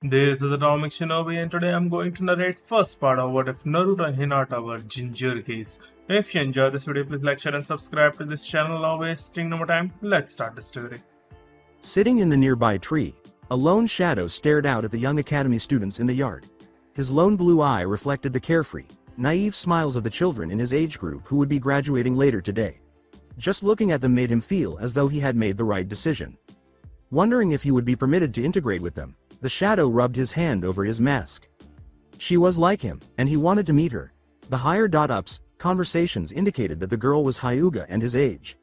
This is Atomic Shinobi and today I'm going to narrate first part of What If Naruto and Hinata were Jinchuurikis. If you enjoyed this video, please like, share and subscribe to this channel. Now wasting no more time, let's start the story. Sitting in the nearby tree, a lone shadow stared out at the young academy students in the yard. His lone blue eye reflected the carefree, naive smiles of the children in his age group who would be graduating later today. Just looking at them made him feel as though he had made the right decision. Wondering if he would be permitted to integrate with them, the shadow rubbed his hand over his mask. She was like him, and he wanted to meet her. The higher-ups conversations indicated that the girl was Hyuga and his age.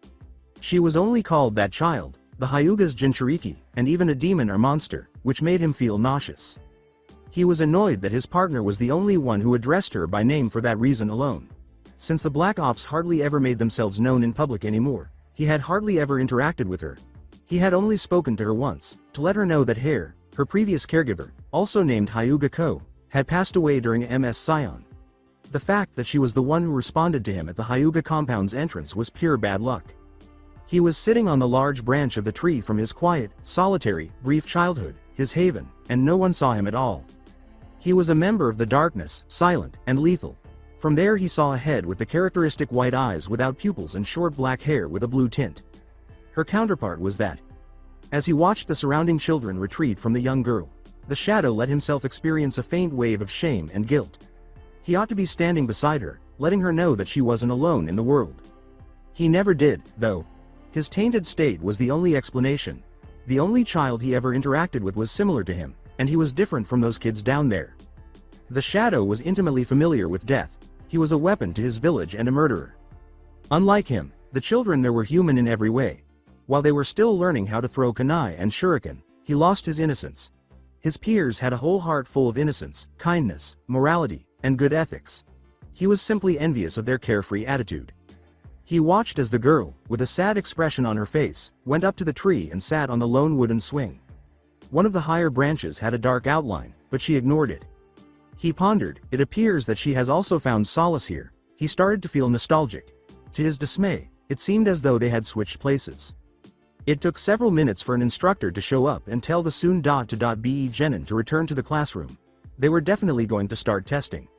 She was only called that child, the Hyuga's Jinchuuriki, and even a demon or monster, which made him feel nauseous. He was annoyed that his partner was the only one who addressed her by name for that reason alone. Since the Black Ops hardly ever made themselves known in public anymore, he had hardly ever interacted with her. He had only spoken to her once, to let her know that her previous caregiver, also named Hyuga Ko, had passed away during MS Scion. The fact that she was the one who responded to him at the Hyuga compound's entrance was pure bad luck. He was sitting on the large branch of the tree from his quiet, solitary, brief childhood, his haven, and no one saw him at all. He was a member of the darkness, silent, and lethal. From there he saw a head with the characteristic white eyes without pupils and short black hair with a blue tint. Her counterpart was that. As he watched the surrounding children retreat from the young girl, the shadow let himself experience a faint wave of shame and guilt. He ought to be standing beside her, letting her know that she wasn't alone in the world. He never did, though. His tainted state was the only explanation. The only child he ever interacted with was similar to him, and he was different from those kids down there. The shadow was intimately familiar with death. He was a weapon to his village and a murderer. Unlike him, the children there were human in every way. While they were still learning how to throw kunai and shuriken, he lost his innocence. His peers had a whole heart full of innocence, kindness, morality, and good ethics. He was simply envious of their carefree attitude. He watched as the girl, with a sad expression on her face, went up to the tree and sat on the lone wooden swing. One of the higher branches had a dark outline, but she ignored it. He pondered, it appears that she has also found solace here. He started to feel nostalgic. To his dismay, it seemed as though they had switched places. It took several minutes for an instructor to show up and tell the soon-to-be genin to return to the classroom. They were definitely going to start testing.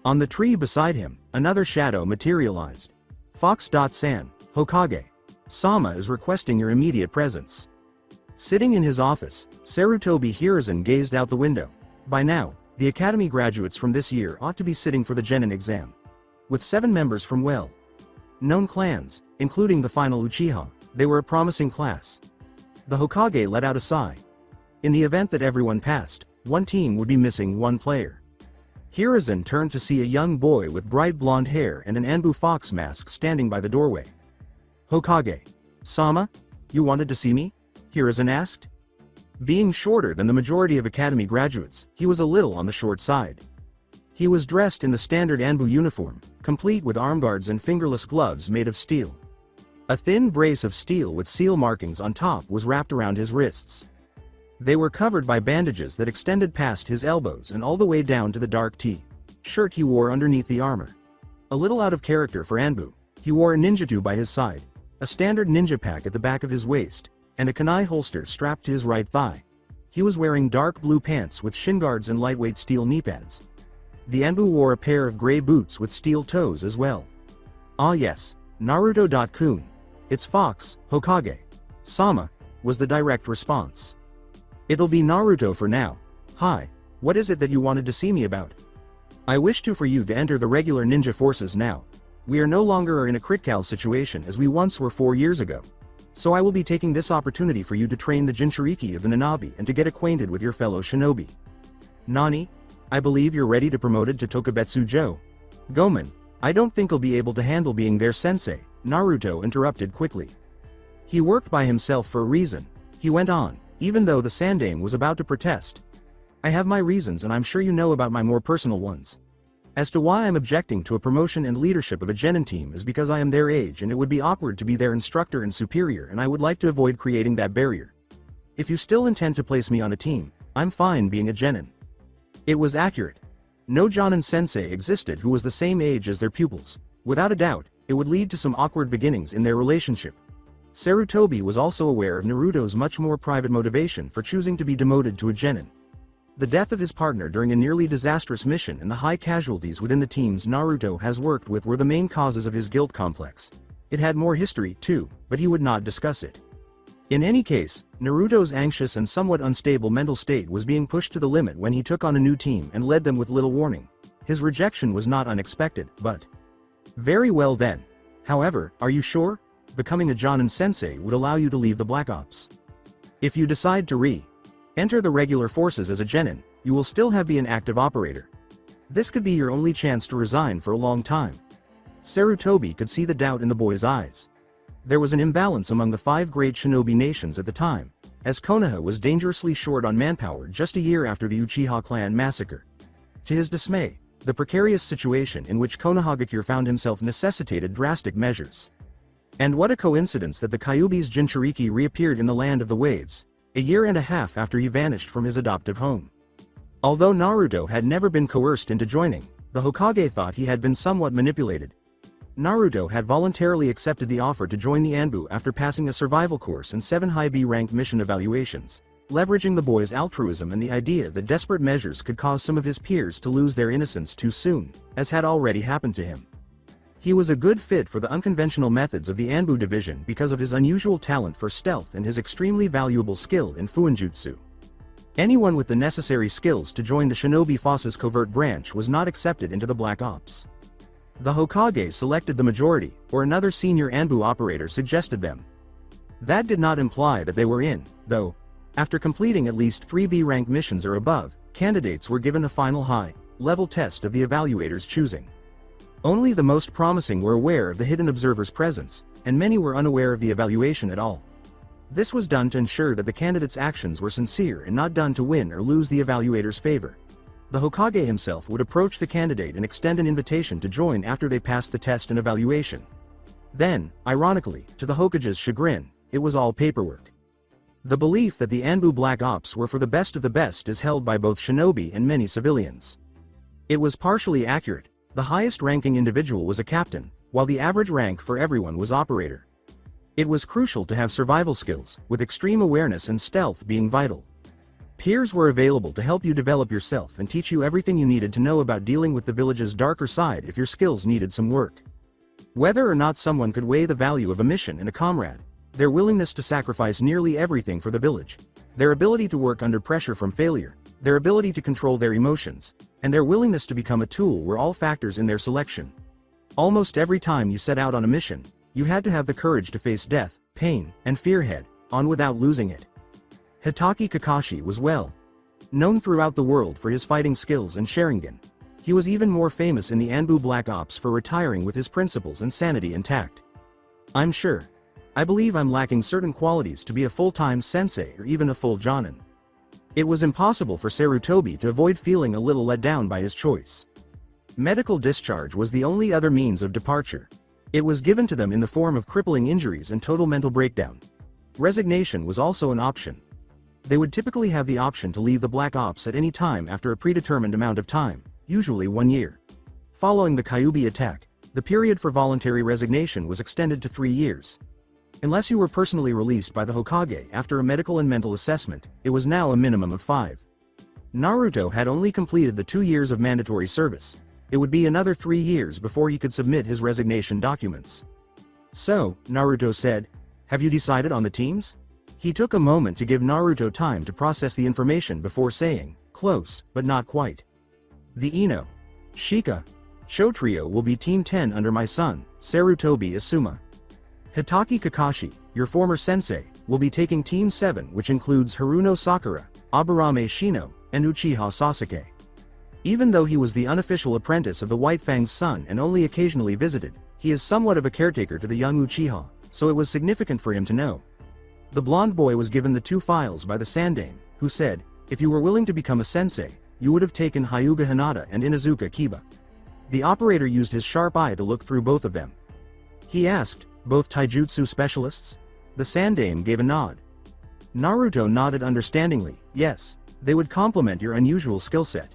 On the tree beside him, another shadow materialized. Fox.san, Hokage. Sama is requesting your immediate presence. Sitting in his office, Sarutobi Hiruzen gazed out the window. By now, the academy graduates from this year ought to be sitting for the genin exam. With 7 members from well-known clans, including the final Uchiha, they were a promising class. The Hokage let out a sigh. In the event that everyone passed, one team would be missing one player. Hiruzen turned to see a young boy with bright blonde hair and an Anbu fox mask standing by the doorway. Hokage. Sama? You wanted to see me? Hiruzen asked. Being shorter than the majority of academy graduates, he was a little on the short side. He was dressed in the standard Anbu uniform, complete with armguards and fingerless gloves made of steel. A thin brace of steel with seal markings on top was wrapped around his wrists. They were covered by bandages that extended past his elbows and all the way down to the dark T-shirt he wore underneath the armor. A little out of character for Anbu, he wore a ninjutsu by his side, a standard ninja pack at the back of his waist, and a kunai holster strapped to his right thigh. He was wearing dark blue pants with shin guards and lightweight steel knee pads. The Anbu wore a pair of gray boots with steel toes as well. Ah yes, Naruto.kun. It's Fox, Hokage. Sama, was the direct response. It'll be Naruto for now. Hi, what is it that you wanted to see me about? I wish for you to enter the regular ninja forces now. We are no longer in a critical situation as we once were 4 years ago. So I will be taking this opportunity for you to train the Jinchuuriki of the Nanabi and to get acquainted with your fellow shinobi. Nani? I believe you're ready to promoted to Tokubetsu Jo. Gomen, I don't think I'll be able to handle being their sensei. Naruto interrupted quickly. He worked by himself for a reason, he went on, even though the Sandaime was about to protest. I have my reasons and I'm sure you know about my more personal ones. As to why I'm objecting to a promotion and leadership of a genin team is because I am their age and it would be awkward to be their instructor and superior and I would like to avoid creating that barrier. If you still intend to place me on a team, I'm fine being a genin. It was accurate. No jonin sensei existed who was the same age as their pupils. Without a doubt, it would lead to some awkward beginnings in their relationship. Sarutobi was also aware of Naruto's much more private motivation for choosing to be demoted to a genin. The death of his partner during a nearly disastrous mission and the high casualties within the teams Naruto has worked with were the main causes of his guilt complex. It had more history, too, but he would not discuss it. In any case, Naruto's anxious and somewhat unstable mental state was being pushed to the limit when he took on a new team and led them with little warning. His rejection was not unexpected, but... Very well then. However, are you sure? Becoming a Jonin sensei would allow you to leave the Black Ops. If you decide to enter the regular forces as a genin, you will still be an active operator. This could be your only chance to resign for a long time. Sarutobi could see the doubt in the boy's eyes. There was an imbalance among the 5 great shinobi nations at the time, as Konoha was dangerously short on manpower just a year after the Uchiha clan massacre. To his dismay, the precarious situation in which Konohagakure found himself necessitated drastic measures. And what a coincidence that the Kyuubi's Jinchuuriki reappeared in the Land of the Waves, a year and a half after he vanished from his adoptive home. Although Naruto had never been coerced into joining, the Hokage thought he had been somewhat manipulated. Naruto had voluntarily accepted the offer to join the Anbu after passing a survival course and 7 high B-ranked mission evaluations, leveraging the boy's altruism and the idea that desperate measures could cause some of his peers to lose their innocence too soon, as had already happened to him. He was a good fit for the unconventional methods of the Anbu division because of his unusual talent for stealth and his extremely valuable skill in Fuinjutsu. Anyone with the necessary skills to join the Shinobi Force's covert branch was not accepted into the Black Ops. The Hokage selected the majority, or another senior Anbu operator suggested them. That did not imply that they were in, though. After completing at least 3 B-rank missions or above, candidates were given a final high-level test of the evaluator's choosing. Only the most promising were aware of the hidden observer's presence, and many were unaware of the evaluation at all. This was done to ensure that the candidate's actions were sincere and not done to win or lose the evaluator's favor. The Hokage himself would approach the candidate and extend an invitation to join after they passed the test and evaluation. Then, ironically, to the Hokage's chagrin, it was all paperwork. The belief that the Anbu Black Ops were for the best of the best is held by both shinobi and many civilians. It was partially accurate. The highest-ranking individual was a captain, while the average rank for everyone was operator. It was crucial to have survival skills, with extreme awareness and stealth being vital. Peers were available to help you develop yourself and teach you everything you needed to know about dealing with the village's darker side if your skills needed some work. Whether or not someone could weigh the value of a mission and a comrade, their willingness to sacrifice nearly everything for the village, their ability to work under pressure from failure, their ability to control their emotions, and their willingness to become a tool were all factors in their selection. Almost every time you set out on a mission, you had to have the courage to face death, pain, and fear head-on without losing it. Hitaki Kakashi was well known throughout the world for his fighting skills and Sharingan. He was even more famous in the Anbu Black Ops for retiring with his principles and sanity intact. I believe I'm lacking certain qualities to be a full-time sensei or even a full jonin. It was impossible for Sarutobi to avoid feeling a little let down by his choice. Medical discharge was the only other means of departure. It was given to them in the form of crippling injuries and total mental breakdown. Resignation was also an option. They would typically have the option to leave the Black Ops at any time after a predetermined amount of time, usually 1 year. Following the Kyuubi attack, the period for voluntary resignation was extended to 3 years. Unless you were personally released by the Hokage after a medical and mental assessment, it was now a minimum of 5. Naruto had only completed the 2 years of mandatory service. It would be another 3 years before he could submit his resignation documents. So, Naruto said, "Have you decided on the teams?" He took a moment to give Naruto time to process the information before saying, "Close, but not quite. The Ino, Shika, Cho trio will be Team 10 under my son, Sarutobi Asuma. Hitaki Kakashi, your former sensei, will be taking Team 7, which includes Haruno Sakura, Aburame Shino, and Uchiha Sasuke." Even though he was the unofficial apprentice of the White Fang's son and only occasionally visited, he is somewhat of a caretaker to the young Uchiha, so it was significant for him to know. The blonde boy was given the 2 files by the Sandame, who said, if you were willing to become a sensei, you would have taken Hyuga Hinata and Inazuka Kiba. The operator used his sharp eye to look through both of them. He asked, "Both taijutsu specialists?" The Sandame gave a nod. Naruto nodded understandingly, "Yes, they would complement your unusual skill set.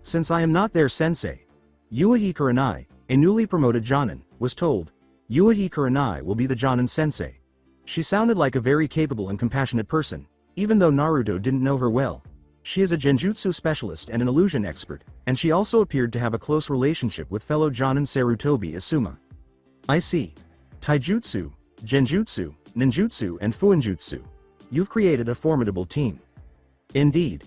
Since I am not their sensei, Yuichi Kurenai, a newly promoted jonin, was told, Yuichi Kurenai will be the jonin sensei." She sounded like a very capable and compassionate person, even though Naruto didn't know her well. She is a genjutsu specialist and an illusion expert, and she also appeared to have a close relationship with fellow Jonin Sarutobi Asuma. I see. Taijutsu, genjutsu, ninjutsu and fuinjutsu. You've created a formidable team. Indeed.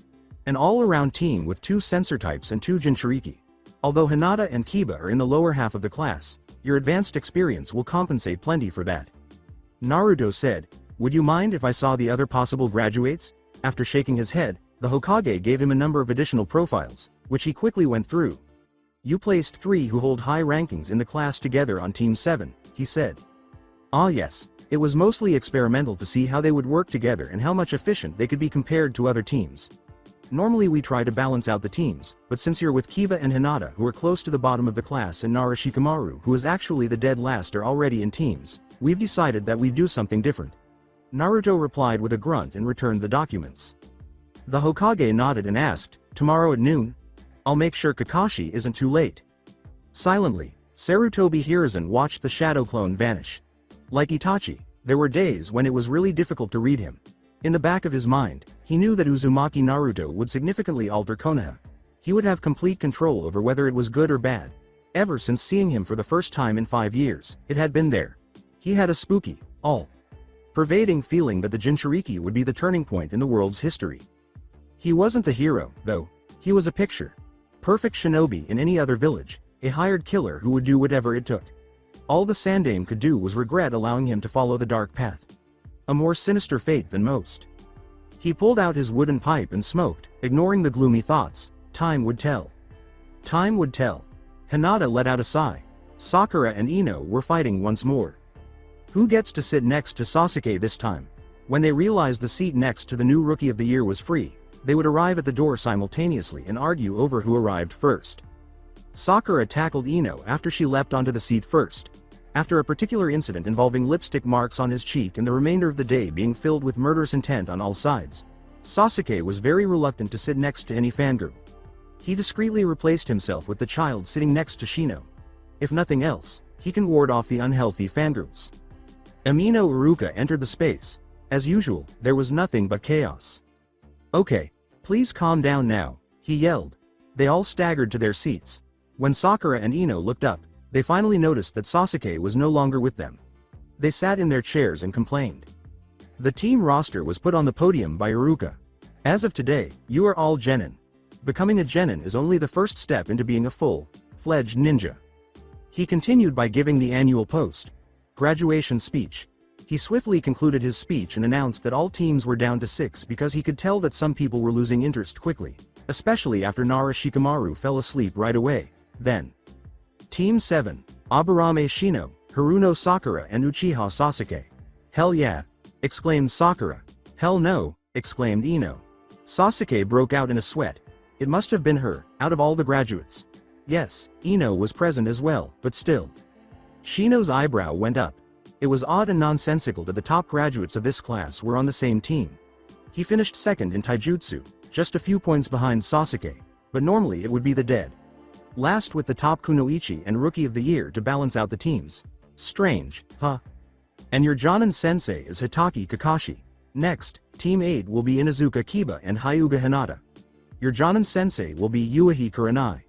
An all-around team with 2 sensor types and 2 Jinchuuriki. Although Hinata and Kiba are in the lower half of the class, your advanced experience will compensate plenty for that. Naruto said, would you mind if I saw the other possible graduates? After shaking his head, the Hokage gave him a number of additional profiles, which he quickly went through. You placed 3 who hold high rankings in the class together on Team 7, he said. Ah yes, it was mostly experimental to see how they would work together and how much efficient they could be compared to other teams. Normally we try to balance out the teams, but since you're with Kiba and Hinata who are close to the bottom of the class and Nara Shikamaru who is actually the dead last are already in teams, we've decided that we'd do something different. Naruto replied with a grunt and returned the documents. The Hokage nodded and asked, tomorrow at noon? I'll make sure Kakashi isn't too late. Silently, Sarutobi Hiruzen watched the shadow clone vanish. Like Itachi, there were days when it was really difficult to read him. In the back of his mind, he knew that Uzumaki Naruto would significantly alter Konoha. He would have complete control over whether it was good or bad. Ever since seeing him for the first time in 5 years, it had been there. He had a spooky, all-pervading feeling that the Jinchuuriki would be the turning point in the world's history. He wasn't the hero, though. He was a picture. Perfect shinobi in any other village, a hired killer who would do whatever it took. All the Sandaime could do was regret allowing him to follow the dark path. A more sinister fate than most. He pulled out his wooden pipe and smoked, ignoring the gloomy thoughts. Time would tell. Time would tell. Hinata let out a sigh. Sakura and Ino were fighting once more. Who gets to sit next to Sasuke this time? When they realized the seat next to the new Rookie of the Year was free, they would arrive at the door simultaneously and argue over who arrived first. Sakura tackled Ino after she leapt onto the seat first. After a particular incident involving lipstick marks on his cheek and the remainder of the day being filled with murderous intent on all sides, Sasuke was very reluctant to sit next to any fangirl. He discreetly replaced himself with the child sitting next to Shino. If nothing else, he can ward off the unhealthy fangirls. Amino Iruka entered the space. As usual, there was nothing but chaos. Okay, please calm down now, he yelled. They all staggered to their seats. When Sakura and Ino looked up, they finally noticed that Sasuke was no longer with them. They sat in their chairs and complained. The team roster was put on the podium by Iruka. As of today, you are all genin. Becoming a genin is only the first step into being a full-fledged ninja. He continued by giving the annual post-graduation speech. He swiftly concluded his speech and announced that all teams were down to 6 because he could tell that some people were losing interest quickly, especially after Nara Shikamaru fell asleep right away. Then, Team 7, Aburame Shino, Haruno Sakura and Uchiha Sasuke. Hell yeah! Exclaimed Sakura. Hell no! Exclaimed Ino. Sasuke broke out in a sweat. It must have been her, out of all the graduates. Yes, Ino was present as well, but still. Shino's eyebrow went up. It was odd and nonsensical that the top graduates of this class were on the same team. He finished second in Taijutsu, just a few points behind Sasuke, but normally it would be the dead last with the top Kunoichi and Rookie of the Year to balance out the teams. Strange, huh? And your Jonin sensei is Hitaki Kakashi. Next, Team 8 will be Inuzuka Kiba and Hyuga Hinata. Your Jonin sensei will be Yuichi Kurenai.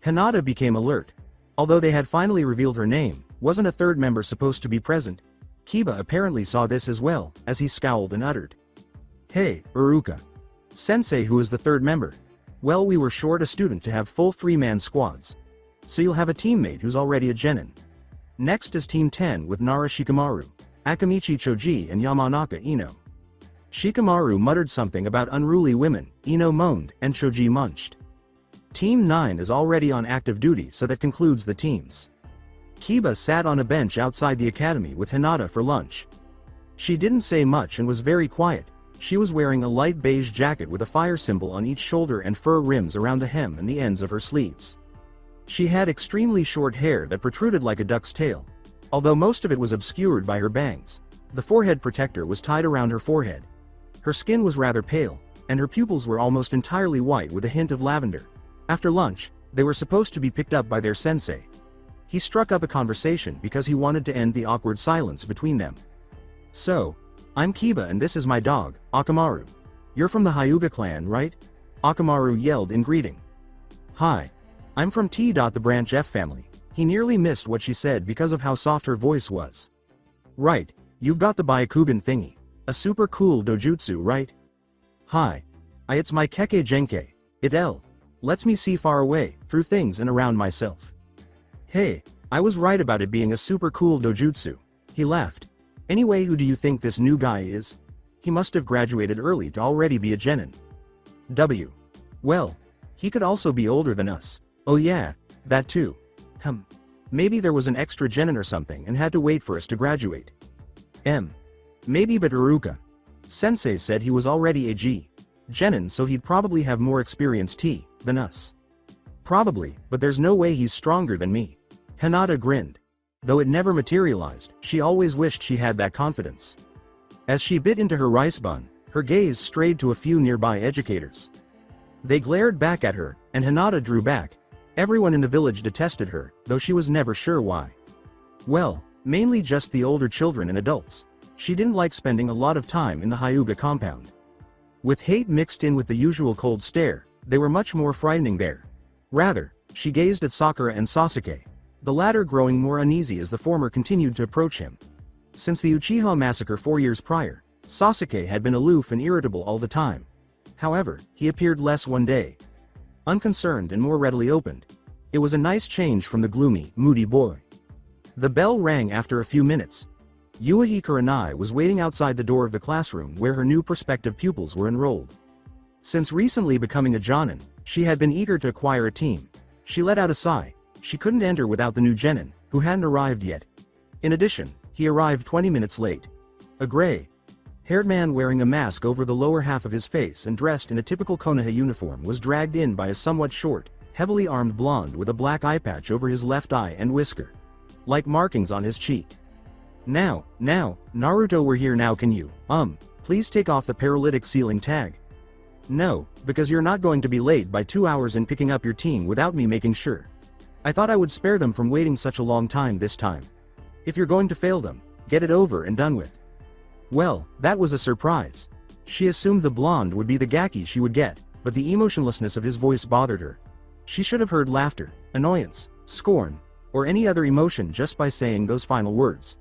Hinata became alert. Although they had finally revealed her name, wasn't a third member supposed to be present? Kiba apparently saw this as well, as he scowled and uttered. Hey, Iruka. Sensei, who is the third member? Well, we were short a student to have full 3-man squads. So you'll have a teammate who's already a genin. Next is Team 10 with Nara Shikamaru, Akamichi Choji and Yamanaka Ino. Shikamaru muttered something about unruly women, Ino moaned, and Choji munched. Team 9 is already on active duty, so that concludes the teams. Kiba sat on a bench outside the academy with Hinata for lunch. She didn't say much and was very quiet. She was wearing a light beige jacket with a fire symbol on each shoulder and fur rims around the hem and the ends of her sleeves. She had extremely short hair that protruded like a duck's tail. Although most of it was obscured by her bangs, the forehead protector was tied around her forehead. Her skin was rather pale, and her pupils were almost entirely white with a hint of lavender. After lunch, they were supposed to be picked up by their sensei. He struck up a conversation because he wanted to end the awkward silence between them. So, I'm Kiba and this is my dog, Akamaru. You're from the Hyuga clan, right? Akamaru yelled in greeting. Hi. I'm from T. The Branch F family. He nearly missed what she said because of how soft her voice was. Right, you've got the Byakugan thingy. A super cool dojutsu, right? Hi. It's my Keke Genkai. Lets me see far away, through things and around myself. Hey, I was right about it being a super cool dojutsu. He laughed. Anyway, who do you think this new guy is? He must have graduated early to already be a genin. Well, he could also be older than us. Oh yeah, that too. Maybe there was an extra genin or something and had to wait for us to graduate. Maybe, but Iruka Sensei said he was already a genin, so he'd probably have more experience than us. Probably, but there's no way he's stronger than me. Hinata grinned. Though it never materialized, she always wished she had that confidence. As she bit into her rice bun, her gaze strayed to a few nearby educators. They glared back at her, and Hinata drew back. Everyone in the village detested her, though she was never sure why. Well, mainly just the older children and adults. She didn't like spending a lot of time in the Hyuga compound. With hate mixed in with the usual cold stare, they were much more frightening there. Rather, she gazed at Sakura and Sasuke, the latter growing more uneasy as the former continued to approach him. Since the Uchiha massacre 4 years prior, Sasuke had been aloof and irritable all the time. However, he appeared less one day. Unconcerned and more readily opened. It was a nice change from the gloomy, moody boy. The bell rang after a few minutes. Yuichi Kurenai was waiting outside the door of the classroom where her new prospective pupils were enrolled. Since recently becoming a jonin, she had been eager to acquire a team. She let out a sigh. She couldn't enter without the new genin, who hadn't arrived yet. In addition, he arrived 20 minutes late. A gray-haired man wearing a mask over the lower half of his face and dressed in a typical Konoha uniform was dragged in by a somewhat short, heavily armed blonde with a black eye patch over his left eye and whisker-like markings on his cheek. Now, Naruto, we're here now. Can you, please take off the paralytic ceiling tag? No, because you're not going to be late by 2 hours in picking up your team without me making sure. I thought I would spare them from waiting such a long time this time. If you're going to fail them, get it over and done with. Well, that was a surprise. She assumed the blonde would be the gaki she would get, but the emotionlessness of his voice bothered her. She should have heard laughter, annoyance, scorn, or any other emotion just by saying those final words.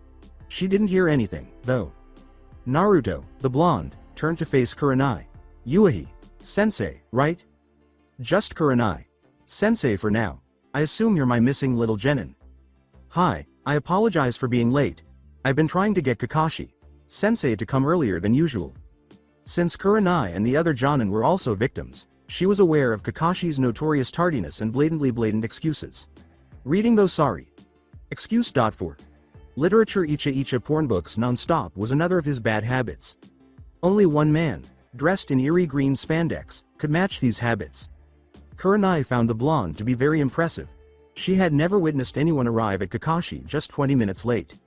She didn't hear anything, though. Naruto, the blonde, turned to face Kurenai. Yuichi Sensei, right? Just Kurenai Sensei for now. I assume you're my missing little genin. Hi, I apologize for being late. I've been trying to get Kakashi Sensei to come earlier than usual. Since Kurenai and the other jonin were also victims, she was aware of Kakashi's notorious tardiness and blatant excuses. Reading those sorry excuse. For literature icha porn books non-stop was another of his bad habits. Only one man, dressed in eerie green spandex, could match these habits. Kurenai found the blonde to be very impressive. She had never witnessed anyone arrive at Kakashi just 20 minutes late.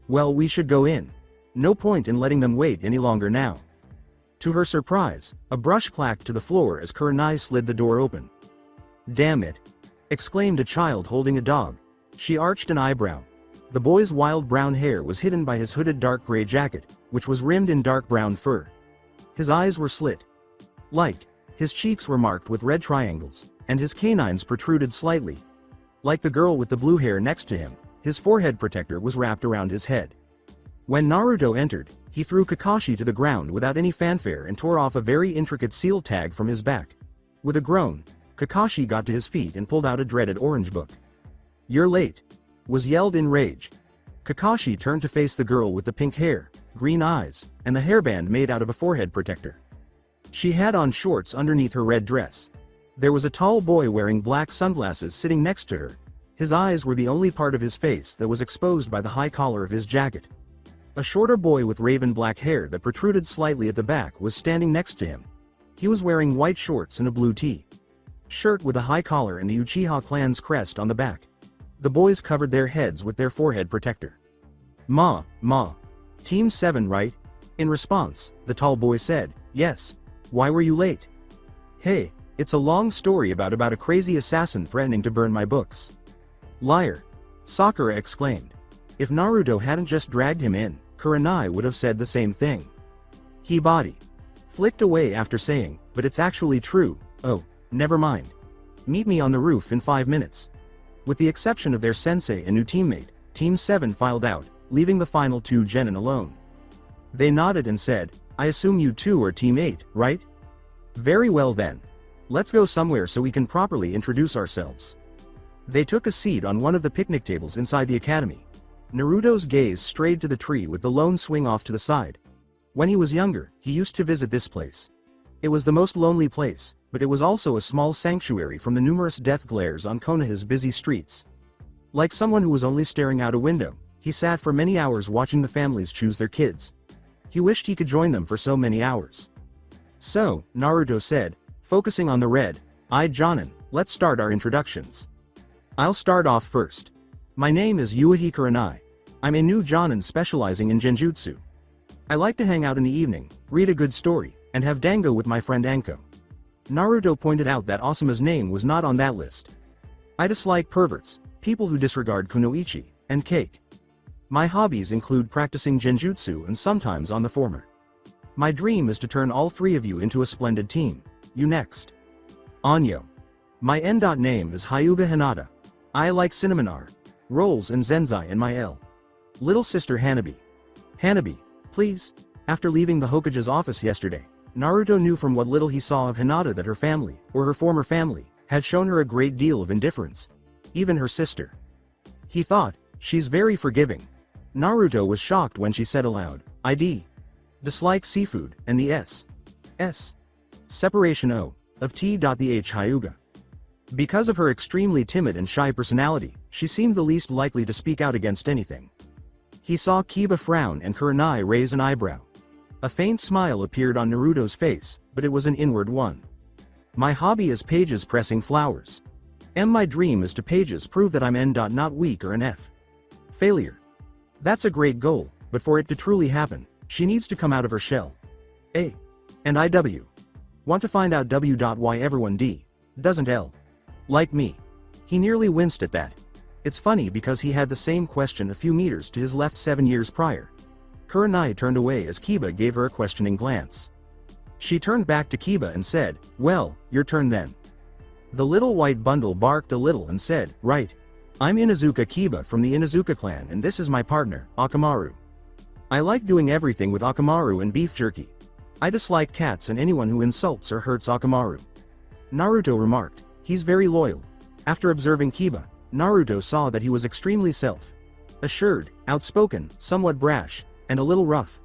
Well, we should go in. No point in letting them wait any longer now. To her surprise, a brush clacked to the floor as Kurenai slid the door open. Damn it! Exclaimed a child holding a dog. She arched an eyebrow. The boy's wild brown hair was hidden by his hooded dark gray jacket, which was rimmed in dark brown fur. His eyes were slit. His cheeks were marked with red triangles, and his canines protruded slightly. Like the girl with the blue hair next to him, his forehead protector was wrapped around his head. When Naruto entered, he threw Kakashi to the ground without any fanfare and tore off a very intricate seal tag from his back. With a groan, Kakashi got to his feet and pulled out a dreaded orange book. "You're late," was yelled in rage. Kakashi turned to face the girl with the pink hair, green eyes, and the hairband made out of a forehead protector. She had on shorts underneath her red dress. There was a tall boy wearing black sunglasses sitting next to her. His eyes were the only part of his face that was exposed by the high collar of his jacket. A shorter boy with raven black hair that protruded slightly at the back was standing next to him. He was wearing white shorts and a blue shirt with a high collar and the Uchiha clan's crest on the back. The boys covered their heads with their forehead protector. Ma. Team 7, right?" In response, the tall boy said, "Yes. Why were you late?" "Hey, it's a long story about a crazy assassin threatening to burn my books." "Liar," Sakura exclaimed. If Naruto hadn't just dragged him in, Kurenai would have said the same thing. He flicked away after saying, "But it's actually true. Oh, never mind. Meet me on the roof in 5 minutes. With the exception of their sensei and new teammate, Team 7 filed out, leaving the final two genin alone. They nodded and said, I assume you two are Team 8, right? Very well then. Let's go somewhere so we can properly introduce ourselves. They took a seat on one of the picnic tables inside the academy. Naruto's gaze strayed to the tree with the lone swing off to the side. When he was younger, he used to visit this place. It was the most lonely place, but it was also a small sanctuary from the numerous death glares on Konoha's busy streets. Like someone who was only staring out a window, he sat for many hours watching the families choose their kids. He wished he could join them for so many hours. So, Naruto said, focusing on the red-eyed Jonin, let's start our introductions. I'll start off first. My name is Yuichi Kurenai. I'm a new Jonin specializing in genjutsu. I like to hang out in the evening, read a good story, and have dango with my friend Anko. Naruto pointed out that Asuma's name was not on that list. I dislike perverts, people who disregard kunoichi, and cake. My hobbies include practicing genjutsu and sometimes on the former. My dream is to turn all three of you into a splendid team. You next. Anyo. My name is Hyuga Hinata. I like cinnamon rolls and zenzai in my little sister Hanabi. Hanabi, please. After leaving the Hokage's office yesterday, Naruto knew from what little he saw of Hinata that her family, or her former family, had shown her a great deal of indifference. Even her sister. He thought, she's very forgiving. Naruto was shocked when she said aloud, I dislike seafood, and the S. Separation O, of T. The H. Hyuga. Because of her extremely timid and shy personality, she seemed the least likely to speak out against anything. He saw Kiba frown and Kurenai raise an eyebrow. A faint smile appeared on Naruto's face, but it was an inward one. My hobby is pages pressing flowers. My dream is to pages prove that I'm not weak or an F. Failure. That's a great goal, but for it to truly happen, she needs to come out of her shell. A. And IW. Want to find out why everyone doesn't L. Like me. He nearly winced at that. It's funny because he had the same question a few meters to his left 7 years prior. Kurenai turned away as Kiba gave her a questioning glance. She turned back to Kiba and said, well, your turn then. The little white bundle barked a little and said, right. I'm Inuzuka Kiba from the Inuzuka clan and this is my partner, Akamaru. I like doing everything with Akamaru and beef jerky. I dislike cats and anyone who insults or hurts Akamaru. Naruto remarked, he's very loyal. After observing Kiba, Naruto saw that he was extremely self-assured, outspoken, somewhat brash, and a little rough.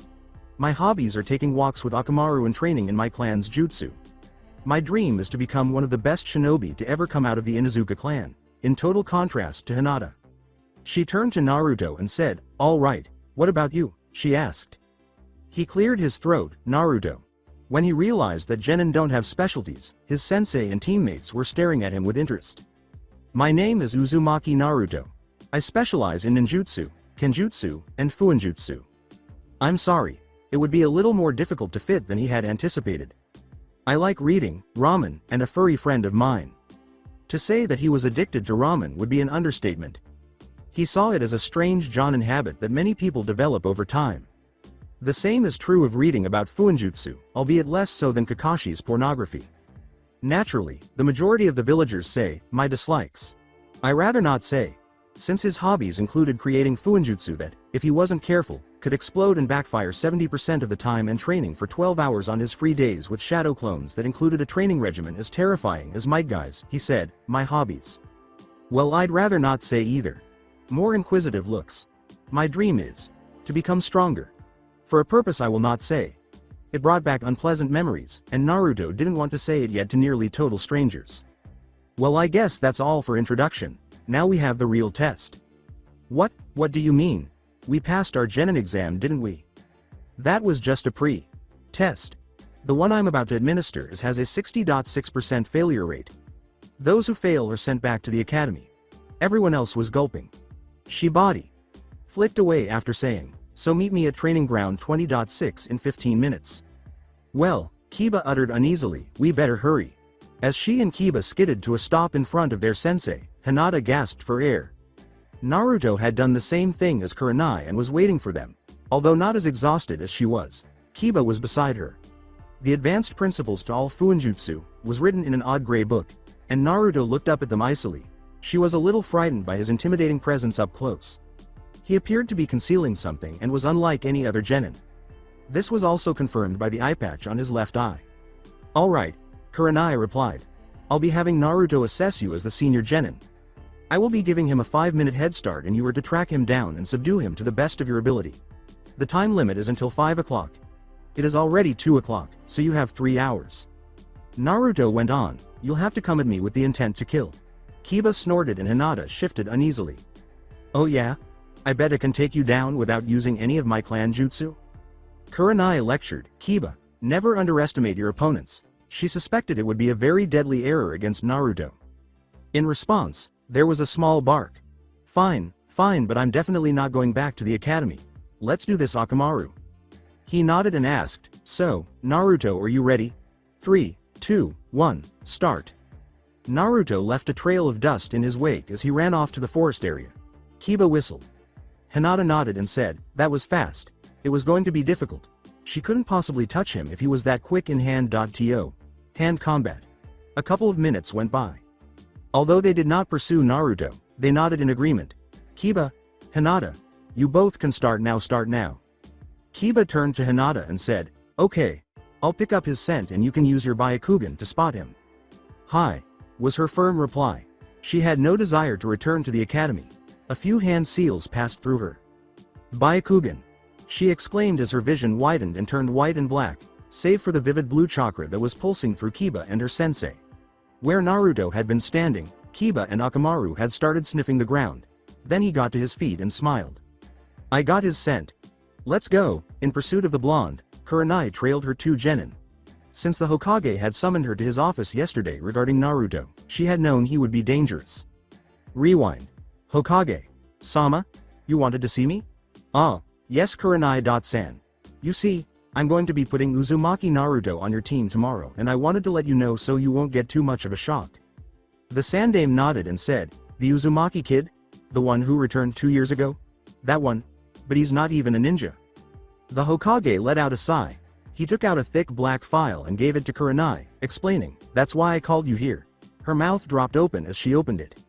My hobbies are taking walks with Akamaru and training in my clan's jutsu. My dream is to become one of the best shinobi to ever come out of the Inuzuka clan, in total contrast to Hinata. She turned to Naruto and said, all right, what about you? She asked. He cleared his throat, Naruto. When he realized that genin don't have specialties, his sensei and teammates were staring at him with interest. My name is Uzumaki Naruto. I specialize in ninjutsu, kenjutsu, and fuinjutsu. I'm sorry, it would be a little more difficult to fit than he had anticipated. I like reading, ramen, and a furry friend of mine. To say that he was addicted to ramen would be an understatement. He saw it as a strange jonin habit that many people develop over time. The same is true of reading about fuinjutsu, albeit less so than Kakashi's pornography. Naturally, the majority of the villagers say, my dislikes. I rather not say. Since his hobbies included creating fuinjutsu that, if he wasn't careful, could explode and backfire 70% of the time and training for 12 hours on his free days with shadow clones that included a training regimen as terrifying as Might Guy's, he said, my hobbies. Well, I'd rather not say either. More inquisitive looks. My dream is to become stronger. For a purpose I will not say. It brought back unpleasant memories, and Naruto didn't want to say it yet to nearly total strangers. Well, I guess that's all for introduction. Now we have the real test. What do you mean? We passed our genin exam, didn't we? That was just a pre-test. The one I'm about to administer has a 60.6% failure rate. Those who fail are sent back to the academy. Everyone else was gulping. Shibari flicked away after saying, so meet me at training ground 20.6 in 15 minutes. Well, Kiba uttered uneasily, we better hurry. As she and Kiba skidded to a stop in front of their sensei, Hinata gasped for air. Naruto had done the same thing as Kurenai and was waiting for them. Although not as exhausted as she was, Kiba was beside her. The advanced principles to all Fuinjutsu was written in an odd gray book, and Naruto looked up at them icily. She was a little frightened by his intimidating presence up close. He appeared to be concealing something and was unlike any other genin. This was also confirmed by the eye patch on his left eye. "Alright," Kurenai replied. "I'll be having Naruto assess you as the senior genin. I will be giving him a 5-minute head start and you are to track him down and subdue him to the best of your ability. The time limit is until 5 o'clock. It is already 2 o'clock, so you have 3 hours." Naruto went on, "You'll have to come at me with the intent to kill." Kiba snorted and Hinata shifted uneasily. "Oh yeah? I bet I can take you down without using any of my clan jutsu?" Kurenai lectured, "Kiba, never underestimate your opponents." She suspected it would be a very deadly error against Naruto. In response, there was a small bark. Fine, but I'm definitely not going back to the academy. Let's do this, Akamaru." He nodded and asked, "So, Naruto, are you ready? 3, 2, 1, start." Naruto left a trail of dust in his wake as he ran off to the forest area. Kiba whistled. Hinata nodded and said, "That was fast. It was going to be difficult. She couldn't possibly touch him if he was that quick in hand combat." A couple of minutes went by. Although they did not pursue Naruto, they nodded in agreement. "Kiba, Hinata, you both can start now. Kiba turned to Hinata and said, "Okay, I'll pick up his scent and you can use your Byakugan to spot him." "Hi," was her firm reply. She had no desire to return to the academy. A few hand seals passed through her. "Byakugan," she exclaimed as her vision widened and turned white and black, save for the vivid blue chakra that was pulsing through Kiba and her sensei. Where Naruto had been standing, Kiba and Akamaru had started sniffing the ground. Then he got to his feet and smiled. "I got his scent. Let's go." In pursuit of the blonde, Kurenai trailed her 2 genin. Since the Hokage had summoned her to his office yesterday regarding Naruto, she had known he would be dangerous. Rewind. "Hokage. Sama? You wanted to see me?" "Ah, yes, Kurenai-san. You see, I'm going to be putting Uzumaki Naruto on your team tomorrow and I wanted to let you know so you won't get too much of a shock." The Sandame nodded and said, "The Uzumaki kid? The one who returned 2 years ago? That one? But he's not even a ninja." The Hokage let out a sigh. He took out a thick black file and gave it to Kurenai, explaining, "That's why I called you here." Her mouth dropped open as she opened it.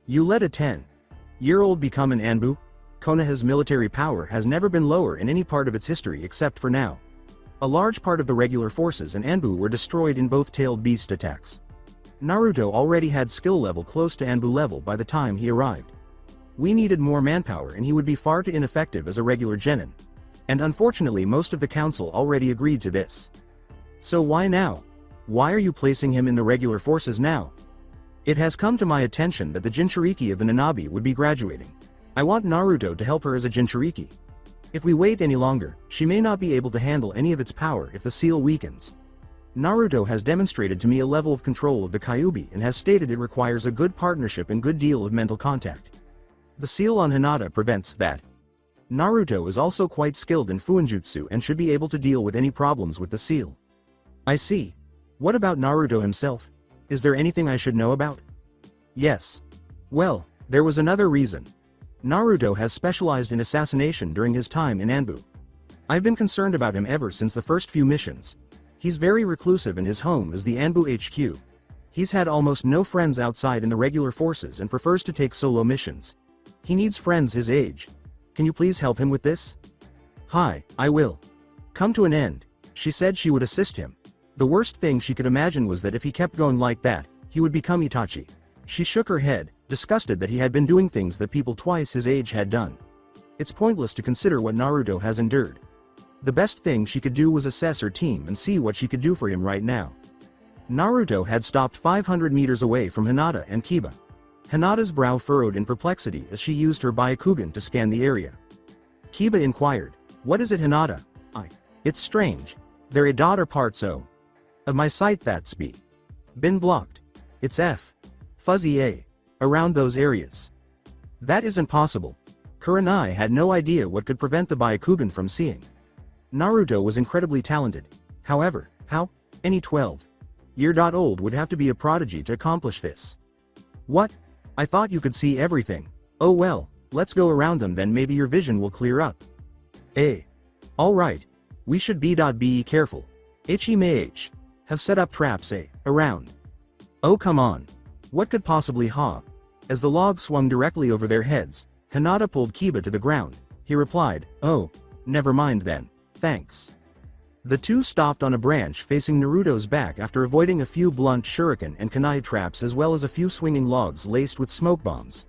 "You let a 10-year-old become an Anbu? Konoha's military power has never been lower in any part of its history except for now. A large part of the regular forces and Anbu were destroyed in both tailed beast attacks. Naruto already had skill level close to Anbu level by the time he arrived. We needed more manpower and he would be far too ineffective as a regular genin. And unfortunately most of the council already agreed to this. So why now? Why are you placing him in the regular forces now? It has come to my attention that the Jinchuuriki of the Nanabi would be graduating. I want Naruto to help her as a Jinchuuriki. If we wait any longer, she may not be able to handle any of its power if the seal weakens. Naruto has demonstrated to me a level of control of the Kyuubi and has stated it requires a good partnership and good deal of mental contact. The seal on Hinata prevents that. Naruto is also quite skilled in Fuinjutsu and should be able to deal with any problems with the seal." "I see. What about Naruto himself? Is there anything I should know about?" "Yes. Well, there was another reason. Naruto has specialized in assassination during his time in Anbu. I've been concerned about him ever since the first few missions. He's very reclusive and his home is the Anbu HQ. He's had almost no friends outside in the regular forces and prefers to take solo missions. He needs friends his age. Can you please help him with this?" "Hi, I will. Come to an end." She said she would assist him. The worst thing she could imagine was that if he kept going like that, he would become Itachi. She shook her head, disgusted that he had been doing things that people twice his age had done. It's pointless to consider what Naruto has endured. The best thing she could do was assess her team and see what she could do for him right now. Naruto had stopped 500 meters away from Hinata and Kiba. Hinata's brow furrowed in perplexity as she used her Byakugan to scan the area. Kiba inquired, "What is it, Hinata?" It's strange. They're a daughter parts O. Of my sight that's B. Been blocked. It's F. Fuzzy A. Around those areas. That isn't possible. Kurenai had no idea what could prevent the Byakugan from seeing. Naruto was incredibly talented. However, how? Any 12-year-old would have to be a prodigy to accomplish this. What? I thought you could see everything. Oh well, let's go around them then maybe your vision will clear up. Alright. We should be careful. Ichi have set up traps around. Oh come on. What could possibly As the log swung directly over their heads, Hinata pulled Kiba to the ground. He replied, "Oh, never mind then, thanks." The two stopped on a branch facing Naruto's back after avoiding a few blunt shuriken and kunai traps as well as a few swinging logs laced with smoke bombs.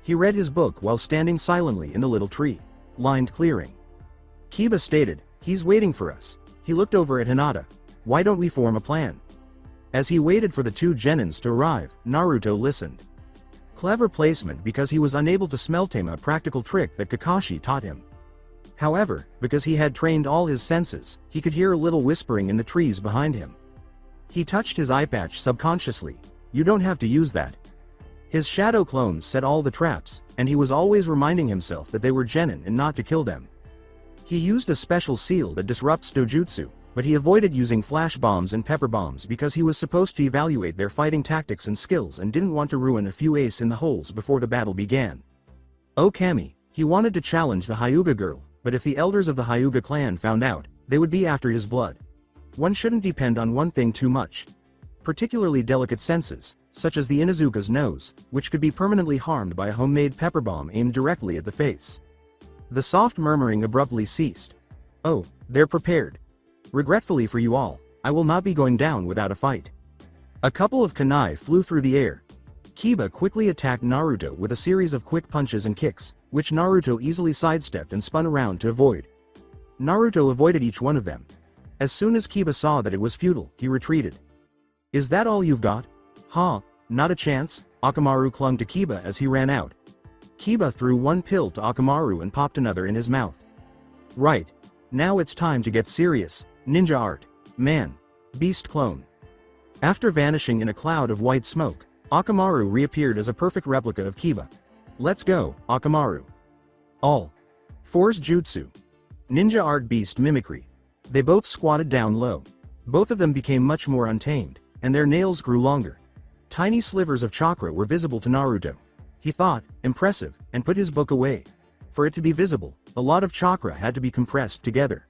He read his book while standing silently in the little tree-lined clearing. Kiba stated, "He's waiting for us." He looked over at Hinata. "Why don't we form a plan?" As he waited for the two genins to arrive, Naruto listened. Clever placement because he was unable to smell a practical trick that Kakashi taught him. However, because he had trained all his senses, he could hear a little whispering in the trees behind him. He touched his eye patch subconsciously. "You don't have to use that." His shadow clones set all the traps, and he was always reminding himself that they were genin and not to kill them. He used a special seal that disrupts dojutsu, but he avoided using flash bombs and pepper bombs because he was supposed to evaluate their fighting tactics and skills and didn't want to ruin a few ace in the holes before the battle began. Oh Kami, he wanted to challenge the Hyuga girl, but if the elders of the Hyuga clan found out, they would be after his blood. One shouldn't depend on one thing too much. Particularly delicate senses, such as the Inuzuka's nose, which could be permanently harmed by a homemade pepper bomb aimed directly at the face. The soft murmuring abruptly ceased. "Oh, they're prepared. Regretfully for you all, I will not be going down without a fight." A couple of kunai flew through the air. Kiba quickly attacked Naruto with a series of quick punches and kicks, which Naruto easily sidestepped and spun around to avoid. Naruto avoided each one of them. As soon as Kiba saw that it was futile, he retreated. "Is that all you've got?" Not a chance." Akamaru clung to Kiba as he ran out. Kiba threw one pill to Akamaru and popped another in his mouth. "Right. Now it's time to get serious. Ninja art. Man. Beast clone." After vanishing in a cloud of white smoke, Akamaru reappeared as a perfect replica of Kiba. "Let's go, Akamaru." All. Force Jutsu. Ninja art beast mimicry. They both squatted down low. Both of them became much more untamed, and their nails grew longer. Tiny slivers of chakra were visible to Naruto. He thought, impressive, and put his book away. For it to be visible, a lot of chakra had to be compressed together.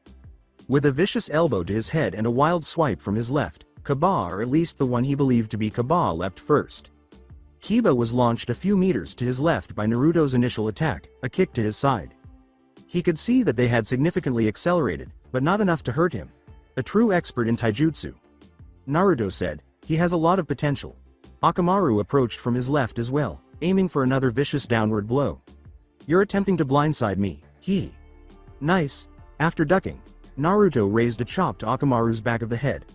With a vicious elbow to his head and a wild swipe from his left, Kaba, or at least the one he believed to be Kaba, leapt first. Kiba was launched a few meters to his left by Naruto's initial attack, a kick to his side. He could see that they had significantly accelerated, but not enough to hurt him. A true expert in taijutsu. Naruto said, "He has a lot of potential." Akamaru approached from his left as well, aiming for another vicious downward blow. "You're attempting to blindside me, he." "Nice." After ducking, Naruto raised a chop to Akamaru's back of the head.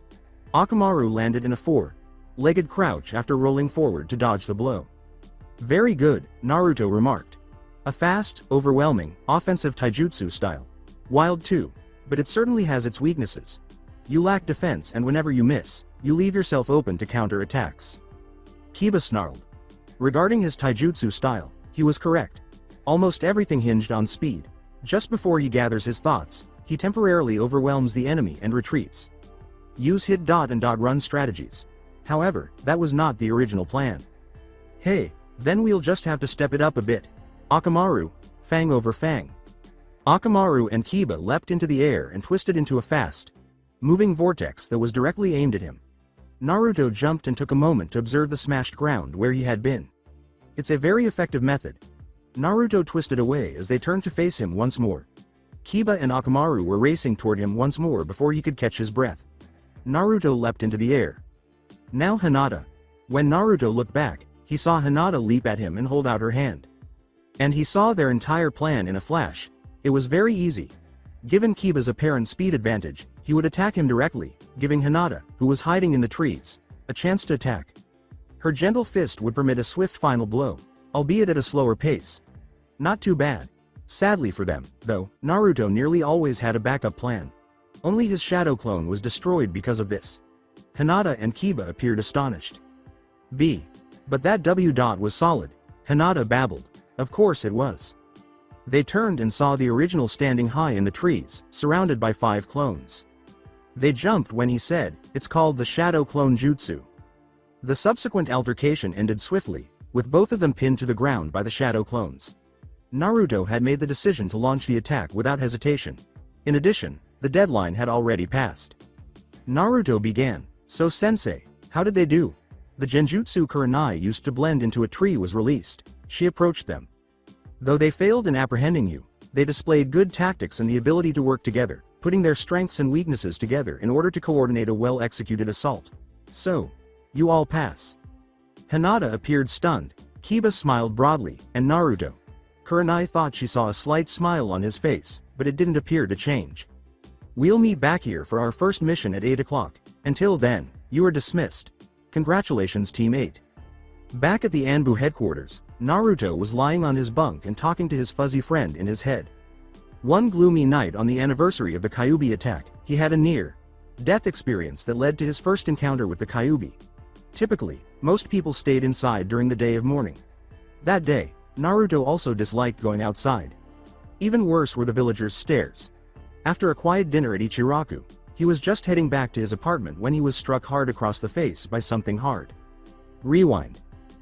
Akamaru landed in a four-legged crouch after rolling forward to dodge the blow. "Very good," Naruto remarked. "A fast, overwhelming, offensive taijutsu style. Wild too, but it certainly has its weaknesses. You lack defense and whenever you miss, you leave yourself open to counter-attacks." Kiba snarled. Regarding his taijutsu style, he was correct. Almost everything hinged on speed. Just before he gathers his thoughts, he temporarily overwhelms the enemy and retreats. Use hit dot and dot run strategies. However, that was not the original plan. "Hey, then we'll just have to step it up a bit. Akamaru, fang over fang." Akamaru and Kiba leapt into the air and twisted into a fast-moving vortex that was directly aimed at him. Naruto jumped and took a moment to observe the smashed ground where he had been. It's a very effective method. Naruto twisted away as they turned to face him once more. Kiba and Akamaru were racing toward him once more before he could catch his breath. Naruto leapt into the air. Now Hinata. When Naruto looked back, he saw Hinata leap at him and hold out her hand. And he saw their entire plan in a flash. It was very easy. Given Kiba's apparent speed advantage, he would attack him directly, giving Hinata, who was hiding in the trees, a chance to attack. Her gentle fist would permit a swift final blow, albeit at a slower pace. Not too bad. Sadly for them, though, Naruto nearly always had a backup plan. Only his shadow clone was destroyed because of this. Hinata and Kiba appeared astonished. But that W dot was solid, Hinata babbled. Of course it was. They turned and saw the original standing high in the trees, surrounded by 5 clones. They jumped when he said, "It's called the Shadow Clone Jutsu." The subsequent altercation ended swiftly, with both of them pinned to the ground by the shadow clones. Naruto had made the decision to launch the attack without hesitation. In addition, the deadline had already passed. Naruto began, "So sensei, how did they do?" The genjutsu Kurenai used to blend into a tree was released. She approached them. Though they failed in apprehending you, they displayed good tactics and the ability to work together, putting their strengths and weaknesses together in order to coordinate a well-executed assault. So, you all pass. Hinata appeared stunned, Kiba smiled broadly, and Naruto. Kurenai thought she saw a slight smile on his face, but it didn't appear to change. "We'll meet back here for our first mission at 8 o'clock. Until then, you are dismissed. Congratulations Team 8. Back at the Anbu headquarters, Naruto was lying on his bunk and talking to his fuzzy friend in his head. One gloomy night on the anniversary of the Kyuubi attack, he had a near-death experience that led to his first encounter with the Kyuubi. Typically, most people stayed inside during the day of mourning. That day, Naruto also disliked going outside. Even worse were the villagers' stares. After a quiet dinner at Ichiraku, he was just heading back to his apartment when he was struck hard across the face by something hard. Rewind.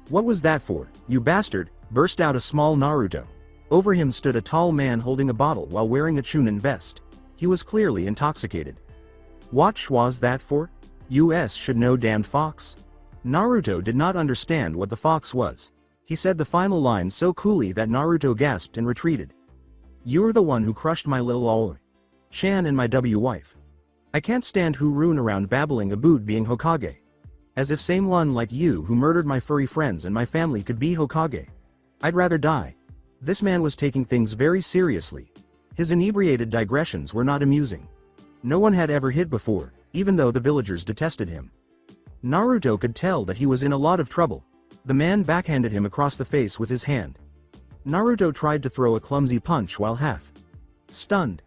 "What was that for, you bastard?" burst out a small Naruto. Over him stood a tall man holding a bottle while wearing a chunin vest. He was clearly intoxicated. "What was that for? US should know, damned fox." Naruto did not understand what the fox was. He said the final line so coolly that Naruto gasped and retreated. "You're the one who crushed my little Aoi Chan and my wife. I can't stand who run around babbling about being Hokage. As if same one like you who murdered my furry friends and my family could be Hokage. I'd rather die." This man was taking things very seriously. His inebriated digressions were not amusing. No one had ever hit before, even though the villagers detested him. Naruto could tell that he was in a lot of trouble. The man backhanded him across the face with his hand. Naruto tried to throw a clumsy punch while half stunned.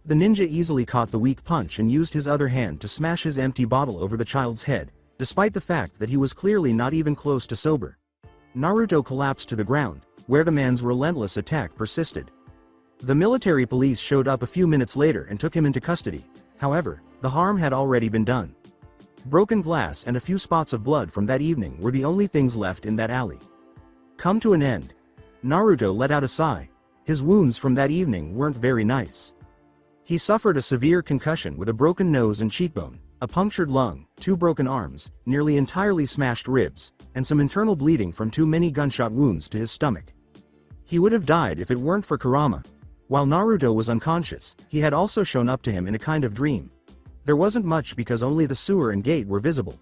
The ninja easily caught the weak punch and used his other hand to smash his empty bottle over the child's head, despite the fact that he was clearly not even close to sober. Naruto collapsed to the ground, where the man's relentless attack persisted. The military police showed up a few minutes later and took him into custody. However, the harm had already been done. Broken glass and a few spots of blood from that evening were the only things left in that alley. Come to an end. Naruto let out a sigh. His wounds from that evening weren't very nice. He suffered a severe concussion with a broken nose and cheekbone, a punctured lung, 2 broken arms, nearly entirely smashed ribs, and some internal bleeding from too many gunshot wounds to his stomach. He would have died if it weren't for Kurama. While Naruto was unconscious, he had also shown up to him in a kind of dream. There wasn't much because only the sewer and gate were visible.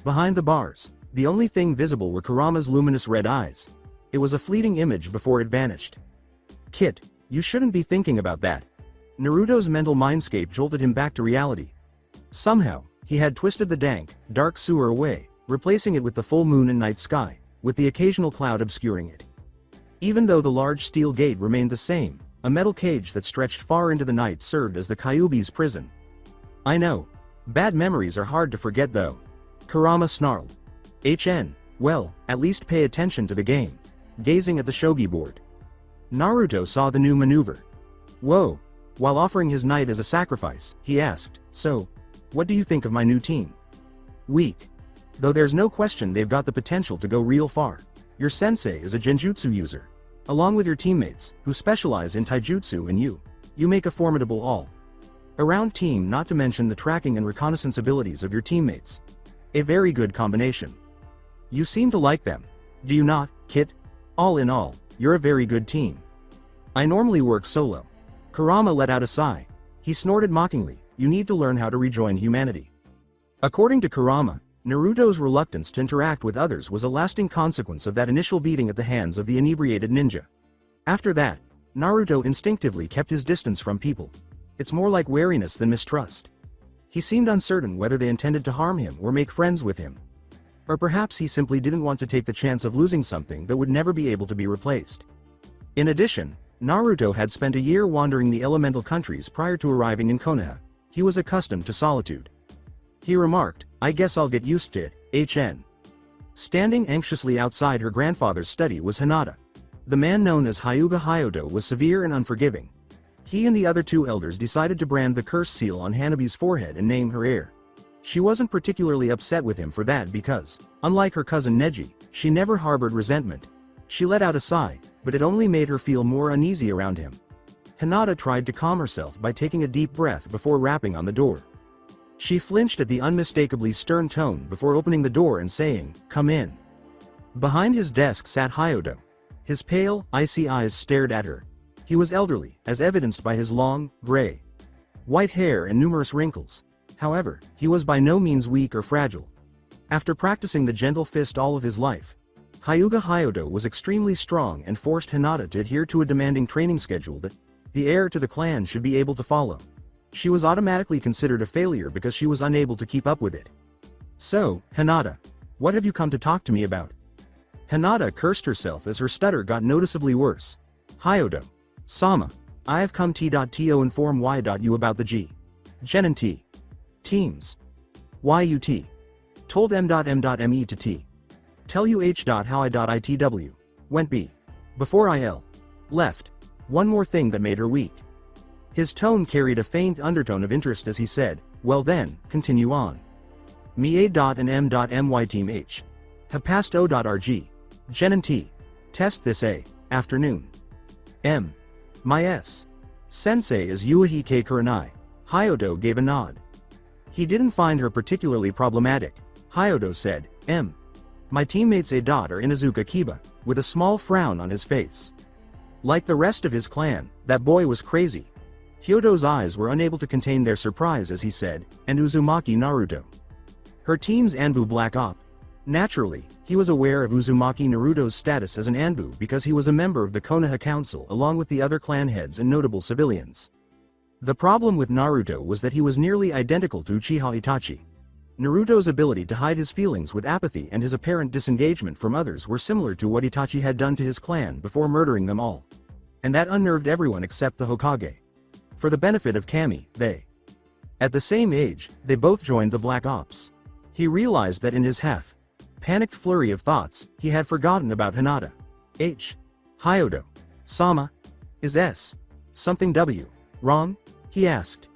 Behind the bars, the only thing visible were Kurama's luminous red eyes. It was a fleeting image before it vanished. "Kit, you shouldn't be thinking about that." Naruto's mental mindscape jolted him back to reality. Somehow, he had twisted the dank, dark sewer away, replacing it with the full moon and night sky, with the occasional cloud obscuring it. Even though the large steel gate remained the same, a metal cage that stretched far into the night served as the Kyuubi's prison. "I know. Bad memories are hard to forget though." Kurama snarled. Well, at least pay attention to the game." Gazing at the shogi board, Naruto saw the new maneuver. "Whoa." While offering his knight as a sacrifice, he asked, "So, what do you think of my new team?" "Weak. Though there's no question they've got the potential to go real far. Your sensei is a genjutsu user. Along with your teammates, who specialize in taijutsu and you make a formidable all-around team, not to mention the tracking and reconnaissance abilities of your teammates. A very good combination. You seem to like them. Do you not, Kit? All in all, you're a very good team." "I normally work solo." Kurama let out a sigh. He snorted mockingly, "You need to learn how to rejoin humanity." According to Kurama, Naruto's reluctance to interact with others was a lasting consequence of that initial beating at the hands of the inebriated ninja. After that, Naruto instinctively kept his distance from people. It's more like wariness than mistrust. He seemed uncertain whether they intended to harm him or make friends with him. Or perhaps he simply didn't want to take the chance of losing something that would never be able to be replaced. In addition, Naruto had spent a year wandering the elemental countries prior to arriving in Konoha. He was accustomed to solitude. He remarked, "I guess I'll get used to it." Standing anxiously outside her grandfather's study was Hinata. The man known as Hyuga Hyodo was severe and unforgiving. He and the other 2 elders decided to brand the curse seal on Hanabi's forehead and name her heir. She wasn't particularly upset with him for that because, unlike her cousin Neji, she never harbored resentment. She let out a sigh, but it only made her feel more uneasy around him. Hinata tried to calm herself by taking a deep breath before rapping on the door. She flinched at the unmistakably stern tone before opening the door and saying, "Come in." Behind his desk sat Hyodo. His pale, icy eyes stared at her. He was elderly, as evidenced by his long, gray, white hair and numerous wrinkles. However, he was by no means weak or fragile. After practicing the gentle fist all of his life, Hyuga Hyodo was extremely strong and forced Hinata to adhere to a demanding training schedule that the heir to the clan should be able to follow. She was automatically considered a failure because she was unable to keep up with it. "So, Hinata, what have you come to talk to me about?" Hinata cursed herself as her stutter got noticeably worse. "Hyodo. Sama. I have come to inform you about the Genin teams. YUT. Told M.M.Me to T. Tell you H.How I.ITW. Went B. Before IL. Left. One more thing that made her weak." His tone carried a faint undertone of interest as he said, "Well then, continue on. Me A. and M.My team H. Have passed O.RG. Genin T. Test this A. Afternoon. M. My S. Sensei is Yuahike Kuranai." Hyodo gave a nod. He didn't find her particularly problematic. Hyodo said, "M. My teammates A. Are Inuzuka Kiba," with a small frown on his face. Like the rest of his clan, that boy was crazy. Hyodo's eyes were unable to contain their surprise as he said, "And Uzumaki Naruto. Her team's Anbu Black Op." Naturally, he was aware of Uzumaki Naruto's status as an Anbu because he was a member of the Konoha Council along with the other clan heads and notable civilians. The problem with Naruto was that he was nearly identical to Uchiha Itachi. Naruto's ability to hide his feelings with apathy and his apparent disengagement from others were similar to what Itachi had done to his clan before murdering them all. And that unnerved everyone except the Hokage. For the benefit of Kami, at the same age, they both joined the Black Ops. He realized that in his panicked flurry of thoughts, he had forgotten about Hinata. Hyodo. Sama. Is S. something W. wrong? He asked.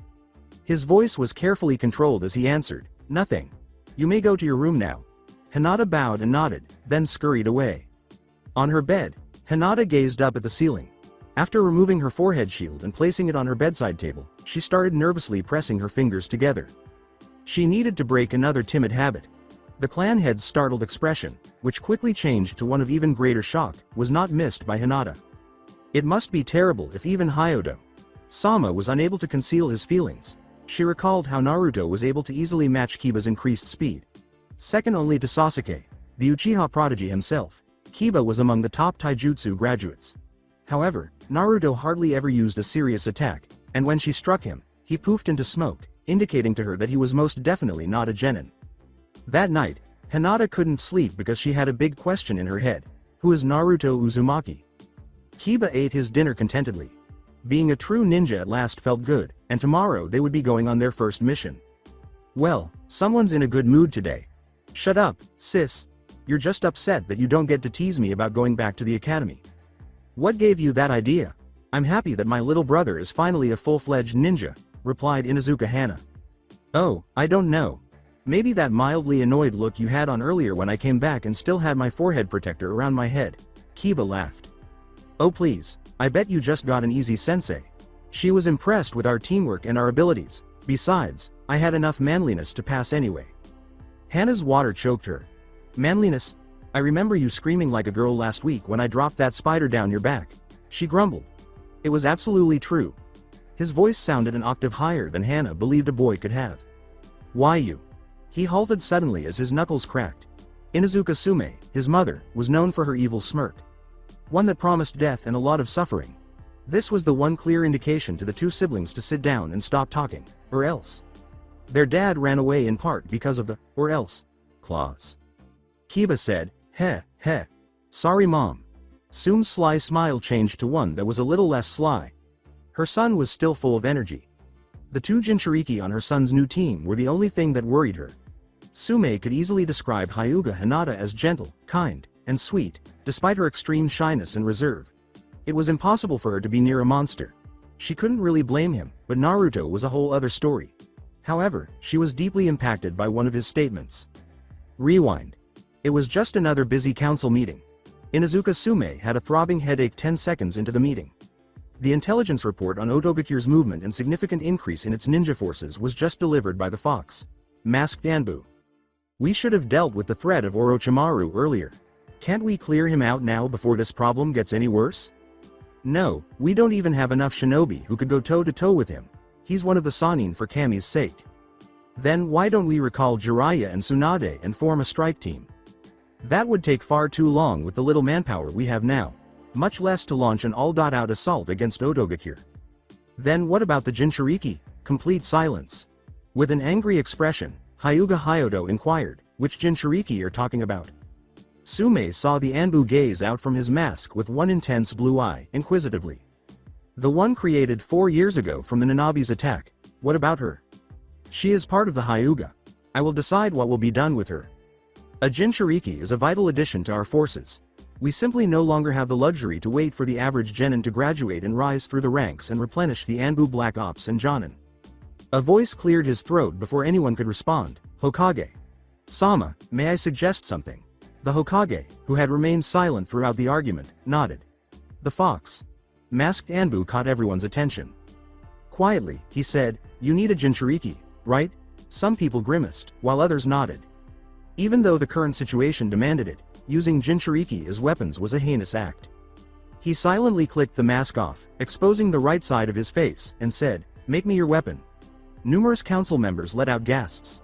His voice was carefully controlled as he answered, "Nothing. You may go to your room now." Hinata bowed and nodded, then scurried away. On her bed, Hinata gazed up at the ceiling. After removing her forehead shield and placing it on her bedside table, she started nervously pressing her fingers together. She needed to break another timid habit. The clan head's startled expression, which quickly changed to one of even greater shock, was not missed by Hinata. It must be terrible if even Hyodo Sama was unable to conceal his feelings. She recalled how Naruto was able to easily match Kiba's increased speed. Second only to Sasuke, the Uchiha prodigy himself, Kiba was among the top taijutsu graduates. However, Naruto hardly ever used a serious attack, and when she struck him, he poofed into smoke, indicating to her that he was most definitely not a genin. That night, Hinata couldn't sleep because she had a big question in her head. Who is Naruto Uzumaki? Kiba ate his dinner contentedly. Being a true ninja at last felt good, and tomorrow they would be going on their first mission. Well, someone's in a good mood today. Shut up, sis. You're just upset that you don't get to tease me about going back to the academy. What gave you that idea? I'm happy that my little brother is finally a full-fledged ninja, replied Inuzuka Hana. Oh, I don't know. Maybe that mildly annoyed look you had on earlier when I came back and still had my forehead protector around my head. Kiba laughed. Oh please, I bet you just got an easy sensei. She was impressed with our teamwork and our abilities. Besides, I had enough manliness to pass anyway. Hannah's water choked her. Manliness? I remember you screaming like a girl last week when I dropped that spider down your back. She grumbled. It was absolutely true. His voice sounded an octave higher than Hannah believed a boy could have. Why you? He halted suddenly as his knuckles cracked. Inuzuka Sume, his mother, was known for her evil smirk. One that promised death and a lot of suffering. This was the one clear indication to the two siblings to sit down and stop talking, or else. Their dad ran away in part because of the, or else, clause. Kiba said, heh. Sorry mom. Sume's sly smile changed to one that was a little less sly. Her son was still full of energy. The two Jinchuuriki on her son's new team were the only thing that worried her. Sume could easily describe Hyuga Hinata as gentle, kind, and sweet, despite her extreme shyness and reserve. It was impossible for her to be near a monster. She couldn't really blame him, but Naruto was a whole other story. However, she was deeply impacted by one of his statements. Rewind. It was just another busy council meeting. Inuzuka Sume had a throbbing headache 10 seconds into the meeting. The intelligence report on Otogakure's movement and significant increase in its ninja forces was just delivered by the fox. Masked Anbu. We should have dealt with the threat of Orochimaru earlier. Can't we clear him out now before this problem gets any worse? No, we don't even have enough shinobi who could go toe-to-toe with him. He's one of the Sannin for Kami's sake. Then why don't we recall Jiraiya and Tsunade and form a strike team? That would take far too long with the little manpower we have now, much less to launch an all-out assault against Otogakure. Then what about the Jinchuuriki? Complete silence. With an angry expression, Hyuga Hyodo inquired, which Jinchuuriki are talking about? Sume saw the Anbu gaze out from his mask with one intense blue eye, inquisitively. The one created 4 years ago from the Nanabi's attack. What about her? She is part of the Hyuga. I will decide what will be done with her. A Jinchuuriki is a vital addition to our forces. We simply no longer have the luxury to wait for the average genin to graduate and rise through the ranks and replenish the Anbu Black Ops and Jonin. A voice cleared his throat before anyone could respond. Hokage. Sama, may I suggest something? The Hokage, who had remained silent throughout the argument, nodded. The fox. Masked Anbu caught everyone's attention. Quietly, he said, you need a Jinchuuriki, right? Some people grimaced, while others nodded. Even though the current situation demanded it, using Jinchuuriki as weapons was a heinous act. He silently clicked the mask off, exposing the right side of his face, and said, make me your weapon. Numerous council members let out gasps.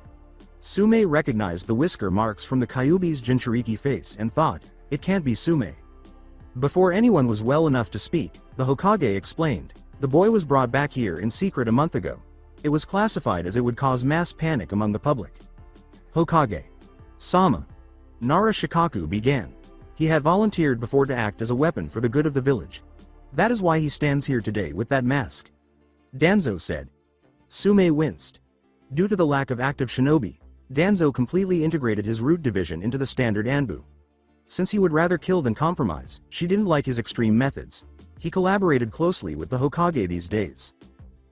Sume recognized the whisker marks from the Kyuubi's Jinchuuriki face and thought, it can't be Sume. Before anyone was well enough to speak, the Hokage explained, the boy was brought back here in secret a month ago. It was classified as it would cause mass panic among the public. Hokage. Sama. Nara Shikaku began. He had volunteered before to act as a weapon for the good of the village. That is why he stands here today with that mask. Danzo said. Sume winced. Due to the lack of active shinobi, Danzo completely integrated his root division into the standard Anbu. Since he would rather kill than compromise, she didn't like his extreme methods. He collaborated closely with the Hokage these days.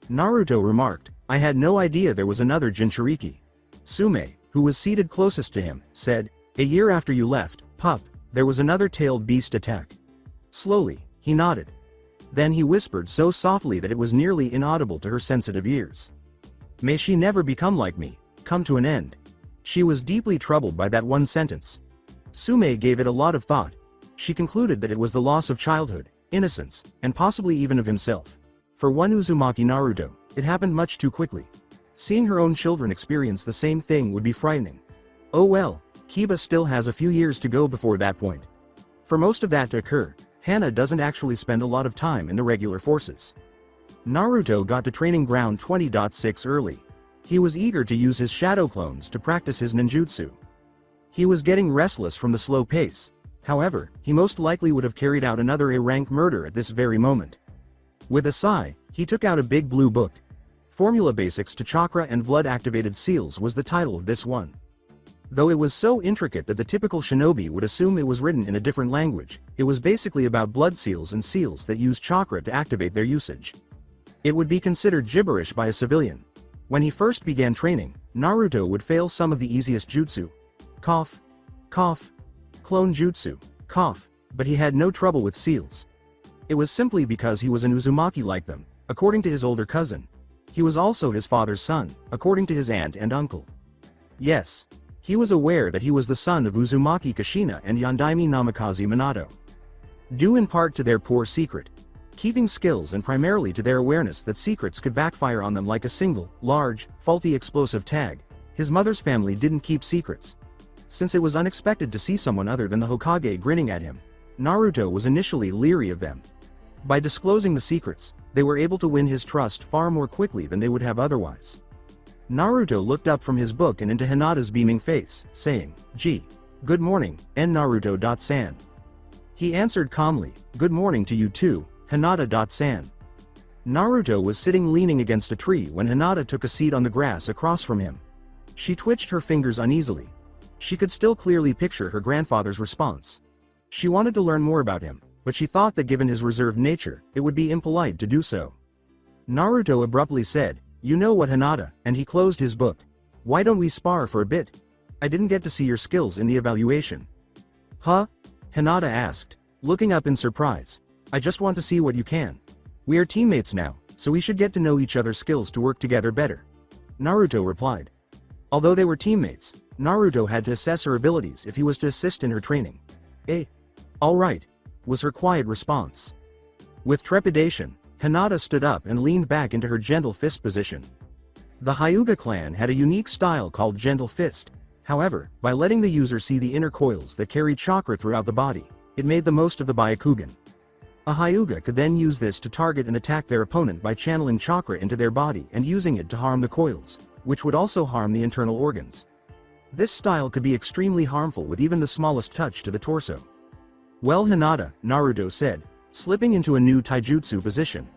Naruto remarked, I had no idea there was another Jinchuuriki. Sume, who was seated closest to him, said, a year after you left, pup, there was another tailed beast attack. Slowly, he nodded. Then he whispered so softly that it was nearly inaudible to her sensitive ears. May she never become like me, come to an end. She was deeply troubled by that one sentence. Sume gave it a lot of thought. She concluded that it was the loss of childhood, innocence, and possibly even of himself. For one Uzumaki Naruto, it happened much too quickly. Seeing her own children experience the same thing would be frightening. Oh well, Kiba still has a few years to go before that point. For most of that to occur, Hana doesn't actually spend a lot of time in the regular forces. Naruto got to training ground 20.6 early. He was eager to use his shadow clones to practice his ninjutsu. He was getting restless from the slow pace. However, he most likely would have carried out another A-rank murder at this very moment. With a sigh, he took out a big blue book. Formula Basics to Chakra and Blood-Activated Seals was the title of this one. Though it was so intricate that the typical shinobi would assume it was written in a different language, it was basically about blood seals and seals that use chakra to activate their usage. It would be considered gibberish by a civilian. When he first began training, Naruto would fail some of the easiest jutsu. Cough. Cough. Clone jutsu. Cough. But he had no trouble with seals. It was simply because he was an Uzumaki like them, according to his older cousin. He was also his father's son, according to his aunt and uncle. Yes. He was aware that he was the son of Uzumaki Kushina and Yondaime Namikaze Minato. Due in part to their poor secret keeping skills and primarily to their awareness that secrets could backfire on them like a single, large, faulty explosive tag, his mother's family didn't keep secrets. Since it was unexpected to see someone other than the Hokage grinning at him, Naruto was initially leery of them. By disclosing the secrets, they were able to win his trust far more quickly than they would have otherwise. Naruto looked up from his book and into Hinata's beaming face, saying, "Gee, good morning, Naruto-san." He answered calmly, "Good morning to you too, Hinata-san." Naruto was sitting leaning against a tree when Hinata took a seat on the grass across from him. She twitched her fingers uneasily. She could still clearly picture her grandfather's response. She wanted to learn more about him, but she thought that given his reserved nature, it would be impolite to do so. Naruto abruptly said, "You know what, Hinata," and he closed his book. "Why don't we spar for a bit? I didn't get to see your skills in the evaluation." "Huh?" Hinata asked, looking up in surprise. "I just want to see what you can." We are teammates now, so we should get to know each other's skills to work together better. Naruto replied. Although they were teammates, Naruto had to assess her abilities if he was to assist in her training. Alright, was her quiet response. With trepidation, Hinata stood up and leaned back into her gentle fist position. The Hyuga clan had a unique style called gentle fist. However, by letting the user see the inner coils that carry chakra throughout the body, it made the most of the Byakugan. A Hyuga could then use this to target and attack their opponent by channeling chakra into their body and using it to harm the coils, which would also harm the internal organs. This style could be extremely harmful with even the smallest touch to the torso. Well, Hinata, Naruto said, slipping into a new taijutsu position.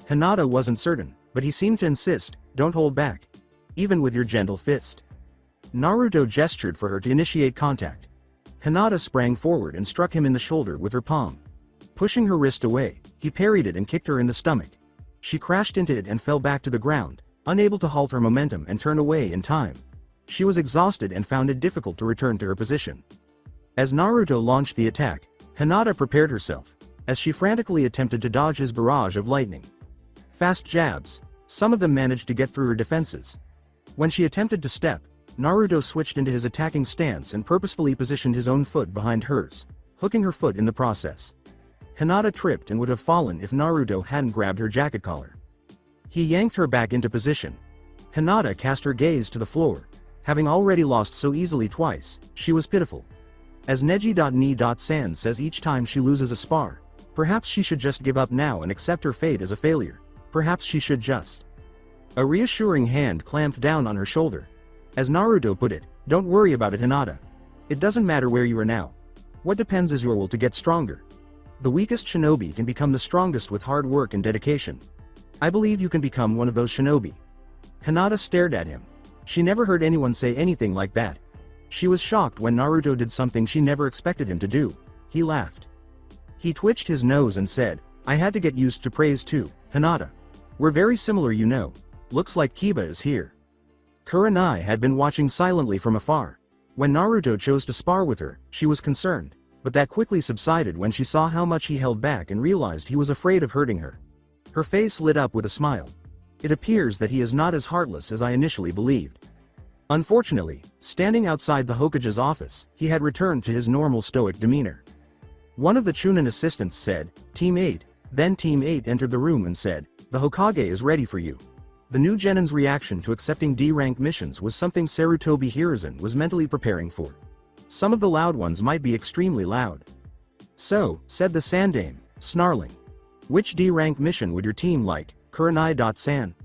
Hinata wasn't certain, but he seemed to insist, don't hold back. Even with your gentle fist. Naruto gestured for her to initiate contact. Hinata sprang forward and struck him in the shoulder with her palm. Pushing her wrist away, he parried it and kicked her in the stomach. She crashed into it and fell back to the ground, unable to halt her momentum and turn away in time. She was exhausted and found it difficult to return to her position. As Naruto launched the attack, Hinata prepared herself, as she frantically attempted to dodge his barrage of lightning. Fast jabs, some of them managed to get through her defenses. When she attempted to step, Naruto switched into his attacking stance and purposefully positioned his own foot behind hers, hooking her foot in the process. Hinata tripped and would have fallen if Naruto hadn't grabbed her jacket collar. He yanked her back into position. Hinata cast her gaze to the floor. Having already lost so easily twice, she was pitiful. As Neji.ni.san says each time she loses a spar, perhaps she should just give up now and accept her fate as a failure. Perhaps she should just. A reassuring hand clamped down on her shoulder. As Naruto put it, don't worry about it, Hinata. It doesn't matter where you are now. What depends is your will to get stronger. The weakest shinobi can become the strongest with hard work and dedication. I believe you can become one of those shinobi. Hinata stared at him. She never heard anyone say anything like that. She was shocked when Naruto did something she never expected him to do. He laughed. He twitched his nose and said, I had to get used to praise too, Hinata. We're very similar, you know. Looks like Kiba is here. Kurenai had been watching silently from afar. When Naruto chose to spar with her, she was concerned, but that quickly subsided when she saw how much he held back and realized he was afraid of hurting her. Her face lit up with a smile. It appears that he is not as heartless as I initially believed. Unfortunately, standing outside the Hokage's office, he had returned to his normal stoic demeanor. One of the Chunin assistants said, Team 8, then Team 8 entered the room and said, the Hokage is ready for you. The new Genin's reaction to accepting D-rank missions was something Sarutobi Hiruzen was mentally preparing for. Some of the loud ones might be extremely loud. So, said the Sandame, snarling. Which D-rank mission would your team like, Kurenai.san?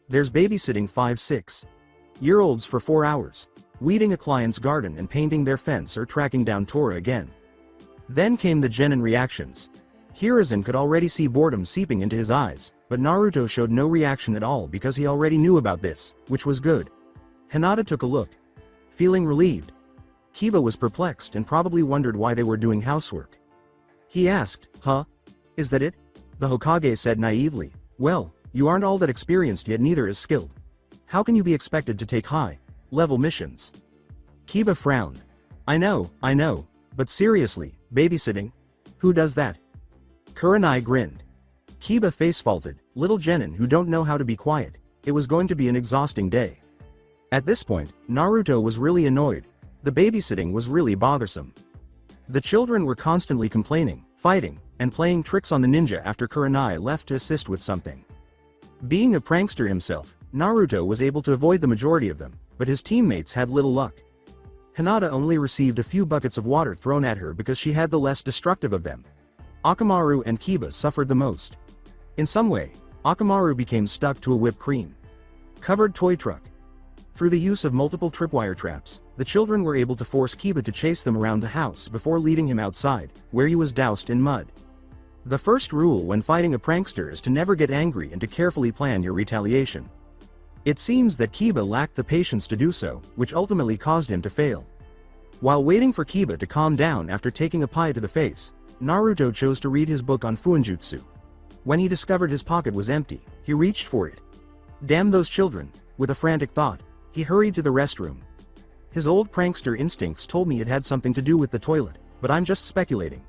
There's babysitting 5-6-year-olds for 4 hours, weeding a client's garden and painting their fence or tracking down Tora again. Then came the Genin reactions. Hiruzen could already see boredom seeping into his eyes, but Naruto showed no reaction at all because he already knew about this, which was good. Hinata took a look. Feeling relieved. Kiba was perplexed and probably wondered why they were doing housework. He asked, huh? Is that it? The Hokage said naively, well, you aren't all that experienced yet, neither as skilled. How can you be expected to take high-level missions? Kiba frowned. I know, but seriously, babysitting? Who does that? Kurenai grinned. Kiba face-faulted, little Genin who don't know how to be quiet. It was going to be an exhausting day. At this point, Naruto was really annoyed. The babysitting was really bothersome. The children were constantly complaining, fighting, and playing tricks on the ninja after Kurenai left to assist with something. Being a prankster himself, Naruto was able to avoid the majority of them, but his teammates had little luck. Hinata only received a few buckets of water thrown at her because she had the less destructive of them. Akamaru and Kiba suffered the most. In some way, Akamaru became stuck to a whipped cream covered toy truck. Through the use of multiple tripwire traps, the children were able to force Kiba to chase them around the house before leading him outside, where he was doused in mud. The first rule when fighting a prankster is to never get angry and to carefully plan your retaliation. It seems that Kiba lacked the patience to do so, which ultimately caused him to fail. While waiting for Kiba to calm down after taking a pie to the face, Naruto chose to read his book on Fuinjutsu. When he discovered his pocket was empty, he reached for it. Damn those children, with a frantic thought, he hurried to the restroom. His old prankster instincts told me it had something to do with the toilet, but I'm just speculating.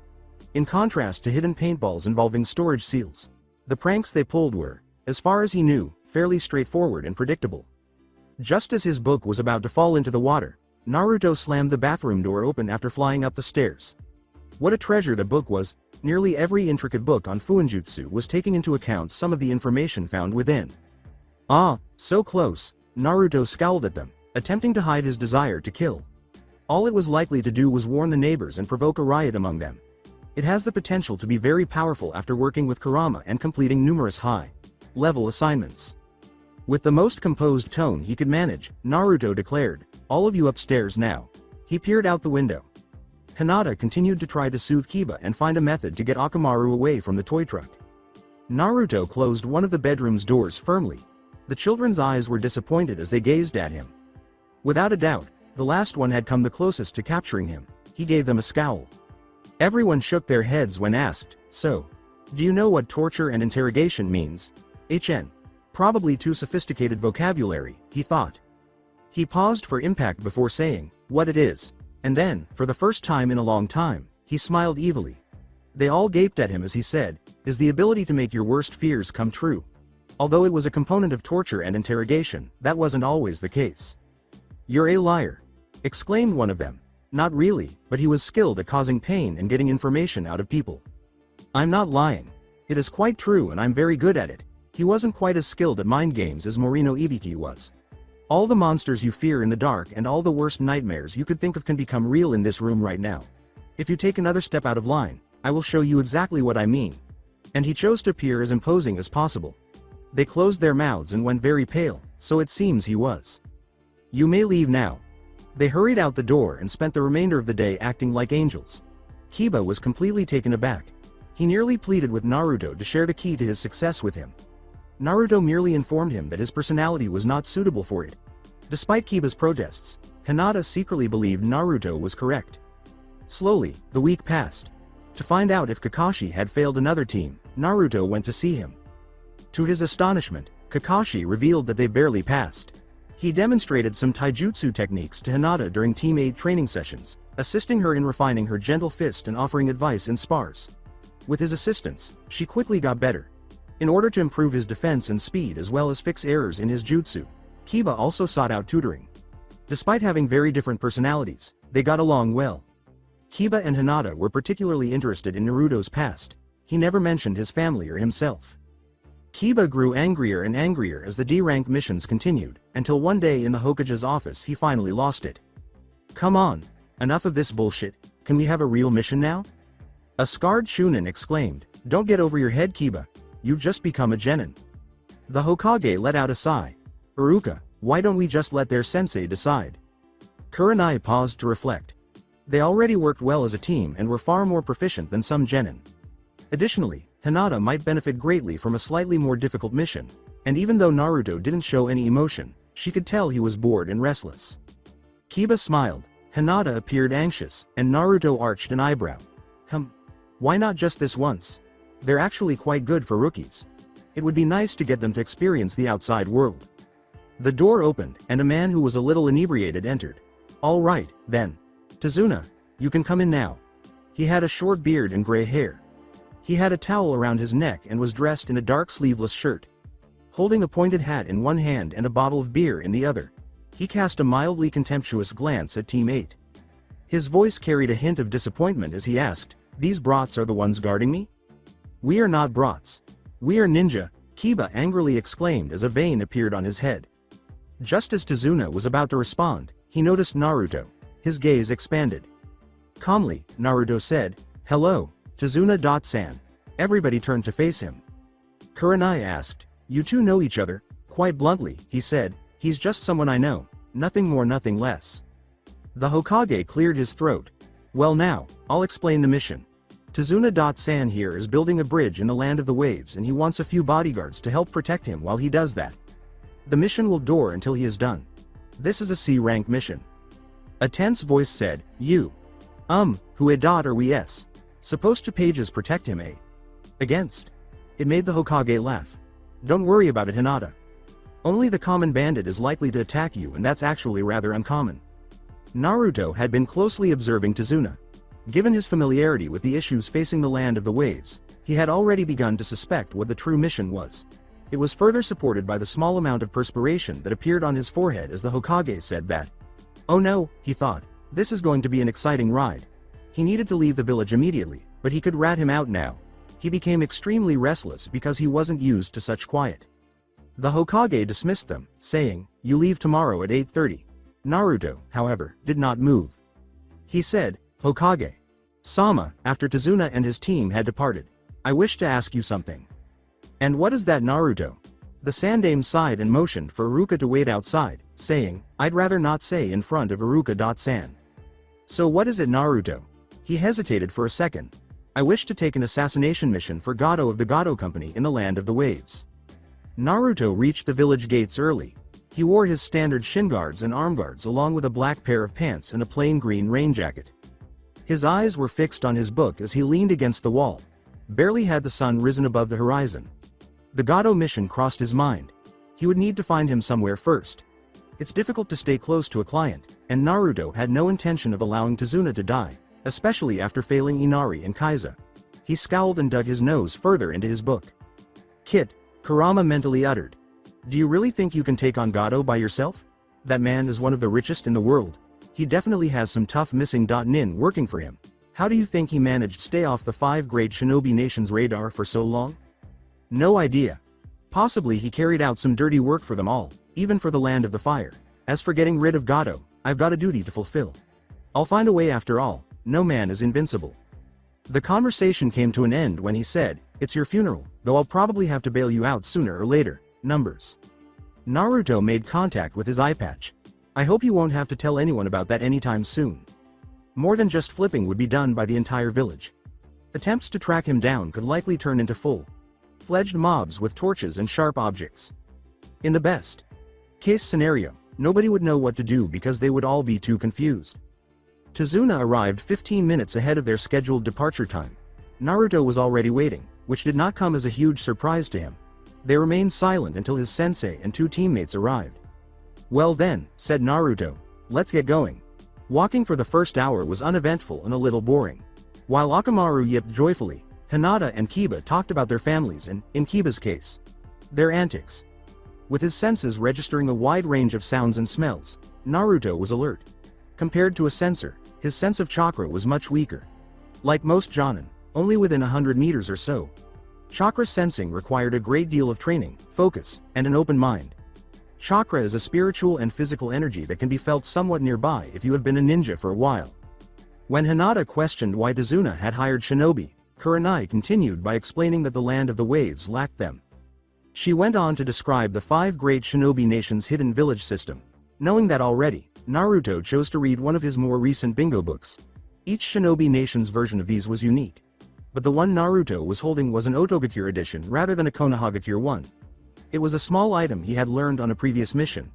In contrast to hidden paintballs involving storage seals. The pranks they pulled were, as far as he knew, fairly straightforward and predictable. Just as his book was about to fall into the water, Naruto slammed the bathroom door open after flying up the stairs. What a treasure the book was! Nearly every intricate book on Fuinjutsu was taking into account some of the information found within. Ah, so close, Naruto scowled at them, attempting to hide his desire to kill. All it was likely to do was warn the neighbors and provoke a riot among them. It has the potential to be very powerful after working with Kurama and completing numerous high-level assignments. With the most composed tone he could manage, Naruto declared, "All of you upstairs now." He peered out the window. Hinata continued to try to soothe Kiba and find a method to get Akamaru away from the toy truck. Naruto closed one of the bedroom's doors firmly. The children's eyes were disappointed as they gazed at him. Without a doubt, the last one had come the closest to capturing him. He gave them a scowl. Everyone shook their heads when asked, "So, do you know what torture and interrogation means?" Probably too sophisticated vocabulary, he thought. He paused for impact before saying, "What it is." And then, for the first time in a long time, he smiled evilly. They all gaped at him as he said, "Is the ability to make your worst fears come true." Although it was a component of torture and interrogation, that wasn't always the case. "You're a liar," exclaimed one of them. Not really, but he was skilled at causing pain and getting information out of people. "I'm not lying. It is quite true and I'm very good at it." He wasn't quite as skilled at mind games as Morino Ibiki was. "All the monsters you fear in the dark and all the worst nightmares you could think of can become real in this room right now. If you take another step out of line, I will show you exactly what I mean." And he chose to appear as imposing as possible. They closed their mouths and went very pale, so it seems he was. "You may leave now." They hurried out the door and spent the remainder of the day acting like angels. Kiba was completely taken aback. He nearly pleaded with Naruto to share the key to his success with him. Naruto merely informed him that his personality was not suitable for it. Despite Kiba's protests, Hinata secretly believed Naruto was correct. Slowly, the week passed. To find out if Kakashi had failed another team, Naruto went to see him. To his astonishment, Kakashi revealed that they barely passed. He demonstrated some taijutsu techniques to Hinata during Team 8 training sessions, assisting her in refining her gentle fist and offering advice in spars. With his assistance, she quickly got better. In order to improve his defense and speed as well as fix errors in his jutsu, Kiba also sought out tutoring. Despite having very different personalities, they got along well. Kiba and Hinata were particularly interested in Naruto's past. He never mentioned his family or himself. Kiba grew angrier and angrier as the D-rank missions continued, until one day in the Hokage's office he finally lost it. "Come on, enough of this bullshit, can we have a real mission now?" A scarred Chunin exclaimed, "Don't get over your head, Kiba. You've just become a genin." The Hokage let out a sigh. "Iruka, why don't we just let their sensei decide?" Kurenai paused to reflect. They already worked well as a team and were far more proficient than some genin. Additionally, Hinata might benefit greatly from a slightly more difficult mission, and even though Naruto didn't show any emotion, she could tell he was bored and restless. Kiba smiled, Hinata appeared anxious, and Naruto arched an eyebrow. Why not just this once? They're actually quite good for rookies. It would be nice to get them to experience the outside world." The door opened, and a man who was a little inebriated entered. "All right, then. Tazuna, you can come in now." He had a short beard and gray hair. He had a towel around his neck and was dressed in a dark sleeveless shirt. Holding a pointed hat in one hand and a bottle of beer in the other, he cast a mildly contemptuous glance at Team 8. His voice carried a hint of disappointment as he asked, "These brats are the ones guarding me?" "We are not brats. We are ninja," Kiba angrily exclaimed as a vein appeared on his head. Just as Tazuna was about to respond, he noticed Naruto. His gaze expanded. Calmly, Naruto said, "Hello, Tazuna-san." Everybody turned to face him. Kurenai asked, "You two know each other?" Quite bluntly, he said, "He's just someone I know, nothing more nothing less." The Hokage cleared his throat. "Well now, I'll explain the mission. Tazuna-san here is building a bridge in the land of the waves and he wants a few bodyguards to help protect him while he does that. The mission will endure until he is done. This is a C-rank mission." A tense voice said, "You. Who are we s? Supposed to pages protect him against?" It made the Hokage laugh. "Don't worry about it, Hinata. Only the common bandit is likely to attack you and that's actually rather uncommon." Naruto had been closely observing Tazuna. Given his familiarity with the issues facing the land of the waves, He had already begun to suspect what the true mission was. It was further supported by the small amount of perspiration that appeared on his forehead as the Hokage said that. Oh no, he thought, this is going to be an exciting ride. He needed to leave the village immediately, but he could rat him out now. He became extremely restless because he wasn't used to such quiet. The Hokage dismissed them, saying, "You leave tomorrow at 8:30. Naruto, however, did not move. He said, "Hokage Sama," after Tazuna and his team had departed, "I wish to ask you something." "And what is that, Naruto?" The Sandaime sighed and motioned for Iruka to wait outside, saying, "I'd rather not say in front of Iruka-san." "So what is it, Naruto?" He hesitated for a second. "I wish to take an assassination mission for Gato of the Gato Company in the Land of the Waves." Naruto reached the village gates early. He wore his standard shin guards and arm guards along with a black pair of pants and a plain green rain jacket. His eyes were fixed on his book as he leaned against the wall. Barely had the sun risen above the horizon. The Gato mission crossed his mind. He would need to find him somewhere first. It's difficult to stay close to a client, and Naruto had no intention of allowing Tazuna to die, especially after failing Inari and Kaiza. He scowled and dug his nose further into his book. "Kit," Kurama mentally uttered. "Do you really think you can take on Gato by yourself? That man is one of the richest in the world. He definitely has some tough missing nin working for him. How do you think he managed to stay off the 5 great shinobi nations' radar for so long?" "No idea. Possibly he carried out some dirty work for them all, even for the Land of the Fire. As for getting rid of Gato, I've got a duty to fulfill. I'll find a way after all, no man is invincible." The conversation came to an end when he said, "It's your funeral, though I'll probably have to bail you out sooner or later, numbers." Naruto made contact with his eye patch. "I hope you won't have to tell anyone about that anytime soon." More than just flipping would be done by the entire village. Attempts to track him down could likely turn into full-fledged mobs with torches and sharp objects. In the best case scenario, nobody would know what to do because they would all be too confused. Tazuna arrived 15 minutes ahead of their scheduled departure time. Naruto was already waiting, which did not come as a huge surprise to him. They remained silent until his sensei and 2 teammates arrived. "Well then," said Naruto, "let's get going." Walking for the first hour was uneventful and a little boring. While Akamaru yipped joyfully, Hinata and Kiba talked about their families and, in Kiba's case, their antics. With his senses registering a wide range of sounds and smells, Naruto was alert. Compared to a sensor, his sense of chakra was much weaker. Like most Jonin, only within 100 meters or so. Chakra sensing required a great deal of training, focus, and an open mind. Chakra is a spiritual and physical energy that can be felt somewhat nearby if you have been a ninja for a while. When Hinata questioned why Tazuna had hired shinobi, Kurenai continued by explaining that the Land of the Waves lacked them. She went on to describe the 5 great shinobi nations' hidden village system. Knowing that already, Naruto chose to read one of his more recent bingo books. Each shinobi nation's version of these was unique. But the one Naruto was holding was an Otogakure edition rather than a Konohagakure one. It was a small item he had learned on a previous mission.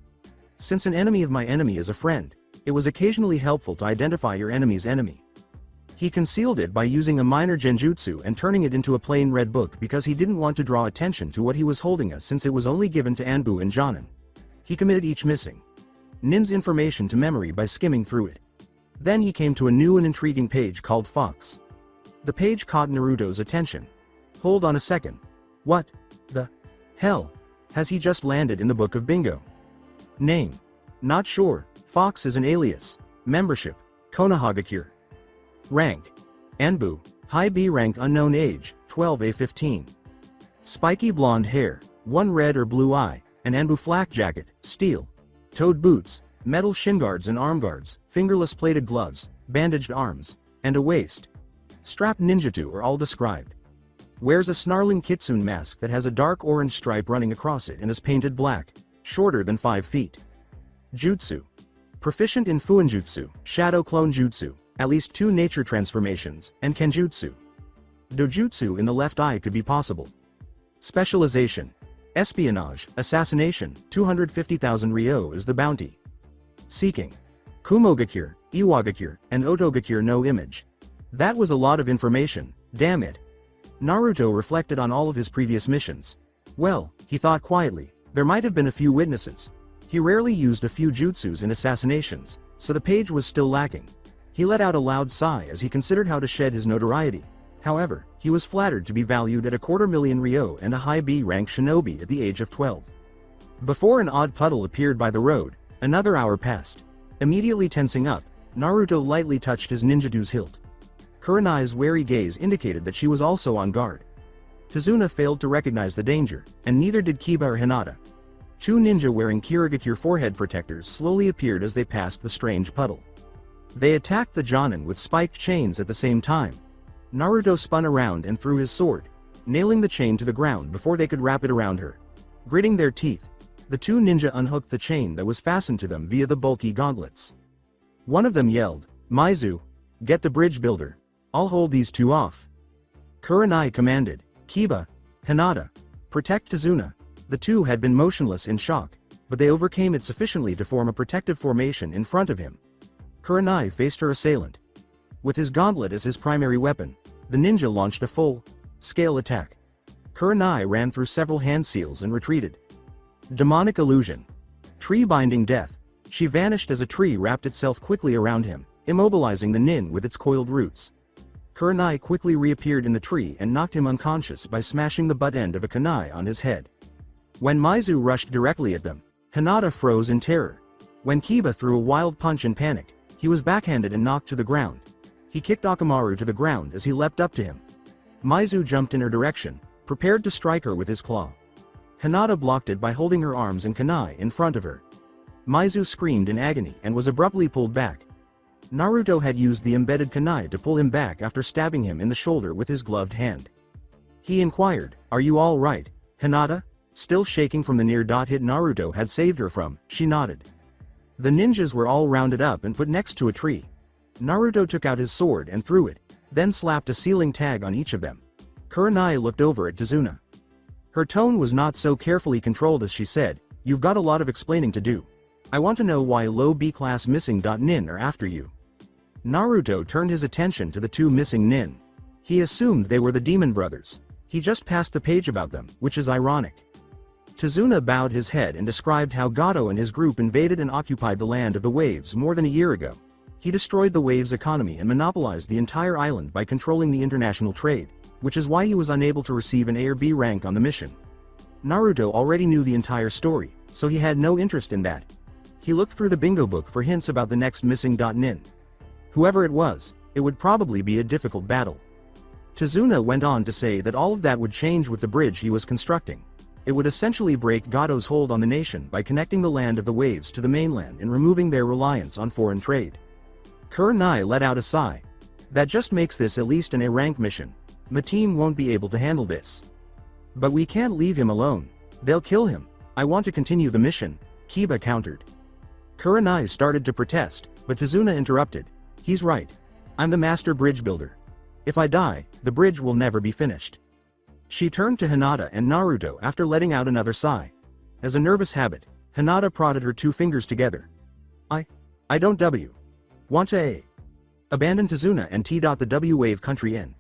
Since an enemy of my enemy is a friend, it was occasionally helpful to identify your enemy's enemy. He concealed it by using a minor genjutsu and turning it into a plain red book because he didn't want to draw attention to what he was holding since it was only given to Anbu and Jonin. He committed each missing nin's information to memory by skimming through it. Then he came to a new and intriguing page called Fox. The page caught Naruto's attention. "Hold on a second. What the hell has he just landed in the book of bingo?" Name: not sure. Fox is an alias. Membership: Konohagakure. Rank: Anbu, high B rank, unknown age, 12A15. Spiky blonde hair, 1 red or blue eye, an Anbu flak jacket, steel toed boots, metal shin guards and arm guards, fingerless plated gloves, bandaged arms, and a waist strap ninjutsu are all described. Wears a snarling kitsune mask that has a dark orange stripe running across it and is painted black, shorter than 5 feet. Jutsu: proficient in Fuinjutsu, Shadow Clone Jutsu, at least 2 nature transformations, and Kenjutsu. Dojutsu in the left eye could be possible. Specialization: espionage, assassination, 250,000 ryo is the bounty. Seeking: Kumogakure, Iwagakure, and Otogakure no image. That was a lot of information, damn it. Naruto reflected on all of his previous missions. Well, he thought quietly, there might have been a few witnesses. He rarely used a few jutsus in assassinations, so the page was still lacking. He let out a loud sigh as he considered how to shed his notoriety. However, he was flattered to be valued at 250,000 ryo and a high B-rank shinobi at the age of 12. Before an odd puddle appeared by the road, another hour passed. Immediately tensing up, Naruto lightly touched his ninjutsu's hilt. Kurenai's wary gaze indicated that she was also on guard. Tazuna failed to recognize the danger, and neither did Kiba or Hinata. Two ninja wearing Kirigakure forehead protectors slowly appeared as they passed the strange puddle. They attacked the Jonin with spiked chains at the same time. Naruto spun around and threw his sword, nailing the chain to the ground before they could wrap it around her. Gritting their teeth, the two ninja unhooked the chain that was fastened to them via the bulky gauntlets. One of them yelled, "Maizu, get the bridge builder. I'll hold these two off." Kurenai commanded, "Kiba, Hinata, protect Tazuna." The two had been motionless in shock, but they overcame it sufficiently to form a protective formation in front of him. Kurenai faced her assailant. With his gauntlet as his primary weapon, the ninja launched a full-scale attack. Kurenai ran through several hand seals and retreated. Demonic illusion. Tree binding death. She vanished as a tree wrapped itself quickly around him, immobilizing the nin with its coiled roots. Kurenai quickly reappeared in the tree and knocked him unconscious by smashing the butt end of a kunai on his head. When Maizu rushed directly at them, Hinata froze in terror. When Kiba threw a wild punch in panic, he was backhanded and knocked to the ground. He kicked Akamaru to the ground as he leapt up to him. Maizu jumped in her direction, prepared to strike her with his claw. Hinata blocked it by holding her arms and kunai in front of her. Maizu screamed in agony and was abruptly pulled back. Naruto had used the embedded kunai to pull him back after stabbing him in the shoulder with his gloved hand. He inquired, "Are you all right, Hinata?" Still shaking from the near-hit Naruto had saved her from, she nodded. The ninjas were all rounded up and put next to a tree. Naruto took out his sword and threw it, then slapped a ceiling tag on each of them. Kurenai looked over at Tazuna. Her tone was not so carefully controlled as she said, "You've got a lot of explaining to do. I want to know why low B-class missing nin are after you." Naruto turned his attention to the two missing nin. He assumed they were the demon brothers. He just passed the page about them, which is ironic. Tazuna bowed his head and described how Gato and his group invaded and occupied the land of the waves more than a year ago. He destroyed the waves' economy and monopolized the entire island by controlling the international trade, which is why he was unable to receive an A or B rank on the mission. Naruto already knew the entire story, so he had no interest in that. He looked through the bingo book for hints about the next missing nin. Whoever it was, it would probably be a difficult battle. Tazuna went on to say that all of that would change with the bridge he was constructing. It would essentially break Gato's hold on the nation by connecting the land of the waves to the mainland and removing their reliance on foreign trade. Kurenai let out a sigh. That just makes this at least an A-rank mission. My team won't be able to handle this. But we can't leave him alone. They'll kill him. I want to continue the mission, Kiba countered. Kurenai started to protest, but Tazuna interrupted. He's right. I'm the master bridge builder. If I die, the bridge will never be finished. She turned to Hinata and Naruto after letting out another sigh. As a nervous habit, Hinata prodded her two fingers together. I don't want to A. Abandon Tazuna and T.the W wave country N.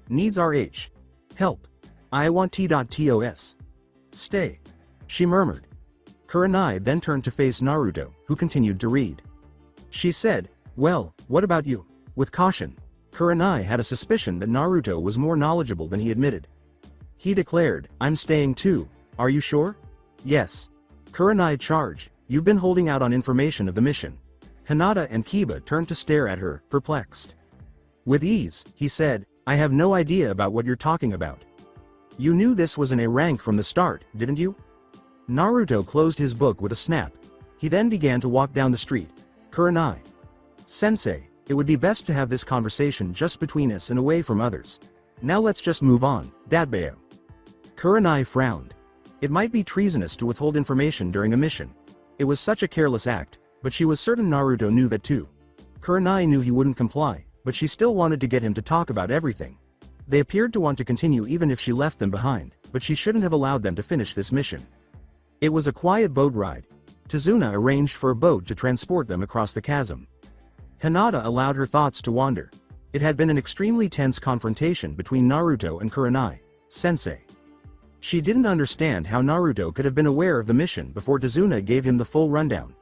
Needs RH. Help. I want T.tos. Stay. She murmured. Kurenai then turned to face Naruto, who continued to read. She said, "Well, what about you?" With caution. Kurenai had a suspicion that Naruto was more knowledgeable than he admitted. He declared, "I'm staying too. Are you sure?" "Yes." Kurenai charged, "You've been holding out on information of the mission." Hinata and Kiba turned to stare at her, perplexed. With ease, he said, "I have no idea about what you're talking about." "You knew this was an A rank from the start, didn't you?" Naruto closed his book with a snap. He then began to walk down the street. Kurenai. "Sensei, it would be best to have this conversation just between us and away from others. Now let's just move on, Dadbeo." Kurenai frowned. It might be treasonous to withhold information during a mission. It was such a careless act, but she was certain Naruto knew that too. Kurenai knew he wouldn't comply, but she still wanted to get him to talk about everything. They appeared to want to continue even if she left them behind, but she shouldn't have allowed them to finish this mission. It was a quiet boat ride. Tazuna arranged for a boat to transport them across the chasm. Hinata allowed her thoughts to wander. It had been an extremely tense confrontation between Naruto and Kurenai, Sensei. She didn't understand how Naruto could have been aware of the mission before Tazuna gave him the full rundown.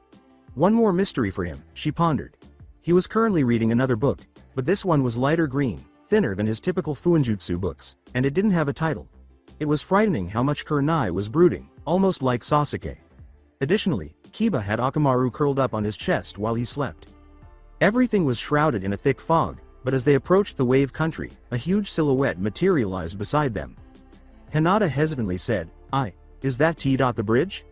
One more mystery for him, she pondered. He was currently reading another book, but this one was lighter green, thinner than his typical Fuinjutsu books, and it didn't have a title. It was frightening how much Kurenai was brooding, almost like Sasuke. Additionally, Kiba had Akamaru curled up on his chest while he slept. Everything was shrouded in a thick fog, but as they approached the wave country, a huge silhouette materialized beside them. Hinata hesitantly said, Is that the bridge?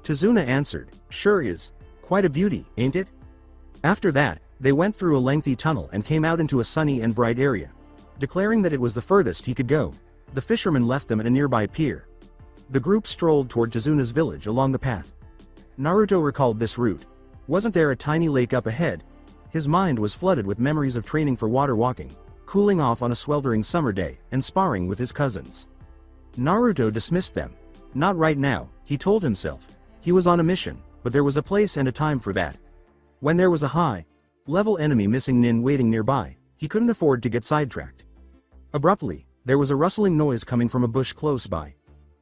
Tazuna answered, Sure is. Quite a beauty, ain't it? After that, they went through a lengthy tunnel and came out into a sunny and bright area. Declaring that it was the furthest he could go, the fisherman left them at a nearby pier. The group strolled toward Tazuna's village along the path. Naruto recalled this route. Wasn't there a tiny lake up ahead? His mind was flooded with memories of training for water walking, cooling off on a sweltering summer day, and sparring with his cousins. Naruto dismissed them. Not right now, he told himself. He was on a mission, but there was a place and a time for that. When there was a high-level enemy missing nin waiting nearby, he couldn't afford to get sidetracked. Abruptly, there was a rustling noise coming from a bush close by.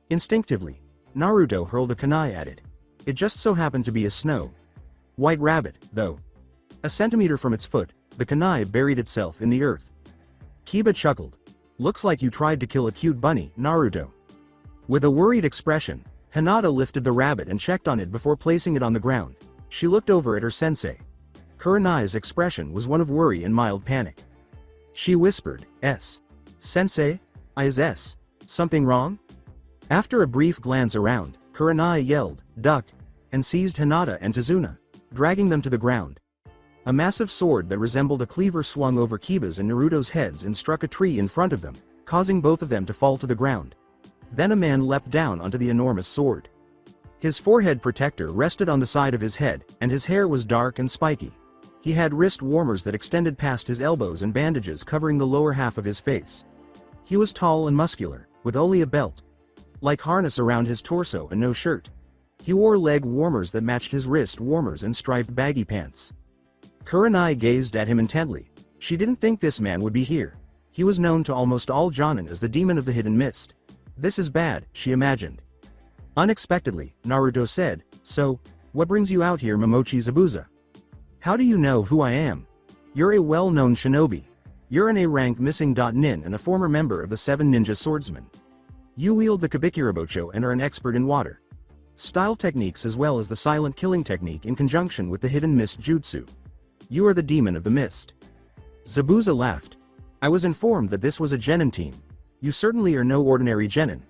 Instinctively, Naruto hurled a kunai at it. It just so happened to be a snow-white rabbit, though. A centimeter from its foot, the kunai buried itself in the earth. Kiba chuckled. Looks like you tried to kill a cute bunny, Naruto. With a worried expression, Hinata lifted the rabbit and checked on it before placing it on the ground. She looked over at her sensei. Kurenai's expression was one of worry and mild panic. She whispered, Sensei? S. Something wrong? After a brief glance around, Kurenai yelled, ducked, and seized Hinata and Tazuna, dragging them to the ground. A massive sword that resembled a cleaver swung over Kiba's and Naruto's heads and struck a tree in front of them, causing both of them to fall to the ground. Then a man leapt down onto the enormous sword. His forehead protector rested on the side of his head, and his hair was dark and spiky. He had wrist warmers that extended past his elbows and bandages covering the lower half of his face. He was tall and muscular, with only a belt-like harness around his torso and no shirt. He wore leg warmers that matched his wrist warmers and striped baggy pants. Kurenai gazed at him intently. She didn't think this man would be here. He was known to almost all Jonin as the demon of the hidden mist. This is bad, she imagined. Unexpectedly, Naruto said, So, what brings you out here, Momochi Zabuza? How do you know who I am? You're a well-known shinobi. You're an A-rank missing nin and a former member of the 7 ninja swordsmen. You wield the Kabikirabocho and are an expert in water style techniques as well as the silent killing technique in conjunction with the hidden mist jutsu. You are the demon of the mist. Zabuza laughed. I was informed that this was a genin team. You certainly are no ordinary genin.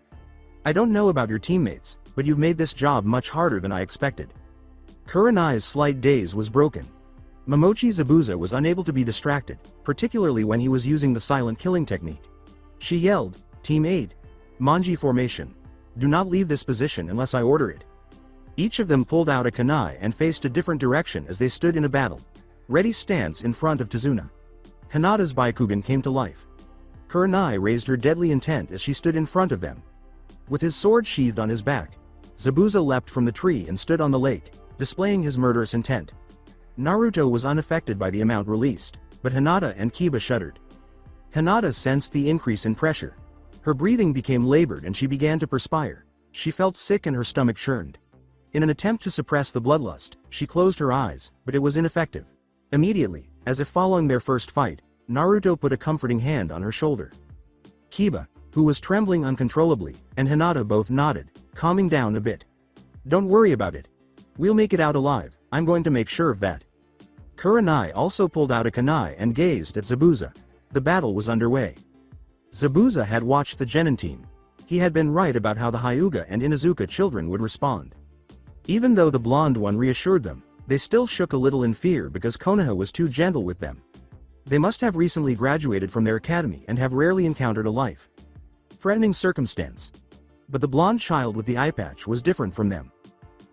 I don't know about your teammates, but you've made this job much harder than I expected. Kurenai's slight daze was broken. Momochi Zabuza was unable to be distracted, particularly when he was using the silent killing technique. She yelled, Team 8. Manji formation. Do not leave this position unless I order it. Each of them pulled out a kunai and faced a different direction as they stood in a battle-ready stance in front of Tazuna. Hinata's Baikugan came to life. Kurenai raised her deadly intent as she stood in front of them. With his sword sheathed on his back, Zabuza leapt from the tree and stood on the lake, displaying his murderous intent. Naruto was unaffected by the amount released, but Hinata and Kiba shuddered. Hinata sensed the increase in pressure. Her breathing became labored and she began to perspire. She felt sick and her stomach churned. In an attempt to suppress the bloodlust, she closed her eyes, but it was ineffective. Immediately, as if following their first fight, Naruto put a comforting hand on her shoulder. Kiba, who was trembling uncontrollably, and Hinata both nodded, calming down a bit. Don't worry about it. We'll make it out alive, I'm going to make sure of that. Kurenai also pulled out a kunai and gazed at Zabuza. The battle was underway. Zabuza had watched the genin team. He had been right about how the Hyuga and Inuzuka children would respond. Even though the blonde one reassured them, they still shook a little in fear because Konoha was too gentle with them. They must have recently graduated from their academy and have rarely encountered a life-threatening circumstance. But the blonde child with the eye patch was different from them.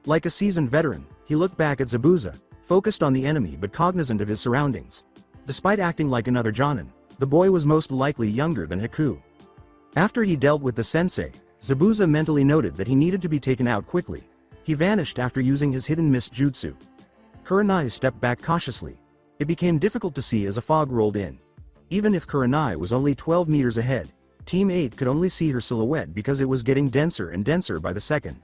Like a seasoned veteran, he looked back at Zabuza, focused on the enemy but cognizant of his surroundings. Despite acting like another Jonin, the boy was most likely younger than Haku. After he dealt with the sensei, Zabuza mentally noted that he needed to be taken out quickly. He vanished after using his hidden mist jutsu. Kurenai stepped back cautiously. It became difficult to see as a fog rolled in. Even if Kurenai was only 12 meters ahead, Team 8 could only see her silhouette because it was getting denser and denser by the second.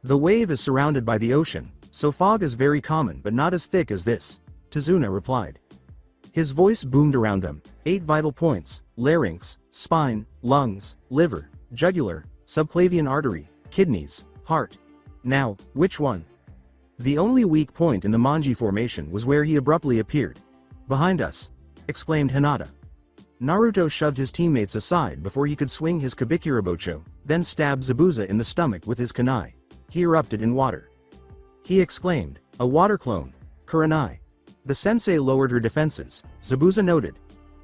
The wave is surrounded by the ocean, so fog is very common but not as thick as this, Tazuna replied. His voice boomed around them. 8 vital points: larynx, spine, lungs, liver, jugular, subclavian artery, kidneys, heart. Now, which one? The only weak point in the Manji formation was where he abruptly appeared. Behind us, exclaimed Hinata. Naruto shoved his teammates aside before he could swing his Kabikirabocho, then stabbed Zabuza in the stomach with his kunai. He erupted in water. He exclaimed, "A water clone! Kurenai!" The sensei lowered her defenses, Zabuza noted.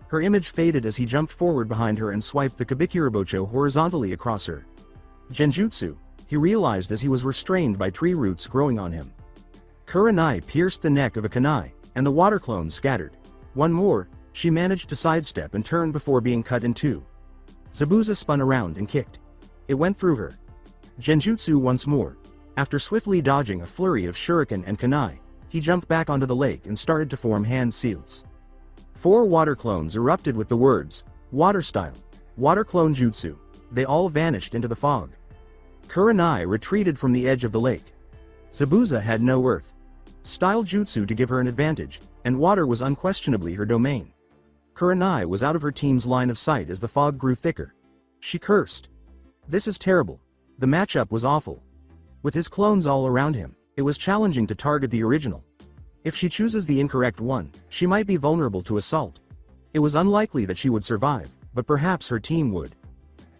Her image faded as he jumped forward behind her and swiped the Kabikirabocho horizontally across her. Genjutsu, he realized as he was restrained by tree roots growing on him. Kurenai pierced the neck of a kunai, and the water clone scattered. One more, she managed to sidestep and turn before being cut in two. Zabuza spun around and kicked. It went through her. Genjutsu once more. After swiftly dodging a flurry of shuriken and kunai, he jumped back onto the lake and started to form hand seals. 4 water clones erupted with the words, "Water style, water clone jutsu." They all vanished into the fog. Kurenai retreated from the edge of the lake. Zabuza had no earth style jutsu to give her an advantage, and water was unquestionably her domain. Kurenai was out of her team's line of sight as the fog grew thicker. She cursed. This is terrible. The matchup was awful. With his clones all around him, it was challenging to target the original. If she chooses the incorrect one, she might be vulnerable to assault. It was unlikely that she would survive, but perhaps her team would.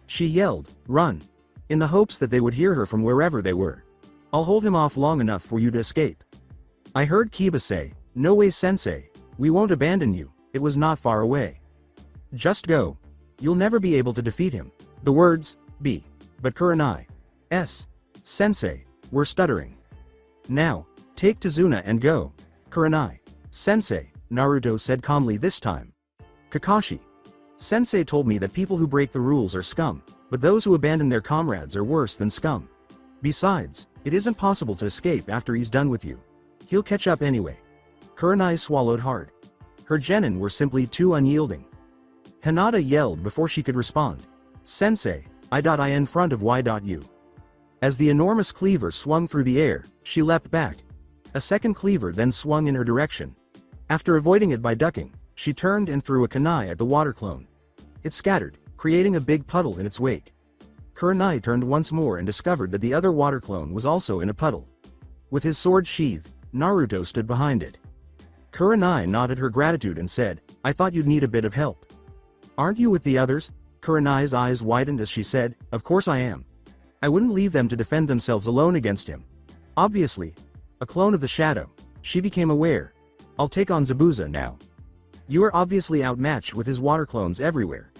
She yelled, "Run!" in the hopes that they would hear her from wherever they were. "I'll hold him off long enough for you to escape." I heard Kiba say, "No way sensei, we won't abandon you." It was not far away. "Just go. You'll never be able to defeat him." The words, "B. But Kurenai. S. Sensei," were stuttering. "Now, take Tazuna and go." Kurenai. "Sensei," Naruto said calmly this time. Kakashi. "Sensei told me that people who break the rules are scum, but those who abandon their comrades are worse than scum. Besides, it isn't possible to escape after he's done with you. He'll catch up anyway." Kurenai swallowed hard. Her genin were simply too unyielding. Hinata yelled before she could respond. "Sensei, I in front of Y.U." As the enormous cleaver swung through the air, she leapt back. A second cleaver then swung in her direction. After avoiding it by ducking, she turned and threw a kunai at the water clone. It scattered, creating a big puddle in its wake. Kurenai turned once more and discovered that the other water clone was also in a puddle. With his sword sheathed, Naruto stood behind it. Kurenai nodded her gratitude and said, "I thought you'd need a bit of help." "Aren't you with the others?" Kurenai's eyes widened as she said, "Of course I am. I wouldn't leave them to defend themselves alone against him. Obviously. A clone of the shadow." She became aware. "I'll take on Zabuza now. You are obviously outmatched with his water clones everywhere.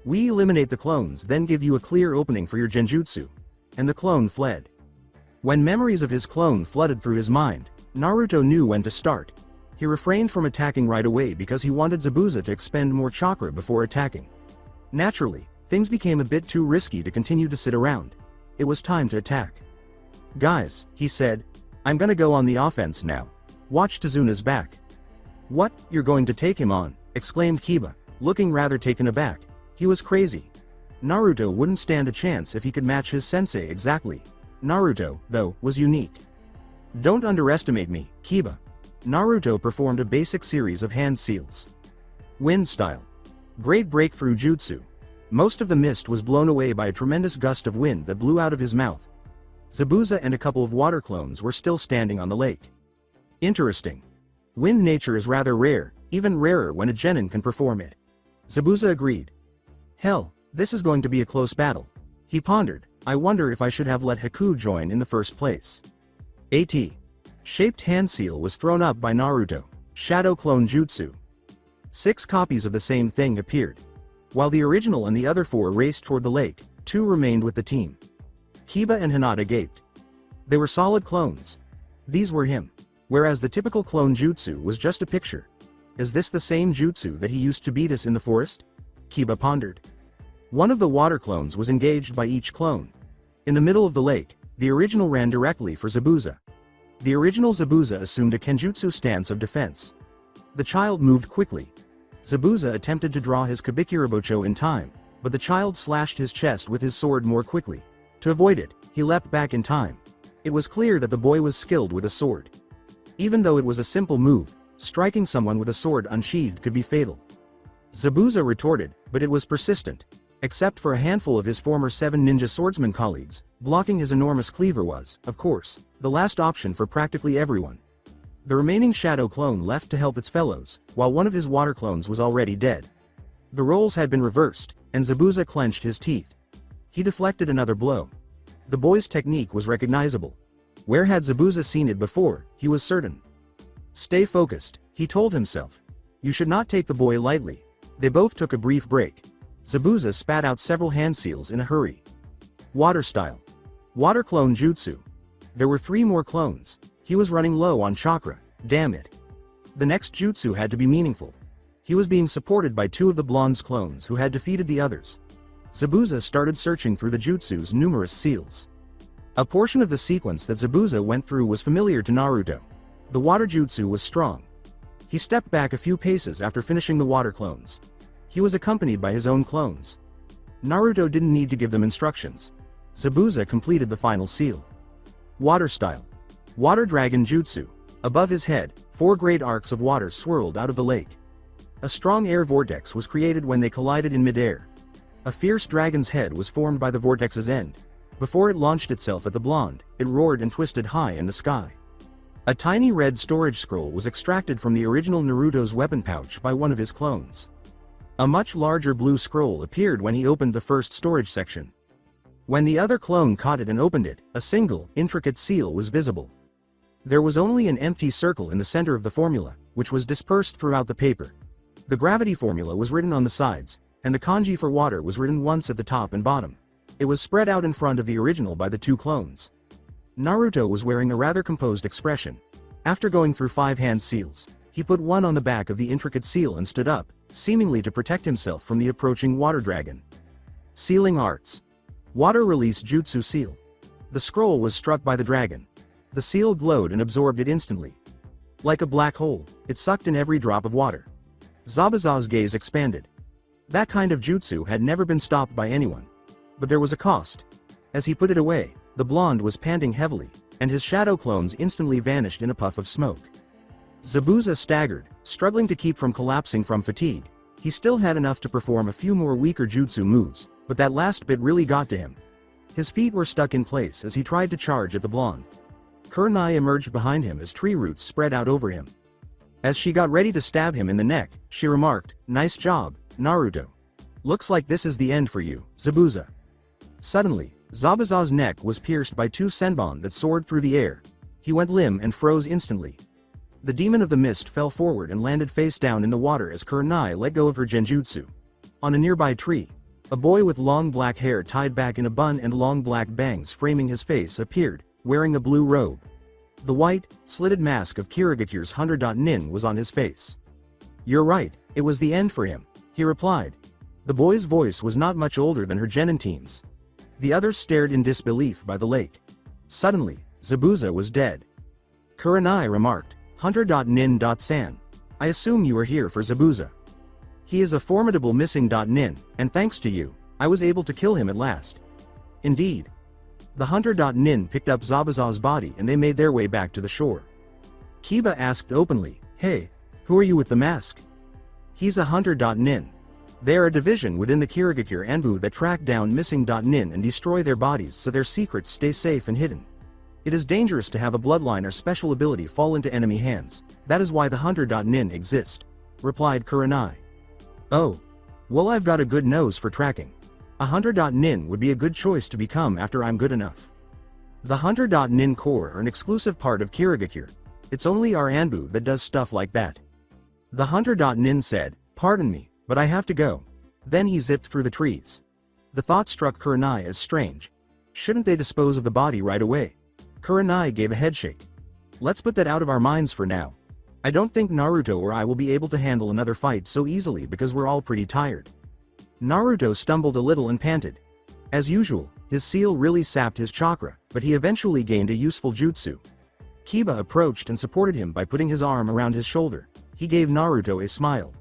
We eliminate the clones, then give you a clear opening for your genjutsu." And the clone fled. When memories of his clone flooded through his mind, Naruto knew when to start. He refrained from attacking right away because he wanted Zabuza to expend more chakra before attacking. Naturally, things became a bit too risky to continue to sit around. It was time to attack. "Guys," he said, "I'm gonna go on the offense now. Watch Tazuna's back." "What, you're going to take him on?" exclaimed Kiba, looking rather taken aback. He was crazy. Naruto wouldn't stand a chance if he could match his sensei exactly. Naruto, though, was unique. "Don't underestimate me, Kiba." Naruto performed a basic series of hand seals. Wind style. Great breakthrough jutsu. Most of the mist was blown away by a tremendous gust of wind that blew out of his mouth. Zabuza and a couple of water clones were still standing on the lake. Interesting. Wind nature is rather rare, even rarer when a genin can perform it. Zabuza agreed. "Hell, this is going to be a close battle." He pondered, "I wonder if I should have let Haku join in the first place." AT. Shaped hand seal was thrown up by Naruto. Shadow clone jutsu. 6 copies of the same thing appeared. While the original and the other 4 raced toward the lake, 2 remained with the team. Kiba and Hinata gaped. They were solid clones. These were him. Whereas the typical clone jutsu was just a picture. Is this the same jutsu that he used to beat us in the forest? Kiba pondered. One of the water clones was engaged by each clone. In the middle of the lake, the original ran directly for Zabuza. The original Zabuza assumed a kenjutsu stance of defense. The child moved quickly. Zabuza attempted to draw his Kabikirabocho in time, but the child slashed his chest with his sword more quickly. To avoid it, he leapt back in time. It was clear that the boy was skilled with a sword. Even though it was a simple move, Striking someone with a sword unsheathed could be fatal. Zabuza retorted, but it was persistent. Except for a handful of his former 7 ninja swordsman colleagues, blocking his enormous cleaver was, of course, the last option for practically everyone. The remaining shadow clone left to help its fellows, while one of his water clones was already dead. The roles had been reversed, and Zabuza clenched his teeth. He deflected another blow. The boy's technique was recognizable. Where had Zabuza seen it before, he was certain. Stay focused, he told himself. You should not take the boy lightly. They both took a brief break. Zabuza spat out several hand seals in a hurry. Water style. Water clone jutsu. There were 3 more clones. He was running low on chakra, damn it. The next jutsu had to be meaningful. He was being supported by 2 of the blonde's clones who had defeated the others. Zabuza started searching through the jutsu's numerous seals. A portion of the sequence that Zabuza went through was familiar to Naruto. The water jutsu was strong. He stepped back a few paces after finishing the water clones. He was accompanied by his own clones. Naruto didn't need to give them instructions. Zabuza completed the final seal. Water style. Water dragon jutsu. Above his head, 4 great arcs of water swirled out of the lake. A strong air vortex was created when they collided in midair. A fierce dragon's head was formed by the vortex's end. Before it launched itself at the blonde, it roared and twisted high in the sky. A tiny red storage scroll was extracted from the original Naruto's weapon pouch by one of his clones. A much larger blue scroll appeared when he opened the first storage section. When the other clone caught it and opened it, a single, intricate seal was visible. There was only an empty circle in the center of the formula, which was dispersed throughout the paper. The gravity formula was written on the sides, and the kanji for water was written once at the top and bottom. It was spread out in front of the original by the 2 clones. Naruto was wearing a rather composed expression. After going through 5 hand seals, he put one on the back of the intricate seal and stood up, seemingly to protect himself from the approaching water dragon. Sealing arts. Water release jutsu seal. The scroll was struck by the dragon. The seal glowed and absorbed it instantly. Like a black hole, it sucked in every drop of water. Zabuza's gaze expanded. That kind of jutsu had never been stopped by anyone. But there was a cost. As he put it away, the blonde was panting heavily, and his shadow clones instantly vanished in a puff of smoke. Zabuza staggered, struggling to keep from collapsing from fatigue. He still had enough to perform a few more weaker jutsu moves, but that last bit really got to him. His feet were stuck in place as he tried to charge at the blonde. Kurenai emerged behind him as tree roots spread out over him. As she got ready to stab him in the neck, she remarked, "Nice job, Naruto. Looks like this is the end for you, Zabuza." Suddenly, Zabuza's neck was pierced by 2 senbon that soared through the air. He went limp and froze instantly. The demon of the mist fell forward and landed face down in the water as Kurenai let go of her genjutsu. On a nearby tree, a boy with long black hair tied back in a bun and long black bangs framing his face appeared, wearing a blue robe. The white, slitted mask of Kirigakure's 100.nin was on his face. "You're right, it was the end for him," he replied. The boy's voice was not much older than her genin team's. The others stared in disbelief by the lake. Suddenly, Zabuza was dead. Kurenai remarked, "Hunter.nin.san. I assume you are here for Zabuza. He is a formidable missing .nin, and thanks to you, I was able to kill him at last." Indeed. The Hunter.nin picked up Zabuza's body and they made their way back to the shore. Kiba asked openly, "Hey, who are you with the mask?" "He's a Hunter.nin. They are a division within the Kirigakure Anbu that track down missing .nin and destroy their bodies so their secrets stay safe and hidden. It is dangerous to have a bloodline or special ability fall into enemy hands. That is why the Hunter.nin exist," replied Kurenai. "Oh. Well, I've got a good nose for tracking. A Hunter.nin would be a good choice to become after I'm good enough. The Hunter.nin Corps are an exclusive part of Kirigakure. It's only our Anbu that does stuff like that." The Hunter.nin said, "Pardon me, but I have to go." Then he zipped through the trees. The thought struck Kurenai as strange. Shouldn't they dispose of the body right away? Kurenai gave a headshake. "Let's put that out of our minds for now. I don't think Naruto or I will be able to handle another fight so easily because we're all pretty tired." Naruto stumbled a little and panted. As usual, his seal really sapped his chakra, but he eventually gained a useful jutsu. Kiba approached and supported him by putting his arm around his shoulder. He gave Naruto a smile.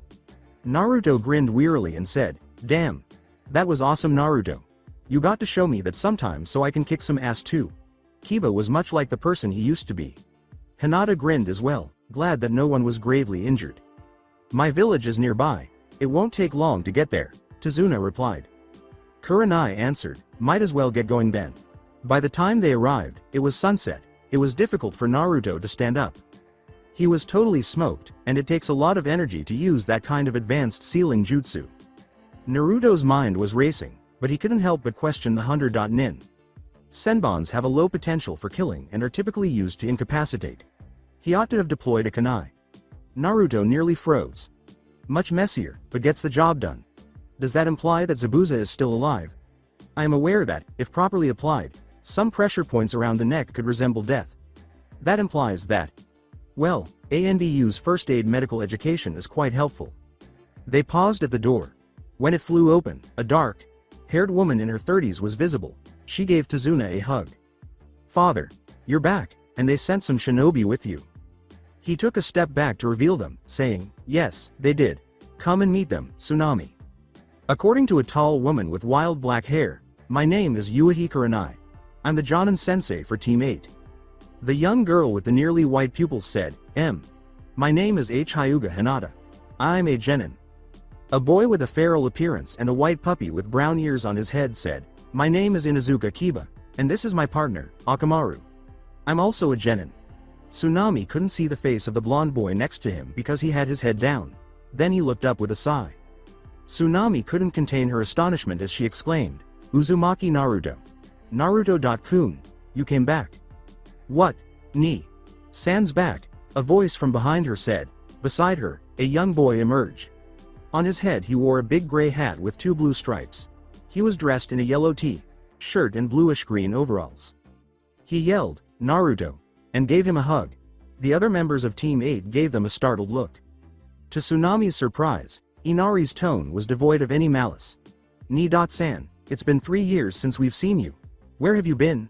Naruto grinned wearily and said, "Damn. That was awesome, Naruto. You got to show me that sometime so I can kick some ass too." Kiba was much like the person he used to be. Hinata grinned as well. glad that no one was gravely injured. My village is nearby. It won't take long to get there, Tazuna replied. Kurenai answered, might as well get going then. By the time they arrived, it was sunset. It was difficult for Naruto to stand up. He was totally smoked, and it takes a lot of energy to use that kind of advanced sealing jutsu. Naruto's mind was racing, but he couldn't help but question the hunter. Nin. Senbons have a low potential for killing and are typically used to incapacitate. He ought to have deployed a kunai. Naruto nearly froze. Much messier, but gets the job done. Does that imply that Zabuza is still alive? I am aware that, if properly applied, some pressure points around the neck could resemble death. That implies that. Well, ANBU's first aid medical education is quite helpful. They paused at the door. When it flew open, a dark-haired woman in her 30s was visible. She gave Tazuna a hug. Father, you're back, and they sent some shinobi with you. He took a step back to reveal them, saying, yes, they did. Come and meet them, Tsunami. According to a tall woman with wild black hair, my name is Yuichi Kurenai. I'm the Jonin sensei for Team 8. The young girl with the nearly white pupils said, my name is Hyuga Hinata. I'm a genin. A boy with a feral appearance and a white puppy with brown ears on his head said, my name is Inuzuka Kiba, and this is my partner, Akamaru. I'm also a genin. Tsunami couldn't see the face of the blonde boy next to him because he had his head down. Then he looked up with a sigh. Tsunami couldn't contain her astonishment as she exclaimed, Uzumaki Naruto. Naruto-kun, you came back. What? Ni. Sans back, a voice from behind her said. Beside her, a young boy emerged. On his head he wore a big gray hat with 2 blue stripes. He was dressed in a yellow t-shirt and bluish-green overalls. He yelled, Naruto, and gave him a hug. The other members of Team 8 gave them a startled look. To Tsunami's surprise, Inari's tone was devoid of any malice. Ni-san, it's been 3 years since we've seen you. Where have you been?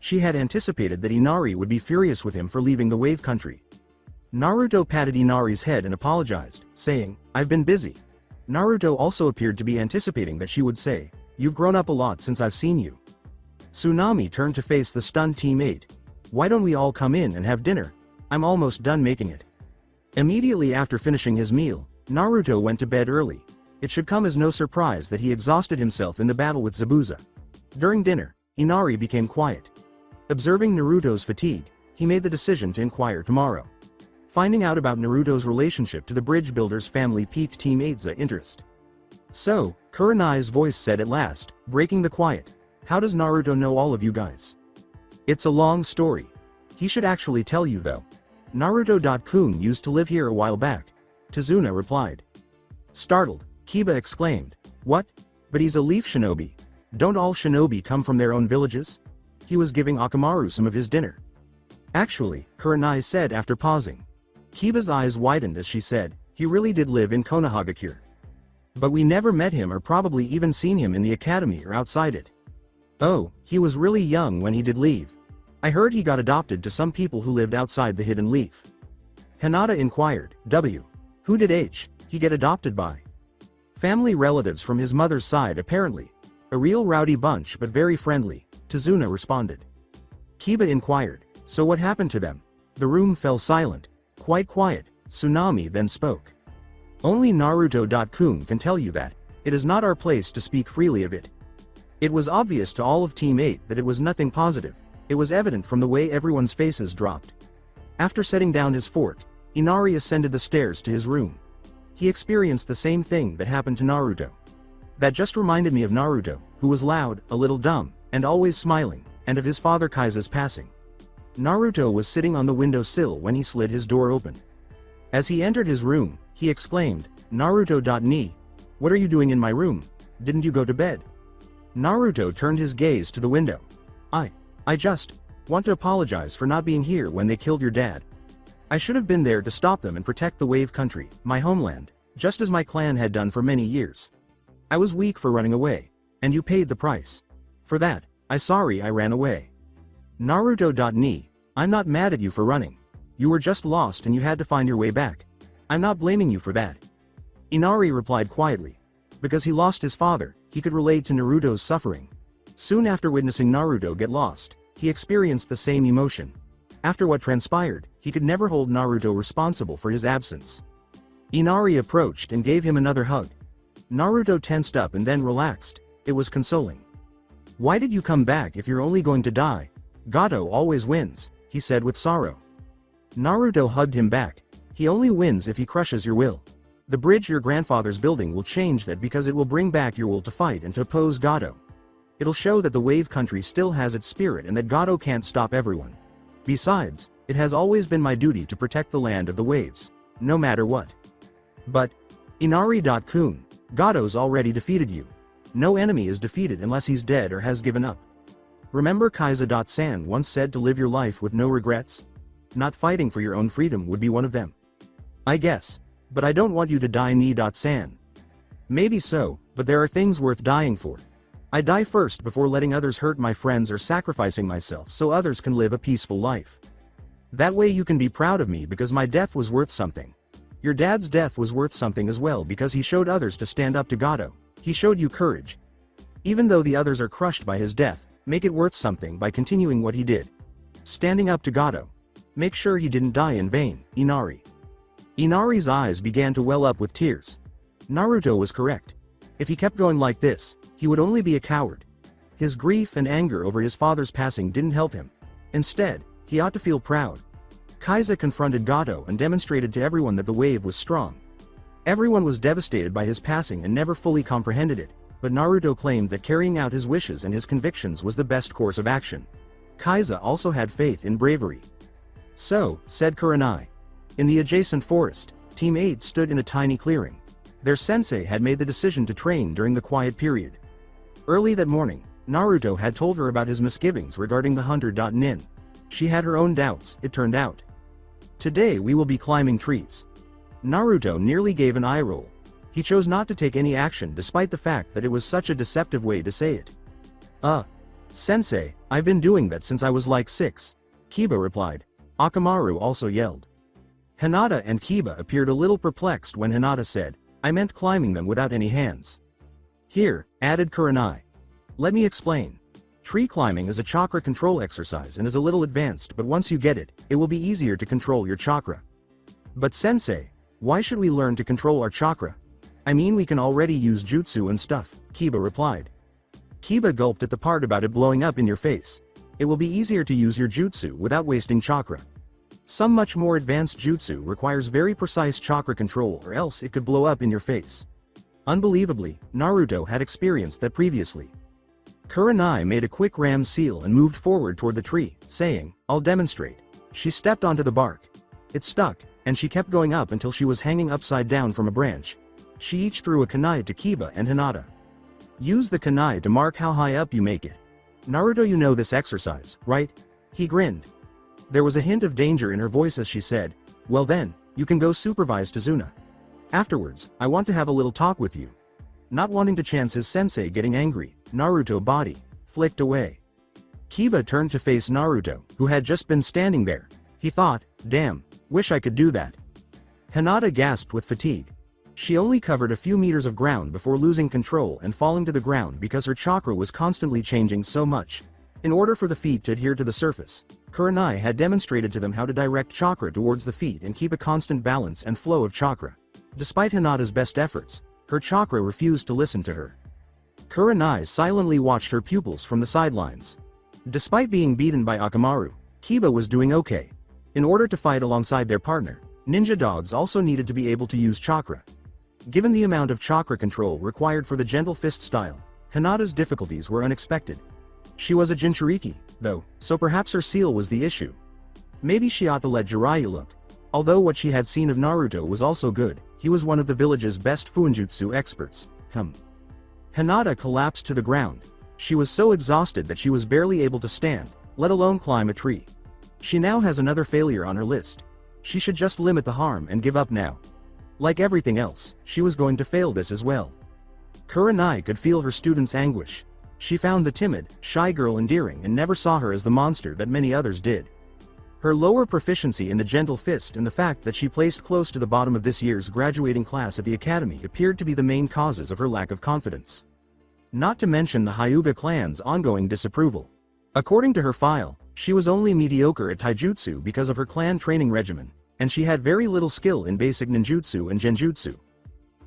She had anticipated that Inari would be furious with him for leaving the wave country. Naruto patted Inari's head and apologized, saying, I've been busy. Naruto also appeared to be anticipating that she would say, you've grown up a lot since I've seen you. Tsunami turned to face the stunned Team 8. Why don't we all come in and have dinner? I'm almost done making it. Immediately after finishing his meal, Naruto went to bed early. It should come as no surprise that he exhausted himself in the battle with Zabuza. During dinner, Inari became quiet. Observing Naruto's fatigue, he made the decision to inquire tomorrow. Finding out about Naruto's relationship to the bridge builder's family piqued Team 8's interest. So, Kurenai's voice said at last, breaking the quiet, how does Naruto know all of you guys? It's a long story. He should actually tell you though. Naruto-kun used to live here a while back. Tazuna replied. Startled, Kiba exclaimed, what? But he's a leaf shinobi. Don't all shinobi come from their own villages? He was giving Akamaru some of his dinner. Actually, Kurenai said after pausing. Kiba's eyes widened as she said, he really did live in Konohagakure. But we never met him or probably even seen him in the academy or outside it. Oh, he was really young when he did leave. I heard he got adopted to some people who lived outside the hidden leaf. Hinata inquired, who did he get adopted by? Family relatives from his mother's side apparently. A real rowdy bunch but very friendly, Tazuna responded. Kiba inquired, so what happened to them? The room fell silent. Quite quiet. Tsunami then spoke. Only Naruto-kun can tell you that. It is not our place to speak freely of it. It was obvious to all of Team 8 that it was nothing positive. It was evident from the way everyone's faces dropped. After setting down his fork, Inari ascended the stairs to his room. He experienced the same thing that happened to Naruto. That just reminded me of Naruto, who was loud, a little dumb, and always smiling, and of his father Kaisa's passing. Naruto was sitting on the windowsill when he slid his door open. As he entered his room, he exclaimed, Naruto.ni, what are you doing in my room? Didn't you go to bed? Naruto turned his gaze to the window. I just want to apologize for not being here when they killed your dad. I should have been there to stop them and protect the wave country, my homeland, just as my clan had done for many years. I was weak for running away, and you paid the price. For that, I ran away. Naruto.ni, I'm not mad at you for running. You were just lost and you had to find your way back. I'm not blaming you for that. Inari replied quietly. Because he lost his father, he could relate to Naruto's suffering. Soon after witnessing Naruto get lost, he experienced the same emotion. After what transpired, he could never hold Naruto responsible for his absence. Inari approached and gave him another hug. Naruto tensed up and then relaxed. It was consoling. "Why did you come back if you're only going to die? Gato always wins," he said with sorrow. Naruto hugged him back. "He only wins if he crushes your will. The bridge your grandfather's building will change that because it will bring back your will to fight and to oppose Gato. It'll show that the Wave Country still has its spirit and that Gato can't stop everyone. Besides, it has always been my duty to protect the land of the waves, no matter what." "But, Inari-kun, Gato's already defeated you. No enemy is defeated unless he's dead or has given up. Remember Kaiza-san once said to live your life with no regrets? Not fighting for your own freedom would be one of them. I guess. But I don't want you to die ni-san. Maybe so, but there are things worth dying for. I die first before letting others hurt my friends or sacrificing myself so others can live a peaceful life. That way you can be proud of me because my death was worth something. Your dad's death was worth something as well because he showed others to stand up to Gato. He showed you courage. Even though the others are crushed by his death, make it worth something by continuing what he did. Standing up to Gato. Make sure he didn't die in vain, Inari." Inari's eyes began to well up with tears. Naruto was correct. If he kept going like this, he would only be a coward. His grief and anger over his father's passing didn't help him. Instead, he ought to feel proud. Kaiza confronted Gato and demonstrated to everyone that the wave was strong. Everyone was devastated by his passing and never fully comprehended it, but Naruto claimed that carrying out his wishes and his convictions was the best course of action. Kaiza also had faith in bravery. "So," said Kurenai. In the adjacent forest, Team 8 stood in a tiny clearing. Their sensei had made the decision to train during the quiet period. Early that morning, Naruto had told her about his misgivings regarding the hunter.nin. She had her own doubts, it turned out. "Today we will be climbing trees." Naruto nearly gave an eye roll. He chose not to take any action despite the fact that it was such a deceptive way to say it. Sensei, I've been doing that since I was like 6. Kiba replied. Akamaru also yelled. Hinata and Kiba appeared a little perplexed when Hinata said, "I meant climbing them without any hands." "Here," added Kurenai. "Let me explain. Tree climbing is a chakra control exercise and is a little advanced, but once you get it, it will be easier to control your chakra." "But sensei, why should we learn to control our chakra? I mean we can already use jutsu and stuff," Kiba replied. Kiba gulped at the part about it blowing up in your face. "It will be easier to use your jutsu without wasting chakra. Some much more advanced jutsu requires very precise chakra control or else it could blow up in your face." Unbelievably, Naruto had experienced that previously. Kurenai made a quick ram seal and moved forward toward the tree, saying, "I'll demonstrate." She stepped onto the bark. It stuck, and she kept going up until she was hanging upside down from a branch. She each threw a kunai to Kiba and Hinata. "Use the kunai to mark how high up you make it. Naruto, you know this exercise, right?" He grinned. There was a hint of danger in her voice as she said, "Well then, you can go supervise Tazuna. Afterwards, I want to have a little talk with you." Not wanting to chance his sensei getting angry, Naruto body flicked away. Kiba turned to face Naruto, who had just been standing there. He thought, "Damn, wish I could do that." Hinata gasped with fatigue. She only covered a few meters of ground before losing control and falling to the ground because her chakra was constantly changing so much. In order for the feet to adhere to the surface, Kurenai had demonstrated to them how to direct chakra towards the feet and keep a constant balance and flow of chakra. Despite Hinata's best efforts, her chakra refused to listen to her. Kurenai silently watched her pupils from the sidelines. Despite being beaten by Akamaru, Kiba was doing okay. In order to fight alongside their partner, ninja dogs also needed to be able to use chakra. Given the amount of chakra control required for the gentle fist style, Hinata's difficulties were unexpected. She was a Jinchuuriki, though, so perhaps her seal was the issue. Maybe she ought to let Jiraiya look. Although what she had seen of Naruto was also good, he was one of the village's best fuinjutsu experts. Hinata collapsed to the ground. She was so exhausted that she was barely able to stand, let alone climb a tree. She now has another failure on her list. She should just limit the harm and give up now. Like everything else, she was going to fail this as well. Kurenai could feel her student's anguish. She found the timid, shy girl endearing and never saw her as the monster that many others did. Her lower proficiency in the gentle fist and the fact that she placed close to the bottom of this year's graduating class at the academy appeared to be the main causes of her lack of confidence. Not to mention the Hyuga clan's ongoing disapproval. According to her file, She was only mediocre at taijutsu because of her clan training regimen, and she had very little skill in basic ninjutsu and genjutsu.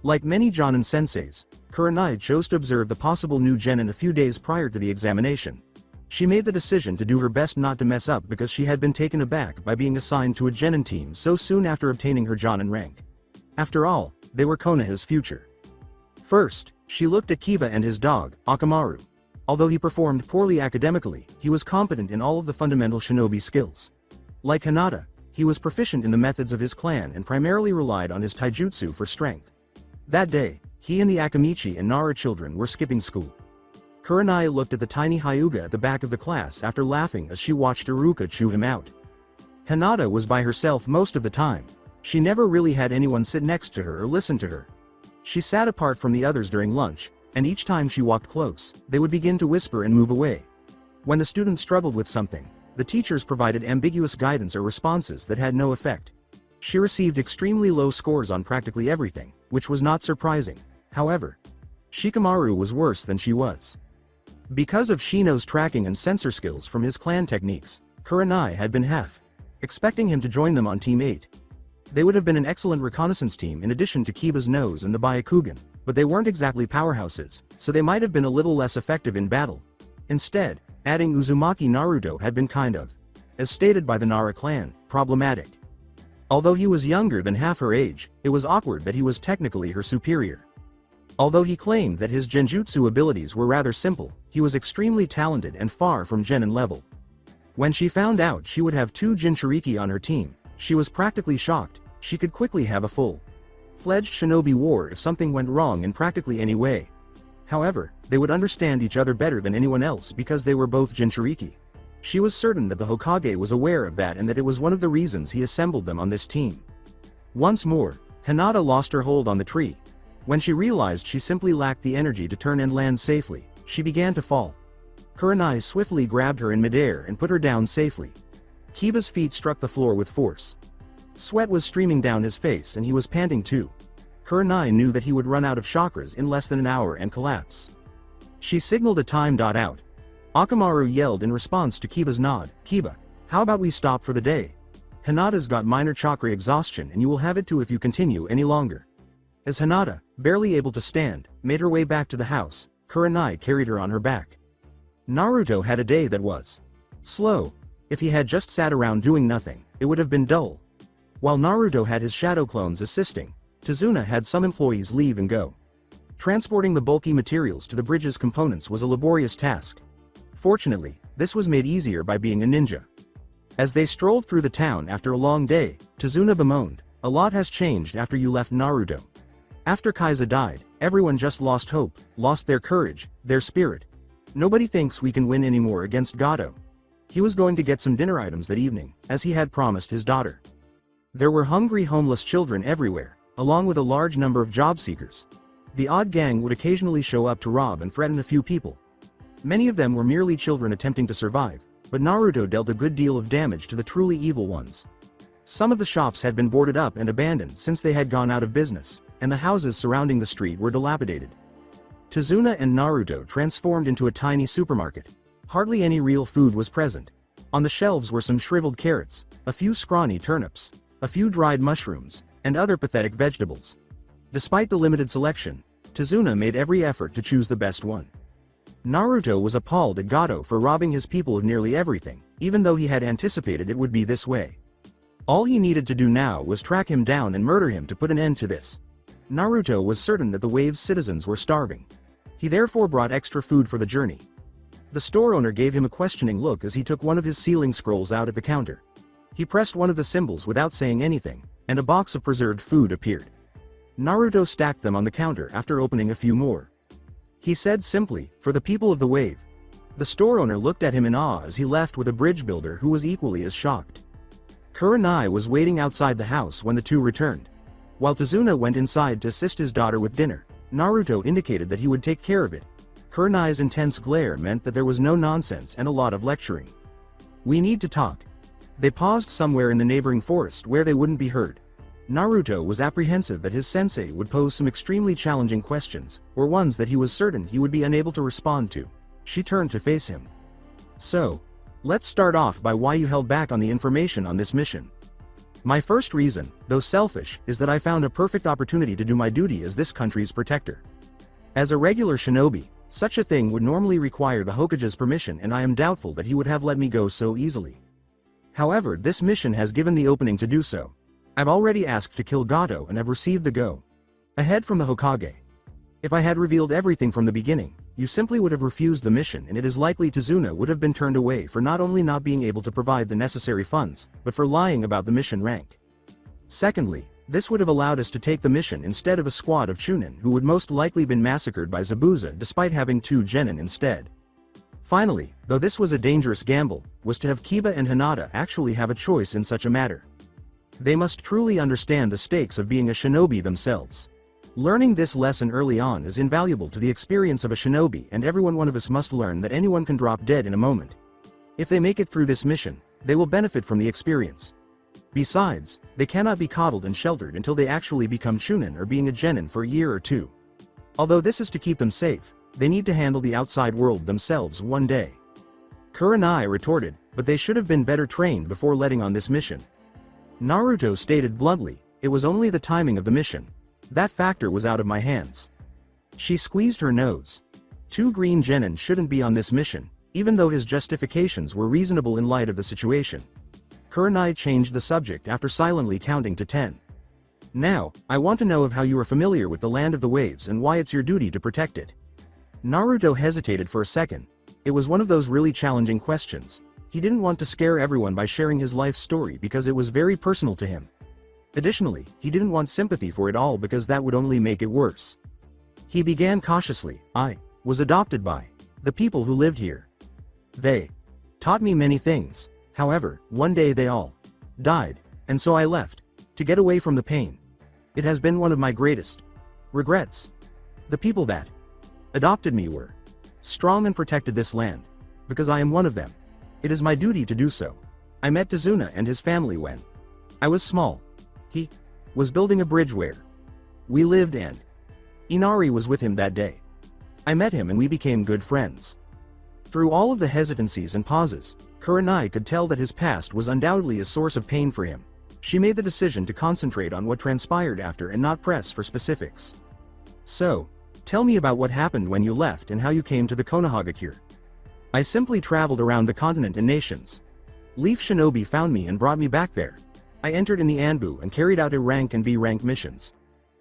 Like many Jonin senseis, Kurenai chose to observe the possible new genin a few days prior to the examination. She made the decision to do her best not to mess up because she had been taken aback by being assigned to a genin team so soon after obtaining her Jonin rank. After all, they were Konoha's future. First, she looked at Kiba and his dog, Akamaru. Although he performed poorly academically, he was competent in all of the fundamental shinobi skills. Like Hinata, he was proficient in the methods of his clan and primarily relied on his taijutsu for strength. That day, he and the Akamichi and Nara children were skipping school. Kurenai looked at the tiny Hyuga at the back of the class after laughing as she watched Iruka chew him out. Hinata was by herself most of the time. She never really had anyone sit next to her or listen to her. She sat apart from the others during lunch, and each time she walked close, they would begin to whisper and move away. When the students struggled with something, the teachers provided ambiguous guidance or responses that had no effect. She received extremely low scores on practically everything, which was not surprising. However, Shikamaru was worse than she was. Because of Shino's tracking and sensor skills from his clan techniques, Kurenai had been expecting him to join them on Team 8. They would have been an excellent reconnaissance team in addition to Kiba's nose and the Byakugan, but they weren't exactly powerhouses, so they might have been a little less effective in battle. Instead, adding Uzumaki Naruto had been kind of, as stated by the Nara clan, problematic. Although he was younger than half her age, it was awkward that he was technically her superior. Although he claimed that his genjutsu abilities were rather simple, he was extremely talented and far from genin level. When she found out she would have 2 Jinchuuriki on her team, she was practically shocked. She could quickly have a full-fledged shinobi war if something went wrong in practically any way. However, they would understand each other better than anyone else because they were both Jinchuuriki. She was certain that the Hokage was aware of that and that it was one of the reasons he assembled them on this team. Once more, Hinata lost her hold on the tree. When she realized she simply lacked the energy to turn and land safely, she began to fall. Kurenai swiftly grabbed her in midair and put her down safely. Kiba's feet struck the floor with force. Sweat was streaming down his face and he was panting too. Kurenai knew that he would run out of chakras in less than an hour and collapse. She signaled a time out. Akamaru yelled in response to Kiba's nod, "Kiba, how about we stop for the day? Hinata's got minor chakra exhaustion and you will have it too if you continue any longer." As Hinata, barely able to stand, made her way back to the house, Kurenai carried her on her back. Naruto had a day that was slow. If he had just sat around doing nothing, it would have been dull. While Naruto had his shadow clones assisting, Tazuna had some employees leave and go. Transporting the bulky materials to the bridge's components was a laborious task. Fortunately, this was made easier by being a ninja. As they strolled through the town after a long day, Tazuna bemoaned, "A lot has changed after you left Naruto. After Kaiza died, everyone just lost hope, lost their courage, their spirit. Nobody thinks we can win anymore against Gato." He was going to get some dinner items that evening, as he had promised his daughter. There were hungry homeless children everywhere, along with a large number of job seekers. The odd gang would occasionally show up to rob and threaten a few people. Many of them were merely children attempting to survive, but Naruto dealt a good deal of damage to the truly evil ones. Some of the shops had been boarded up and abandoned since they had gone out of business, and the houses surrounding the street were dilapidated. Tazuna and Naruto transformed into a tiny supermarket. Hardly any real food was present. On the shelves were some shriveled carrots, a few scrawny turnips, a few dried mushrooms, and other pathetic vegetables. Despite the limited selection, Tazuna made every effort to choose the best one. Naruto was appalled at Gato for robbing his people of nearly everything, even though he had anticipated it would be this way. All he needed to do now was track him down and murder him to put an end to this. Naruto was certain that the wave's citizens were starving. He therefore brought extra food for the journey. The store owner gave him a questioning look as he took one of his sealing scrolls out at the counter. He pressed one of the symbols without saying anything, and a box of preserved food appeared. Naruto stacked them on the counter after opening a few more. He said simply, "For the people of the wave." The store owner looked at him in awe as he left with a bridge builder who was equally as shocked. Kurenai was waiting outside the house when the two returned. While Tazuna went inside to assist his daughter with dinner, Naruto indicated that he would take care of it. Kurenai's intense glare meant that there was no nonsense and a lot of lecturing. "We need to talk." They paused somewhere in the neighboring forest where they wouldn't be heard. Naruto was apprehensive that his sensei would pose some extremely challenging questions, or ones that he was certain he would be unable to respond to. She turned to face him. "So, Let's start off by why you held back on the information on this mission. My first reason, though selfish, is that I found a perfect opportunity to do my duty as this country's protector. As a regular shinobi, such a thing would normally require the Hokage's permission, and I am doubtful that he would have let me go so easily. However, this mission has given the opening to do so. I've already asked to kill Gato and have received the go ahead from the Hokage. If I had revealed everything from the beginning, you simply would have refused the mission, and it is likely Tazuna would have been turned away for not only not being able to provide the necessary funds, but for lying about the mission rank. Secondly, this would have allowed us to take the mission instead of a squad of Chunin who would most likely been massacred by Zabuza despite having 2 genin instead. Finally, though this was a dangerous gamble, was to have Kiba and Hinata actually have a choice in such a matter. They must truly understand the stakes of being a shinobi themselves. Learning this lesson early on is invaluable to the experience of a shinobi, and one of us must learn that anyone can drop dead in a moment. If they make it through this mission, they will benefit from the experience. Besides, they cannot be coddled and sheltered until they actually become Chunin or being a genin for a year or 2. Although this is to keep them safe, they need to handle the outside world themselves one day. Kurenai retorted, but they should have been better trained before letting on this mission. Naruto stated bluntly, it was only the timing of the mission. That factor was out of my hands. She squeezed her nose. 2 green genin shouldn't be on this mission, even though his justifications were reasonable in light of the situation. Kurenai changed the subject after silently counting to 10. Now, I want to know of how you are familiar with the Land of the Waves and why it's your duty to protect it. Naruto hesitated for a second. It was one of those really challenging questions. He didn't want to scare everyone by sharing his life story because it was very personal to him. Additionally, he didn't want sympathy for it all because that would only make it worse. He began cautiously. I was adopted by the people who lived here. They taught me many things. However, one day they all died, and so I left to get away from the pain. It has been one of my greatest regrets. The people that adopted me were strong and protected this land, because I am one of them. It is my duty to do so. I met Tazuna and his family when I was small. He was building a bridge where we lived, and Inari was with him that day. I met him and we became good friends. Through all of the hesitancies and pauses, Kurenai could tell that his past was undoubtedly a source of pain for him. She made the decision to concentrate on what transpired after and not press for specifics. So, tell me about what happened when you left and how you came to the Konohagakure. I simply traveled around the continent and nations. Leaf Shinobi found me and brought me back there. I entered in the Anbu and carried out A rank and B rank missions.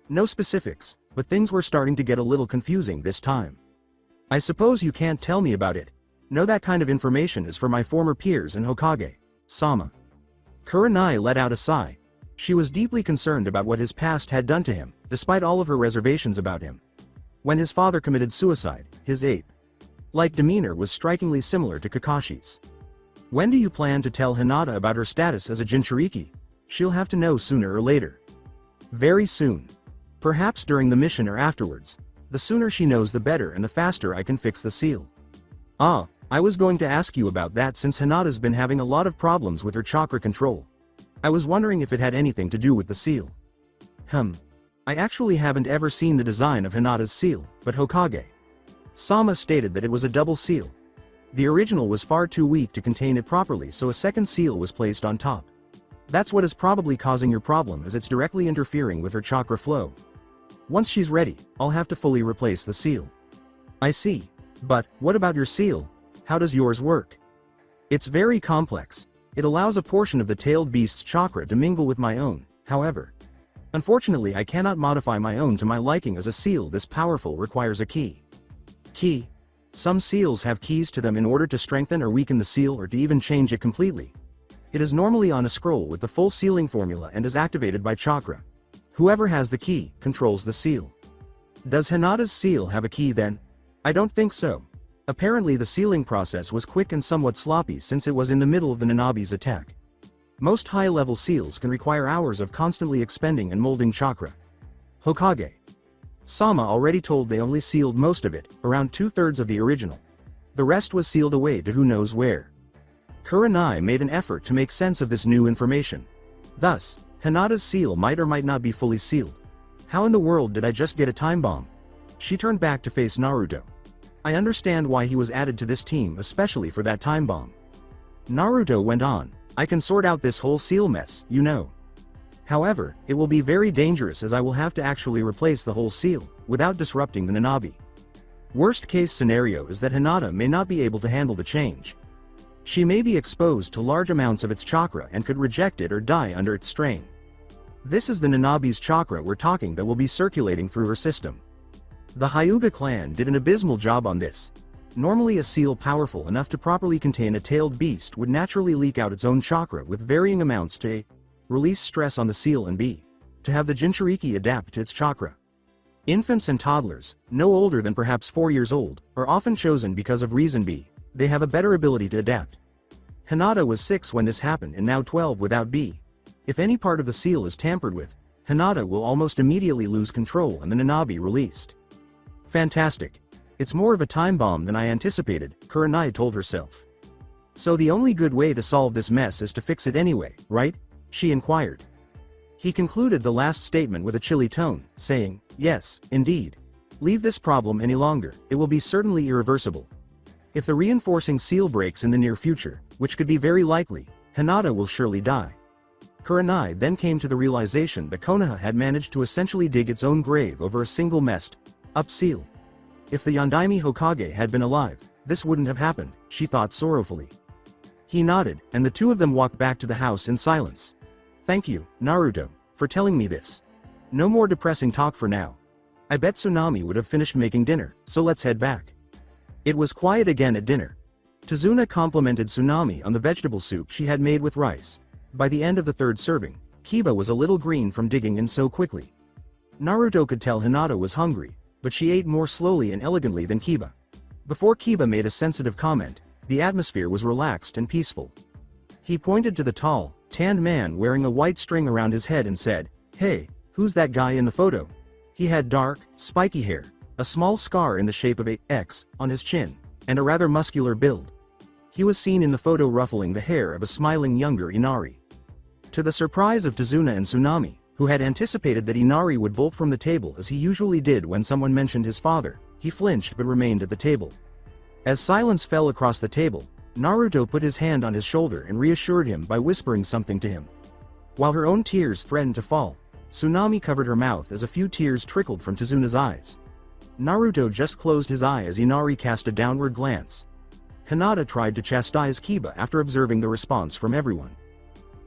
No specifics, but things were starting to get a little confusing this time. I suppose you can't tell me about it. No, that kind of information is for my former peers and Hokage Sama. Kurenai let out a sigh. She was deeply concerned about what his past had done to him, despite all of her reservations about him. When his father committed suicide, his ape-like demeanor was strikingly similar to Kakashi's. When do you plan to tell Hinata about her status as a Jinchuuriki? She'll have to know sooner or later. Very soon. Perhaps during the mission or afterwards. The sooner she knows the better, and the faster I can fix the seal. Ah, I was going to ask you about that since Hinata's been having a lot of problems with her chakra control. I was wondering if it had anything to do with the seal. I actually haven't ever seen the design of Hinata's seal, but Hokage Sama stated that it was a double seal. The original was far too weak to contain it properly, so a second seal was placed on top. That's what is probably causing your problem, as it's directly interfering with her chakra flow. Once she's ready, I'll have to fully replace the seal. I see. But, what about your seal? How does yours work? It's very complex. It allows a portion of the tailed beast's chakra to mingle with my own, however. Unfortunately, I cannot modify my own to my liking, as a seal this powerful requires a key. Key? Some seals have keys to them in order to strengthen or weaken the seal, or to even change it completely. It is normally on a scroll with the full sealing formula and is activated by chakra. Whoever has the key controls the seal. Does Hinata's seal have a key then? I don't think so. Apparently the sealing process was quick and somewhat sloppy since it was in the middle of the Nanabi's attack. Most high-level seals can require hours of constantly expending and molding chakra. Hokage Sama already told they only sealed most of it, around 2/3 of the original. The rest was sealed away to who knows where. Kurenai made an effort to make sense of this new information. Thus, Hinata's seal might or might not be fully sealed. How in the world did I just get a time bomb? She turned back to face Naruto. I understand why he was added to this team, especially for that time bomb. Naruto went on, I can sort out this whole seal mess, you know. However, it will be very dangerous as I will have to actually replace the whole seal, without disrupting the Nanabi. Worst case scenario is that Hinata may not be able to handle the change. She may be exposed to large amounts of its chakra and could reject it or die under its strain. This is the Nanabi's chakra we're talking that will be circulating through her system. The Hyuga clan did an abysmal job on this. Normally a seal powerful enough to properly contain a tailed beast would naturally leak out its own chakra with varying amounts to A. Release stress on the seal and B. To have the Jinchuuriki adapt to its chakra. Infants and toddlers, no older than perhaps 4 years old, are often chosen because of reason B. They have a better ability to adapt. Hinata was 6 when this happened and now 12 without B. If any part of the seal is tampered with, Hinata will almost immediately lose control and the Nanabi released. Fantastic. It's more of a time bomb than I anticipated, Kurenai told herself. So the only good way to solve this mess is to fix it anyway, right? She inquired. He concluded the last statement with a chilly tone, saying, yes, indeed. Leave this problem any longer, it will be certainly irreversible. If the reinforcing seal breaks in the near future, which could be very likely, Hinata will surely die. Kurenai then came to the realization that Konoha had managed to essentially dig its own grave over a single messed up seal. If the Yondaime Hokage had been alive, this wouldn't have happened, she thought sorrowfully. He nodded, and the two of them walked back to the house in silence. Thank you, Naruto, for telling me this. No more depressing talk for now. I bet Tsunami would have finished making dinner, so let's head back. It was quiet again at dinner. Tazuna complimented Tsunami on the vegetable soup she had made with rice. By the end of the third serving, Kiba was a little green from digging in so quickly. Naruto could tell Hinata was hungry, but she ate more slowly and elegantly than Kiba. Before Kiba made a sensitive comment, the atmosphere was relaxed and peaceful. He pointed to the tall, tanned man wearing a white string around his head and said, hey, who's that guy in the photo? He had dark, spiky hair, a small scar in the shape of a X on his chin, and a rather muscular build. He was seen in the photo ruffling the hair of a smiling younger Inari. To the surprise of Tazuna and Tsunami, who had anticipated that Inari would bolt from the table as he usually did when someone mentioned his father, he flinched but remained at the table. As silence fell across the table, Naruto put his hand on his shoulder and reassured him by whispering something to him. While her own tears threatened to fall, Tsunami covered her mouth as a few tears trickled from Tazuna's eyes. Naruto just closed his eye as Inari cast a downward glance. Hinata tried to chastise Kiba after observing the response from everyone.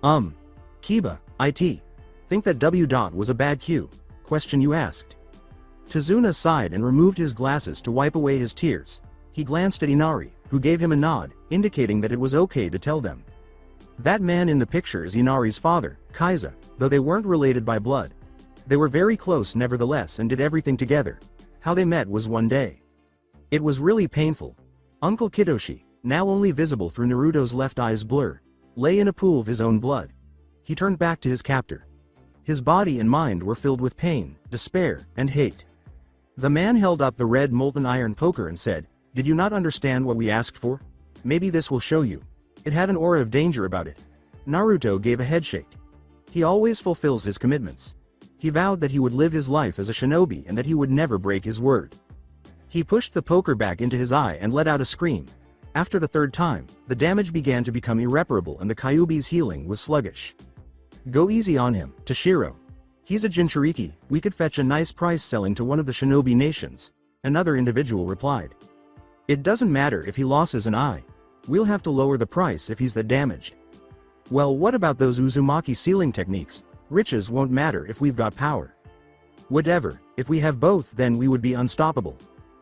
Kiba, think that W. was a bad cue, question you asked. Tazuna sighed and removed his glasses to wipe away his tears. He glanced at Inari, who gave him a nod, indicating that it was okay to tell them. That man in the picture is Inari's father, Kaiza, though they weren't related by blood. They were very close nevertheless and did everything together. How they met was one day. It was really painful. Uncle Kidoshi, now only visible through Naruto's left eye's blur, lay in a pool of his own blood. He turned back to his captor. His body and mind were filled with pain, despair, and hate. The man held up the red molten iron poker and said, did you not understand what we asked for? Maybe this will show you. It had an aura of danger about it. Naruto gave a headshake. He always fulfills his commitments. He vowed that he would live his life as a shinobi and that he would never break his word. He pushed the poker back into his eye and let out a scream. After the third time, the damage began to become irreparable and the Kyuubi's healing was sluggish. Go easy on him, Toshiro. He's a Jinchuuriki, we could fetch a nice price selling to one of the shinobi nations, another individual replied. It doesn't matter if he loses an eye. We'll have to lower the price if he's that damaged. Well, what about those Uzumaki sealing techniques? Riches won't matter if we've got power. Whatever, if we have both then we would be unstoppable.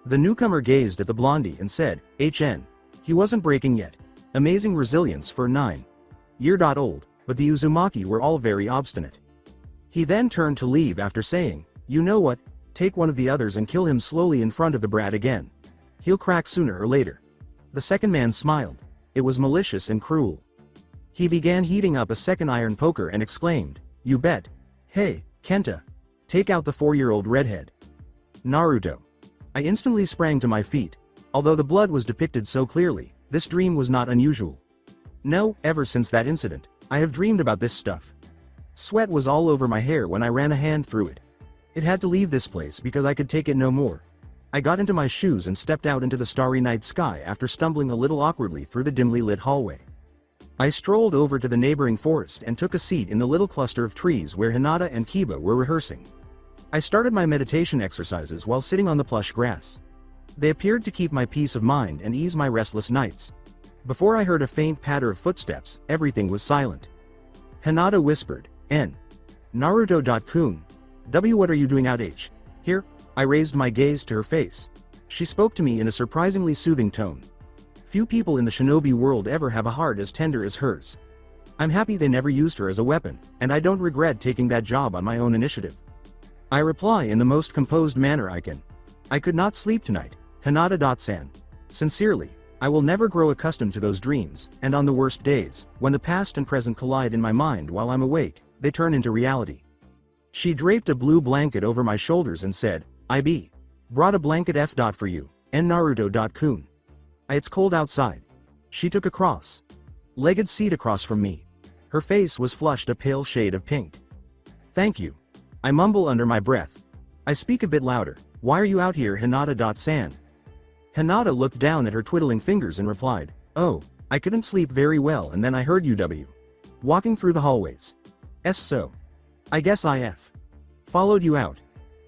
The newcomer gazed at the blondie and said, HN. He wasn't breaking yet. Amazing resilience for 9-year-old, but the Uzumaki were all very obstinate. He then turned to leave after saying, you know what, take one of the others and kill him slowly in front of the brat again. He'll crack sooner or later. The second man smiled. It was malicious and cruel. He began heating up a second iron poker and exclaimed, you bet. Hey, Kenta. Take out the 4-year-old redhead. Naruto. I instantly sprang to my feet. Although the blood was depicted so clearly, this dream was not unusual. No, ever since that incident, I have dreamed about this stuff. Sweat was all over my hair when I ran a hand through it. It had to leave this place because I could take it no more. I got into my shoes and stepped out into the starry night sky after stumbling a little awkwardly through the dimly lit hallway. I strolled over to the neighboring forest and took a seat in the little cluster of trees where Hinata and Kiba were rehearsing. I started my meditation exercises while sitting on the plush grass. They appeared to keep my peace of mind and ease my restless nights. Before I heard a faint patter of footsteps, everything was silent. Hinata whispered, "N. Naruto.kun. W. What are you doing out H? Here?" I raised my gaze to her face. She spoke to me in a surprisingly soothing tone. Few people in the shinobi world ever have a heart as tender as hers. I'm happy they never used her as a weapon, and I don't regret taking that job on my own initiative. I reply in the most composed manner I can. I could not sleep tonight, Hinata-san. Sincerely, I will never grow accustomed to those dreams, and on the worst days, when the past and present collide in my mind while I'm awake, they turn into reality. She draped a blue blanket over my shoulders and said, "I brought a blanket F. for you, N. Naruto.kun. It's cold outside." She took a cross-legged seat across from me. Her face was flushed a pale shade of pink. "Thank you." I mumble under my breath. I speak a bit louder. "Why are you out here, Hinata-san?" Hinata looked down at her twiddling fingers and replied, "Oh, I couldn't sleep very well and then I heard you walking through the hallways. So. I guess I followed you out.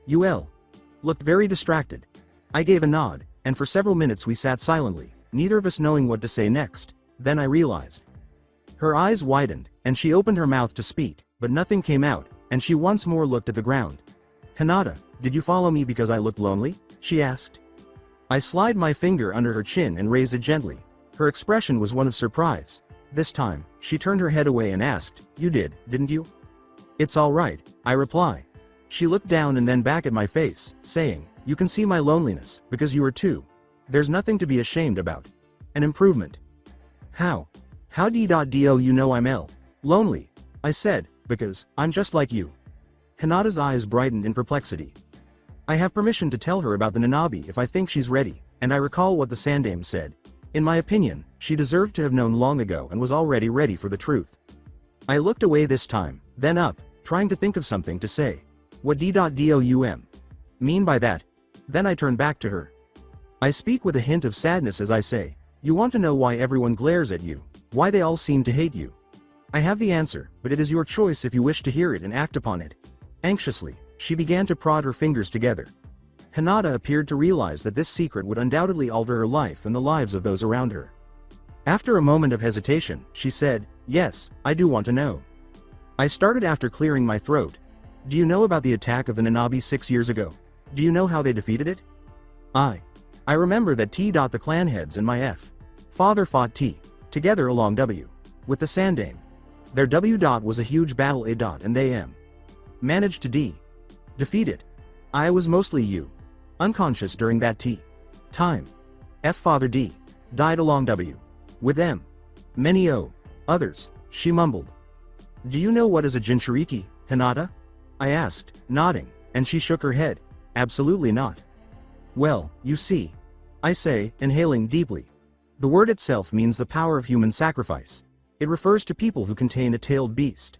You looked very distracted." I gave a nod, and for several minutes we sat silently, neither of us knowing what to say next. Then I realized. Her eyes widened, and she opened her mouth to speak, but nothing came out, and she once more looked at the ground. "Hinata, did you follow me because I looked lonely?" she asked. I slid my finger under her chin and raised it gently. Her expression was one of surprise. This time, she turned her head away and asked, "You didn't you?" "It's all right," I reply. She looked down and then back at my face, saying, "You can see my loneliness, because you are too. There's nothing to be ashamed about. An improvement." How do you know I'm lonely? I said, "Because I'm just like you." Hinata's eyes brightened in perplexity. I have permission to tell her about the Nanabi if I think she's ready, and I recall what the Sandame said. In my opinion, she deserved to have known long ago and was already ready for the truth. I looked away this time, then up, trying to think of something to say. "What do you mean by that?" Then I turned back to her. I speak with a hint of sadness as I say, "You want to know why everyone glares at you, why they all seem to hate you. I have the answer, but it is your choice if you wish to hear it and act upon it." Anxiously, she began to prod her fingers together. Hinata appeared to realize that this secret would undoubtedly alter her life and the lives of those around her. After a moment of hesitation, she said, "Yes, I do want to know." I started after clearing my throat. "Do you know about the attack of the Nanabi 6 years ago? Do you know how they defeated it?" I remember that the clan heads and my father fought together along with the Sandame. Their was a huge battle and they managed to defeat it. I was mostly unconscious during that time. Father died along with them. Many others, she mumbled. "Do you know what is a Jinchuuriki, Hinata?" I asked, nodding, and she shook her head. "Absolutely not." "Well, you see," I say, inhaling deeply. The word itself means the power of human sacrifice. It refers to people who contain a tailed beast.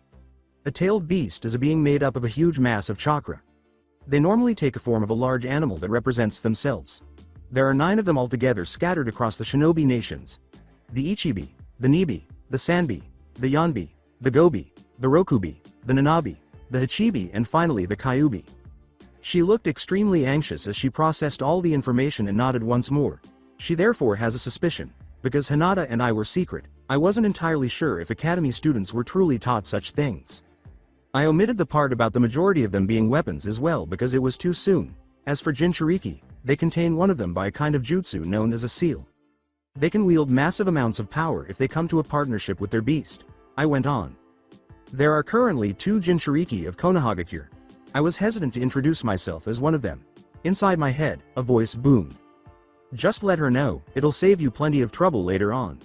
A tailed beast is a being made up of a huge mass of chakra. They normally take a form of a large animal that represents themselves. There are 9 of them altogether scattered across the shinobi nations. The Ichibi, the Nibi, the Sanbi, the Yanbi, the Gobi, the Rokubi, the Nanabi, the Hachibi and finally the Kyubi. She looked extremely anxious as she processed all the information and nodded once more. She therefore has a suspicion. Because Hinata and I were secret, I wasn't entirely sure if academy students were truly taught such things. I omitted the part about the majority of them being weapons as well because it was too soon. As for Jinchuuriki, they contain one of them by a kind of jutsu known as a seal. They can wield massive amounts of power if they come to a partnership with their beast. I went on. There are currently 2 Jinchuuriki of Konohagakure. I was hesitant to introduce myself as one of them. Inside my head, a voice boomed. "Just let her know, it'll save you plenty of trouble later on."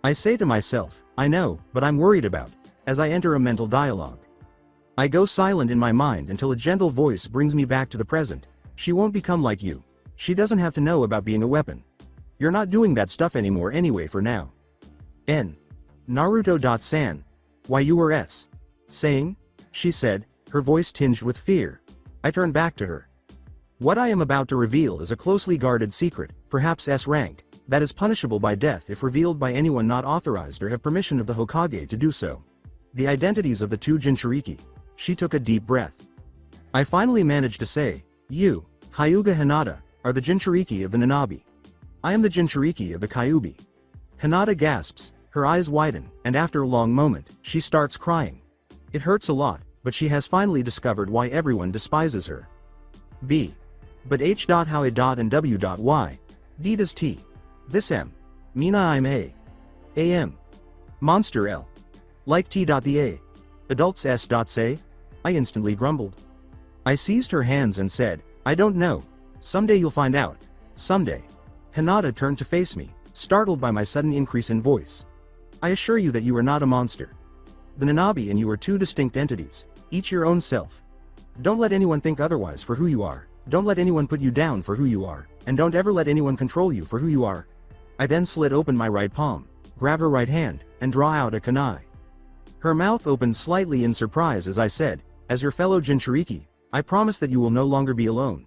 I say to myself, "I know, but I'm worried about," as I enter a mental dialogue. I go silent in my mind until a gentle voice brings me back to the present. "She won't become like you. She doesn't have to know about being a weapon. You're not doing that stuff anymore anyway for now." N. Naruto.san. "Why you were saying?" she said, her voice tinged with fear. I turned back to her. "What I am about to reveal is a closely guarded secret, perhaps S rank. that is punishable by death if revealed by anyone not authorized or have permission of the Hokage to do so. The identities of the two Jinchuuriki. She took a deep breath. I finally managed to say, you, Hyuga Hinata, are the Jinchuuriki of the Nanabi. I am the Jinchuuriki of the Kyuubi. Hinata gasps, her eyes widen, and after a long moment, she starts crying. It hurts a lot, but she has finally discovered why everyone despises her. B. But H. How and W. Y. D does T. This M. Mina I'm A. AM. Monster L. Like T. The A. Adults S. Say. I instantly grumbled. I seized her hands and said, I don't know. Someday you'll find out. Someday. Hinata turned to face me, startled by my sudden increase in voice. I assure you that you are not a monster. The Nanabi and you are two distinct entities, each your own self. Don't let anyone think otherwise for who you are, don't let anyone put you down for who you are, and don't ever let anyone control you for who you are. I then slit open my right palm, grab her right hand, and draw out a kunai. Her mouth opened slightly in surprise as I said, as your fellow Jinchuuriki, I promise that you will no longer be alone.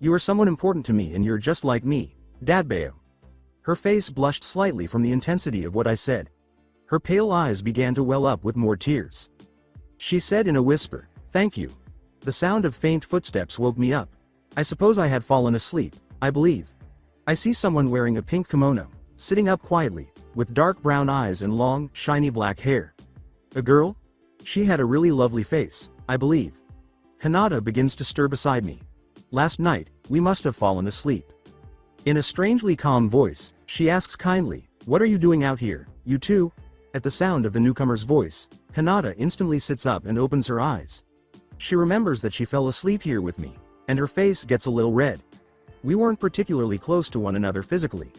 You are someone important to me and you're just like me, Dadbeo. Her face blushed slightly from the intensity of what I said. Her pale eyes began to well up with more tears. She said in a whisper, thank you. The sound of faint footsteps woke me up. I suppose I had fallen asleep, I believe. I see someone wearing a pink kimono, sitting up quietly, with dark brown eyes and long, shiny black hair. A girl? She had a really lovely face, I believe. Hinata begins to stir beside me. Last night, we must have fallen asleep. In a strangely calm voice, she asks kindly, what are you doing out here, you two? At the sound of the newcomer's voice, Hinata instantly sits up and opens her eyes. She remembers that she fell asleep here with me, and her face gets a little red. We weren't particularly close to one another physically.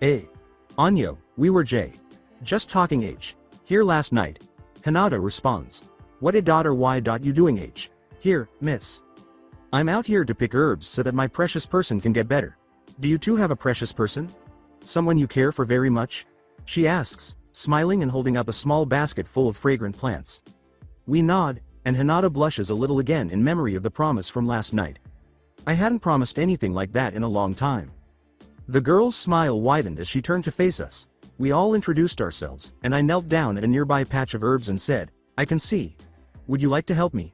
Anyo, we were just talking H. Here last night. Hinata responds. What a daughter why you doing H? Here, miss. I'm out here to pick herbs so that my precious person can get better. Do you two have a precious person? Someone you care for very much? She asks, smiling and holding up a small basket full of fragrant plants. We nod, and Hinata blushes a little again in memory of the promise from last night. I hadn't promised anything like that in a long time. The girl's smile widened as she turned to face us. We all introduced ourselves, and I knelt down at a nearby patch of herbs and said, I can see. Would you like to help me?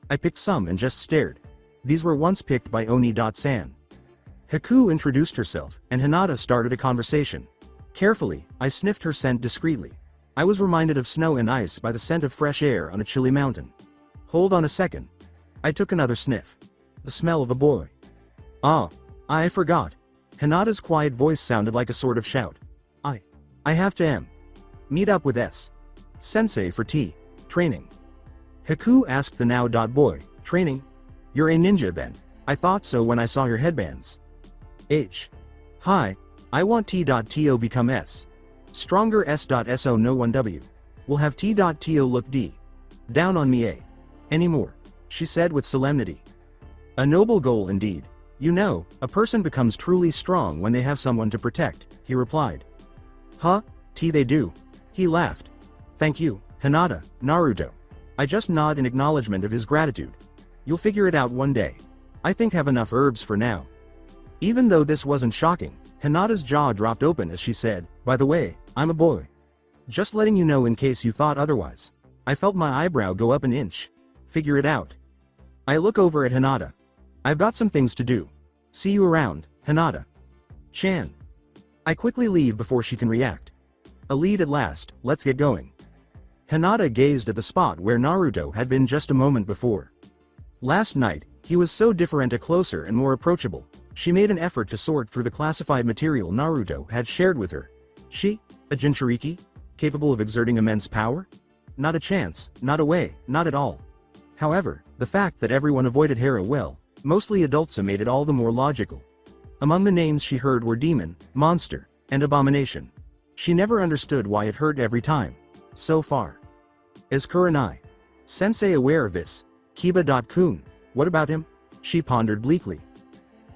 I picked some and just stared. These were once picked by Oni.san. Haku introduced herself, and Hinata started a conversation. Carefully, I sniffed her scent discreetly. I was reminded of snow and ice by the scent of fresh air on a chilly mountain. Hold on a second. I took another sniff. The smell of a boy. Ah, I forgot. Hinata's quiet voice sounded like a sort of shout. I have to meet up with Sensei for tea. Training. Haku asked the now-boy, training? You're a ninja then. I thought so when I saw your headbands. Hi, I want T.to become S. Stronger S.so no 1W. We'll have T.to look D. Down on me anymore, she said with solemnity. A noble goal indeed. You know, a person becomes truly strong when they have someone to protect, he replied. Huh, T they do. He laughed. Thank you, Hinata, Naruto. I just nod in acknowledgement of his gratitude. You'll figure it out one day. I think have enough herbs for now. Even though this wasn't shocking, Hinata's jaw dropped open as she said, by the way, I'm a boy. Just letting you know in case you thought otherwise. I felt my eyebrow go up an inch. Figure it out. I look over at Hinata. I've got some things to do. See you around, Hinata. Chan. I quickly leave before she can react. A lead at last, let's get going. Hinata gazed at the spot where Naruto had been just a moment before. Last night, he was so different, closer and more approachable. She made an effort to sort through the classified material Naruto had shared with her. She, a Jinchuuriki, capable of exerting immense power? Not a chance, not a way, not at all. However, the fact that everyone avoided Hera well, mostly adults, made it all the more logical. Among the names she heard were demon, monster, and abomination. She never understood why it hurt every time. So far. Is Kurenai Sensei aware of this? Kiba.kun, what about him? She pondered bleakly.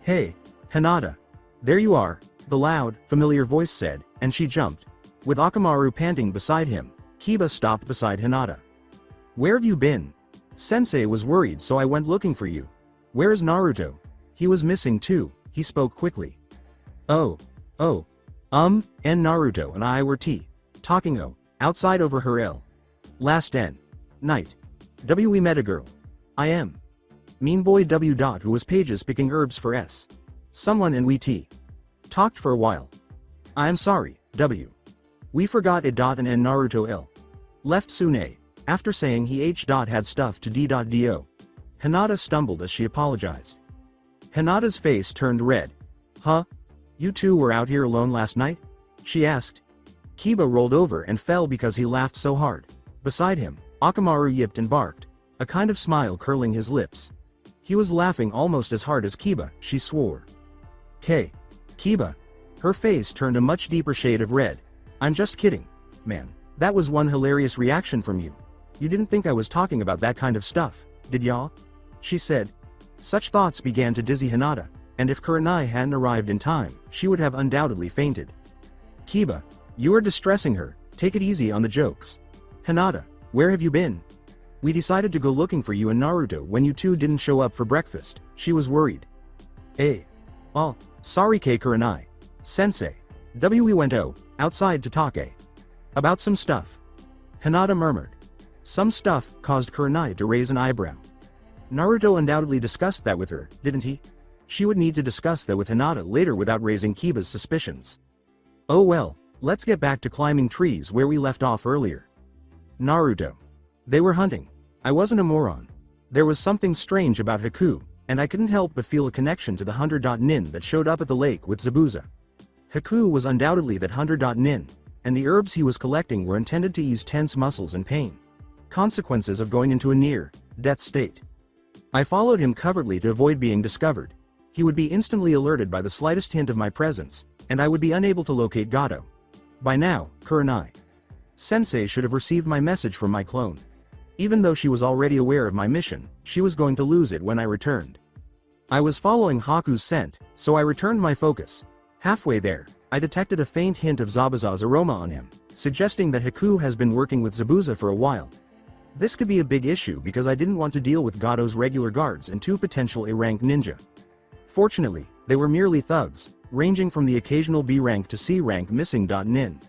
Hey, Hinata. There you are, the loud, familiar voice said, and she jumped. With Akamaru panting beside him, Kiba stopped beside Hinata. Where have you been? Sensei was worried, so I went looking for you. Where is Naruto? He was missing too, he spoke quickly. Oh, And Naruto and I were talking outside over her last night. We met a girl. Mean boy W. Who was pages picking herbs for someone and we talked for a while. I'm sorry, W. We forgot it. And Naruto left soon after saying he had stuff to do. Hinata stumbled as she apologized. Hinata's face turned red. Huh? You two were out here alone last night? She asked. Kiba rolled over and fell because he laughed so hard. Beside him, Akamaru yipped and barked, a kind of smile curling his lips. He was laughing almost as hard as Kiba, she swore. Kiba. Her face turned a much deeper shade of red. I'm just kidding, man. That was one hilarious reaction from you. You didn't think I was talking about that kind of stuff, did ya? She said. Such thoughts began to dizzy Hinata, and if Kurenai hadn't arrived in time, she would have undoubtedly fainted. Kiba, you are distressing her, take it easy on the jokes. Hinata, where have you been? We decided to go looking for you and Naruto when you two didn't show up for breakfast, she was worried. Oh, sorry Kurenai. Sensei. We went outside to talk about some stuff. Hinata murmured. Some stuff caused Kurenai to raise an eyebrow. Naruto undoubtedly discussed that with her, didn't he? She would need to discuss that with Hinata later without raising Kiba's suspicions. Oh well, let's get back to climbing trees where we left off earlier. Naruto. They were hunting. I wasn't a moron. There was something strange about Haku, and I couldn't help but feel a connection to the hunter. Nin that showed up at the lake with Zabuza. Haku was undoubtedly that hunter. Nin, and the herbs he was collecting were intended to ease tense muscles and pain. Consequences of going into a near-death state. I followed him covertly to avoid being discovered. He would be instantly alerted by the slightest hint of my presence, and I would be unable to locate Gato. By now, Kurenai Sensei should have received my message from my clone. Even though she was already aware of my mission, she was going to lose it when I returned. I was following Haku's scent, so I returned my focus. Halfway there, I detected a faint hint of Zabuza's aroma on him, suggesting that Haku has been working with Zabuza for a while. This could be a big issue because I didn't want to deal with Gato's regular guards and two potential A-rank ninja. Fortunately, they were merely thugs, ranging from the occasional B-rank to C-rank missing. Nin.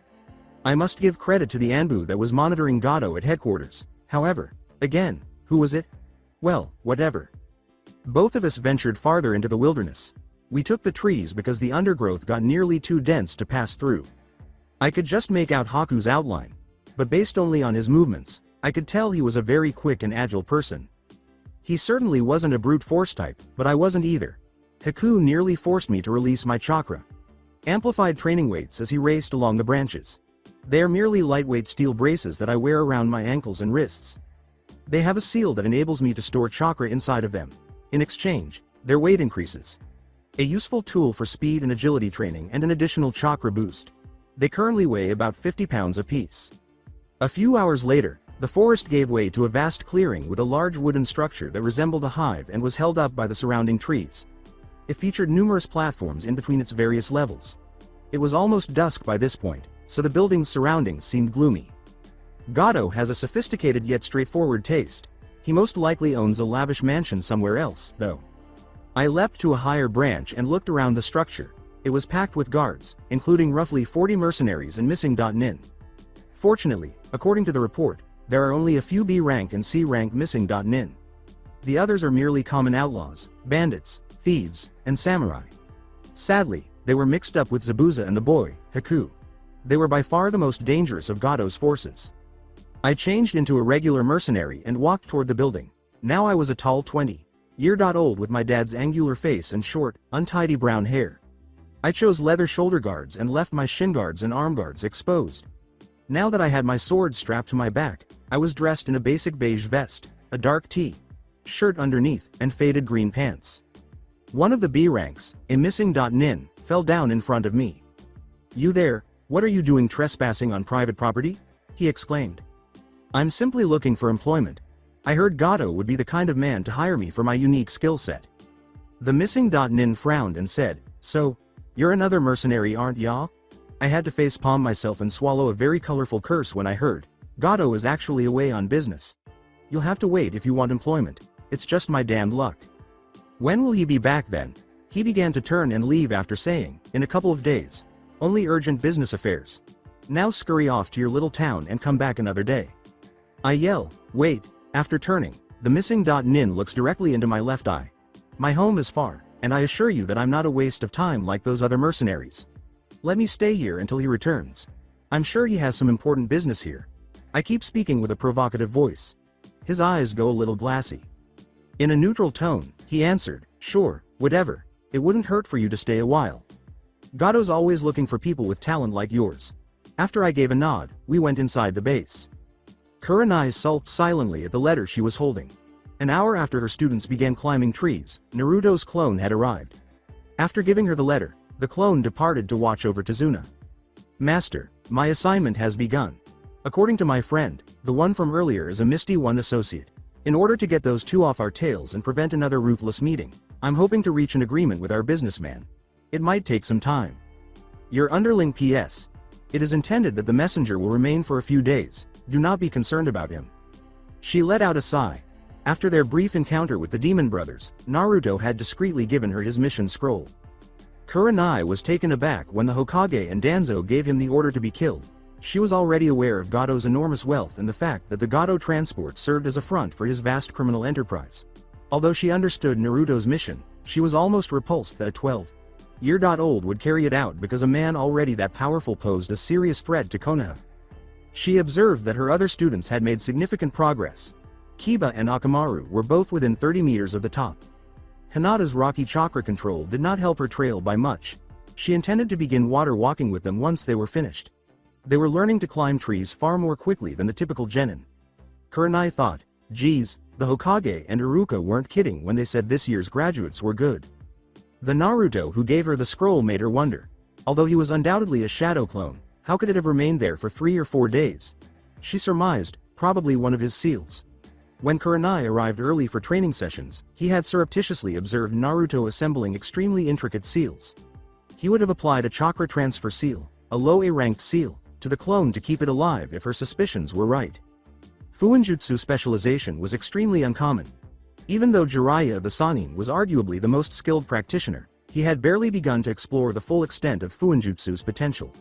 I must give credit to the Anbu that was monitoring Gato at headquarters. However, again, who was it? Well, whatever. Both of us ventured farther into the wilderness. We took the trees because the undergrowth got nearly too dense to pass through. I could just make out Haku's outline, but based only on his movements, I could tell he was a very quick and agile person. He certainly wasn't a brute force type, but I wasn't either. Haku nearly forced me to release my chakra. Amplified training weights as he raced along the branches. They are merely lightweight steel braces that I wear around my ankles and wrists. They have a seal that enables me to store chakra inside of them. In exchange, their weight increases. A useful tool for speed and agility training and an additional chakra boost. They currently weigh about 50 pounds apiece. A few hours later, the forest gave way to a vast clearing with a large wooden structure that resembled a hive and was held up by the surrounding trees. It featured numerous platforms in between its various levels. It was almost dusk by this point, so the building's surroundings seemed gloomy. Gato has a sophisticated yet straightforward taste. He most likely owns a lavish mansion somewhere else, though. I leapt to a higher branch and looked around the structure. It was packed with guards, including roughly 40 mercenaries and missing. Nin. Fortunately, according to the report, there are only a few B-rank and C-rank missing. Nin. The others are merely common outlaws, bandits, thieves, and samurai. Sadly, they were mixed up with Zabuza and the boy, Haku. They were by far the most dangerous of Gato's forces. I changed into a regular mercenary and walked toward the building. Now I was a tall 20-year-old with my dad's angular face and short, untidy brown hair. I chose leather shoulder guards and left my shin guards and arm guards exposed. Now that I had my sword strapped to my back, I was dressed in a basic beige vest, a dark shirt underneath, and faded green pants. One of the B ranks, a missing. Nin, fell down in front of me. You there, what are you doing trespassing on private property? He exclaimed. I'm simply looking for employment. I heard Gato would be the kind of man to hire me for my unique skill set. The missing. Nin frowned and said, So, you're another mercenary aren't ya? I had to facepalm myself and swallow a very colorful curse when I heard, Gato is actually away on business. You'll have to wait if you want employment, it's just my damned luck. When will he be back then? He began to turn and leave after saying, in a couple of days. Only urgent business affairs. Now scurry off to your little town and come back another day. I yell, wait, after turning, the missing nin looks directly into my left eye. My home is far, and I assure you that I'm not a waste of time like those other mercenaries. Let me stay here until he returns. I'm sure he has some important business here. I keep speaking with a provocative voice. His eyes go a little glassy. In a neutral tone, he answered, sure, whatever, it wouldn't hurt for you to stay a while. Gato's always looking for people with talent like yours. After I gave a nod, we went inside the base. Kurenai sulked silently at the letter she was holding. An hour after her students began climbing trees, Naruto's clone had arrived. After giving her the letter, the clone departed to watch over Tazuna. Master, my assignment has begun. According to my friend, the one from earlier is a Misty One associate. In order to get those two off our tails and prevent another ruthless meeting, I'm hoping to reach an agreement with our businessman. It might take some time. Your underling P.S. It is intended that the messenger will remain for a few days. Do not be concerned about him. She let out a sigh. After their brief encounter with the Demon Brothers, Naruto had discreetly given her his mission scroll. Kurenai was taken aback when the Hokage and Danzo gave him the order to be killed. She was already aware of Gato's enormous wealth and the fact that the Gato transport served as a front for his vast criminal enterprise. Although she understood Naruto's mission, she was almost repulsed that a 12-year-old would carry it out because a man already that powerful posed a serious threat to Konoha. She observed that her other students had made significant progress. Kiba and Akamaru were both within 30 meters of the top. Hinata's rocky chakra control did not help her trail by much. She intended to begin water walking with them once they were finished. They were learning to climb trees far more quickly than the typical genin. Kurenai thought, geez, the Hokage and Iruka weren't kidding when they said this year's graduates were good. The Naruto who gave her the scroll made her wonder. Although he was undoubtedly a shadow clone, how could it have remained there for 3 or 4 days? She surmised, probably one of his seals. When Kurenai arrived early for training sessions, he had surreptitiously observed Naruto assembling extremely intricate seals. He would have applied a chakra transfer seal, a low A-ranked seal, to the clone to keep it alive if her suspicions were right. Fuinjutsu specialization was extremely uncommon. Even though Jiraiya of the Sannin was arguably the most skilled practitioner, he had barely begun to explore the full extent of Fuinjutsu's potential.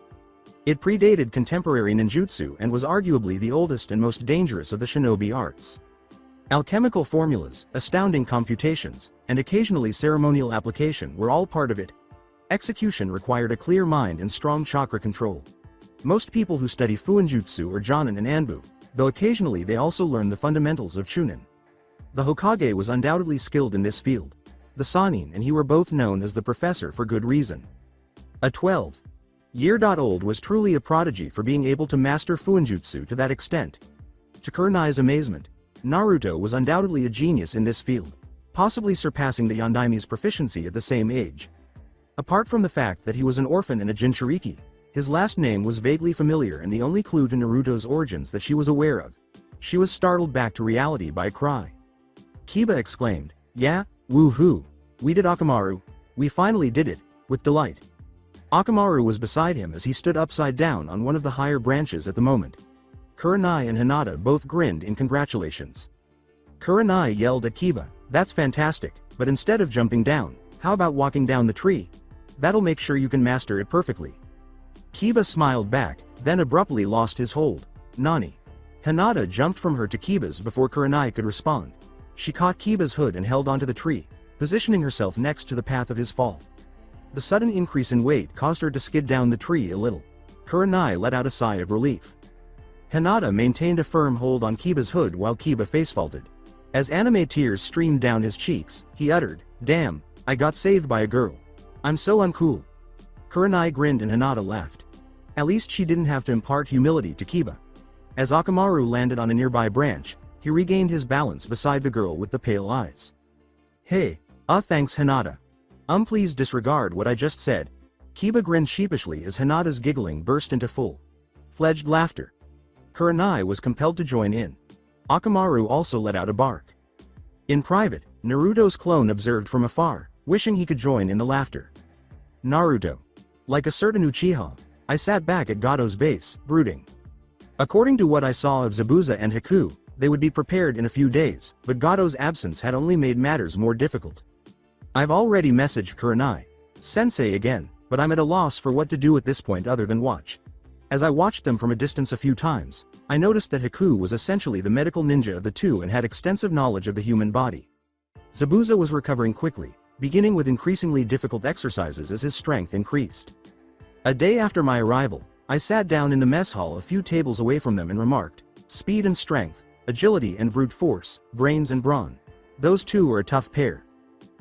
It predated contemporary ninjutsu and was arguably the oldest and most dangerous of the shinobi arts. Alchemical formulas, astounding computations, and occasionally ceremonial application were all part of it. Execution required a clear mind and strong chakra control. Most people who study Fuinjutsu are Jonin and Anbu, though occasionally they also learn the fundamentals of Chunin. The Hokage was undoubtedly skilled in this field. The Sannin and he were both known as the Professor for good reason. A 12-year-old was truly a prodigy for being able to master Fuinjutsu to that extent. To Kurenai's amazement, Naruto was undoubtedly a genius in this field, possibly surpassing the Yondaime's proficiency at the same age. Apart from the fact that he was an orphan and a Jinchuuriki, his last name was vaguely familiar and the only clue to Naruto's origins that she was aware of. She was startled back to reality by a cry. Kiba exclaimed, yeah, woo-hoo, we did Akamaru, we finally did it, with delight. Akamaru was beside him as he stood upside down on one of the higher branches at the moment. Kurenai and Hinata both grinned in congratulations. Kurenai yelled at Kiba, that's fantastic, but instead of jumping down, how about walking down the tree? That'll make sure you can master it perfectly. Kiba smiled back, then abruptly lost his hold. Nani? Hinata jumped from her to Kiba's before Kurenai could respond. She caught Kiba's hood and held onto the tree, positioning herself next to the path of his fall. The sudden increase in weight caused her to skid down the tree a little. Kurenai let out a sigh of relief. Hinata maintained a firm hold on Kiba's hood while Kiba facefaulted. As anime tears streamed down his cheeks, he uttered, damn, I got saved by a girl. I'm so uncool. Kurenai grinned and Hinata laughed. At least she didn't have to impart humility to Kiba. As Akamaru landed on a nearby branch, he regained his balance beside the girl with the pale eyes. Hey, thanks Hinata. Please disregard what I just said. Kiba grinned sheepishly as Hinata's giggling burst into full-fledged laughter. Kurenai was compelled to join in. Akamaru also let out a bark. In private, Naruto's clone observed from afar, wishing he could join in the laughter. Naruto. Like a certain Uchiha, I sat back at Gato's base, brooding. According to what I saw of Zabuza and Haku, they would be prepared in a few days, but Gato's absence had only made matters more difficult. I've already messaged Kurenai. Sensei again, but I'm at a loss for what to do at this point other than watch. As I watched them from a distance a few times, I noticed that Haku was essentially the medical ninja of the two and had extensive knowledge of the human body. Zabuza was recovering quickly, beginning with increasingly difficult exercises as his strength increased. A day after my arrival, I sat down in the mess hall a few tables away from them and remarked, "Speed and strength, agility and brute force, brains and brawn. Those two are a tough pair.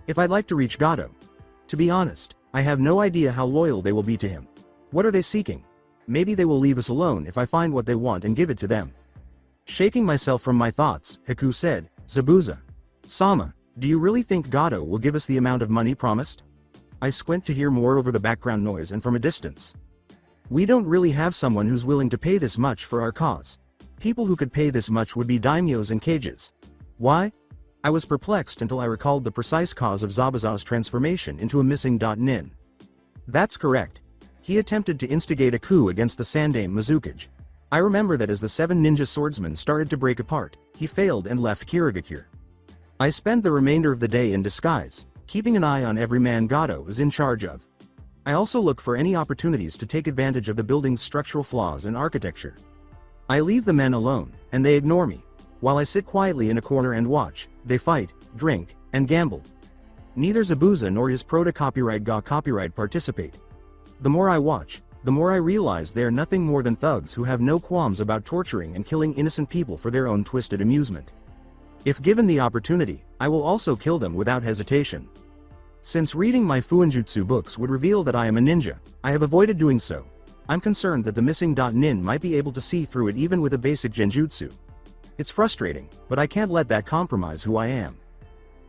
If I'd like to reach Gato. To be honest, I have no idea how loyal they will be to him. What are they seeking? Maybe they will leave us alone if I find what they want and give it to them." Shaking myself from my thoughts, Haku said, "Zabuza. Sama, do you really think Gato will give us the amount of money promised?" I squint to hear more over the background noise and from a distance. "We don't really have someone who's willing to pay this much for our cause. People who could pay this much would be daimyos and cages." Why? I was perplexed until I recalled the precise cause of Zabuza's transformation into a missing nin. That's correct. He attempted to instigate a coup against the Sandame Mizukage. I remember that as the 7 ninja swordsmen started to break apart, he failed and left Kirigakure. I spent the remainder of the day in disguise, keeping an eye on every man Gato is in charge of. I also look for any opportunities to take advantage of the building's structural flaws and architecture. I leave the men alone, and they ignore me. While I sit quietly in a corner and watch, they fight, drink, and gamble. Neither Zabuza nor his proto-copyright ga copyright participate. The more I watch, the more I realize they are nothing more than thugs who have no qualms about torturing and killing innocent people for their own twisted amusement. If given the opportunity, I will also kill them without hesitation. Since reading my Fuinjutsu books would reveal that I am a ninja, I have avoided doing so. I'm concerned that the missing nin might be able to see through it even with a basic genjutsu. It's frustrating, but I can't let that compromise who I am.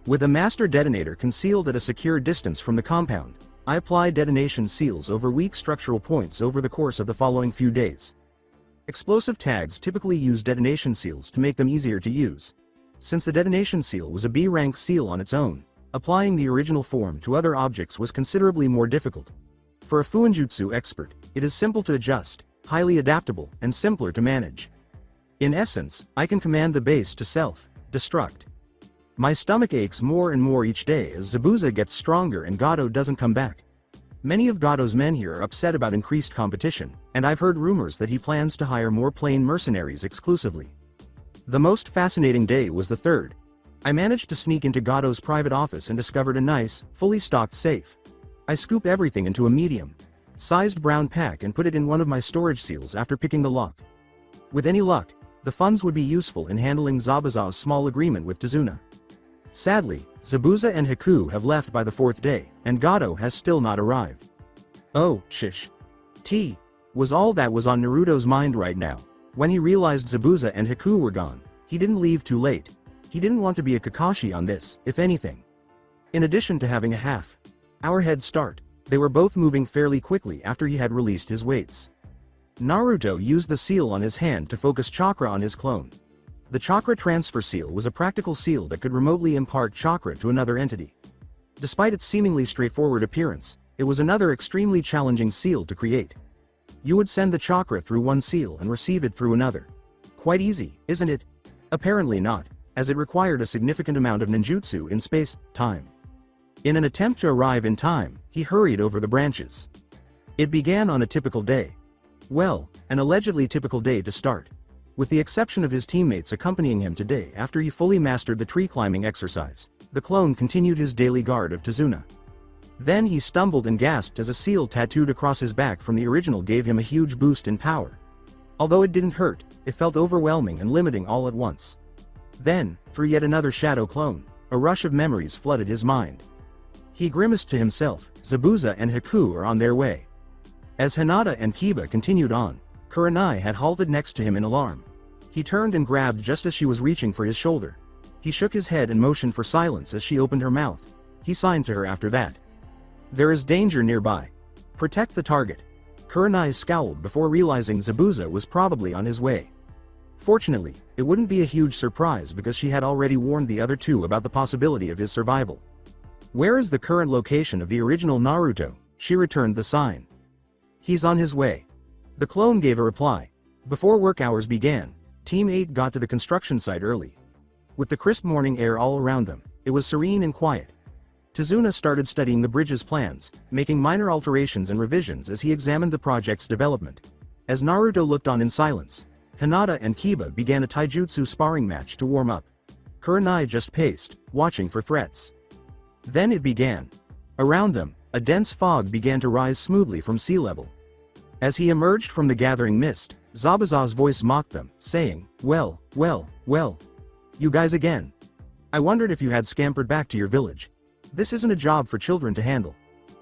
With a master detonator concealed at a secure distance from the compound, I apply detonation seals over weak structural points over the course of the following few days. Explosive tags typically use detonation seals to make them easier to use. Since the detonation seal was a B-rank seal on its own, applying the original form to other objects was considerably more difficult. For a Fuinjutsu expert, it is simple to adjust, highly adaptable, and simpler to manage. In essence, I can command the base to self-destruct. My stomach aches more and more each day as Zabuza gets stronger and Gato doesn't come back. Many of Gato's men here are upset about increased competition, and I've heard rumors that he plans to hire more plain mercenaries exclusively. The most fascinating day was the third. I managed to sneak into Gato's private office and discovered a nice, fully stocked safe. I scoop everything into a medium-sized brown pack and put it in one of my storage seals after picking the lock. With any luck, the funds would be useful in handling Zabuza's small agreement with Tazuna. Sadly, Zabuza and Haku have left by the 4th day, and Gato has still not arrived. Oh, shish. Was all that was on Naruto's mind right now. When he realized Zabuza and Haku were gone, he didn't leave too late. He didn't want to be a Kakashi on this, if anything. In addition to having a half-hour head start, they were both moving fairly quickly after he had released his weights. Naruto used the seal on his hand to focus chakra on his clone. The chakra transfer seal was a practical seal that could remotely impart chakra to another entity. Despite its seemingly straightforward appearance, it was another extremely challenging seal to create. You would send the chakra through one seal and receive it through another. Quite easy, isn't it? Apparently not, as it required a significant amount of ninjutsu in space-time. In an attempt to arrive in time, he hurried over the branches. It began on a typical day. Well, an allegedly typical day to start. With the exception of his teammates accompanying him today after he fully mastered the tree climbing exercise, the clone continued his daily guard of Tazuna. Then he stumbled and gasped as a seal tattooed across his back from the original gave him a huge boost in power. Although it didn't hurt, it felt overwhelming and limiting all at once. Then, through yet another shadow clone, a rush of memories flooded his mind. He grimaced to himself. Zabuza and Haku are on their way. As Hinata and Kiba continued on, Kurenai had halted next to him in alarm. He turned and grabbed just as she was reaching for his shoulder. He shook his head and motioned for silence as she opened her mouth. He signed to her after that. There is danger nearby. Protect the target. Kurenai scowled before realizing Zabuza was probably on his way. Fortunately, it wouldn't be a huge surprise because she had already warned the other two about the possibility of his survival. Where is the current location of the original Naruto? She returned the sign. He's on his way. The clone gave a reply. Before work hours began, Team 8 got to the construction site early. With the crisp morning air all around them, it was serene and quiet. Tazuna started studying the bridge's plans, making minor alterations and revisions as he examined the project's development. As Naruto looked on in silence, Hinata and Kiba began a taijutsu sparring match to warm up. Kurenai just paced, watching for threats. Then it began. Around them, a dense fog began to rise smoothly from sea level. As he emerged from the gathering mist, Zabuza's voice mocked them, saying, well, you guys again. I wondered if you had scampered back to your village. This isn't a job for children to handle.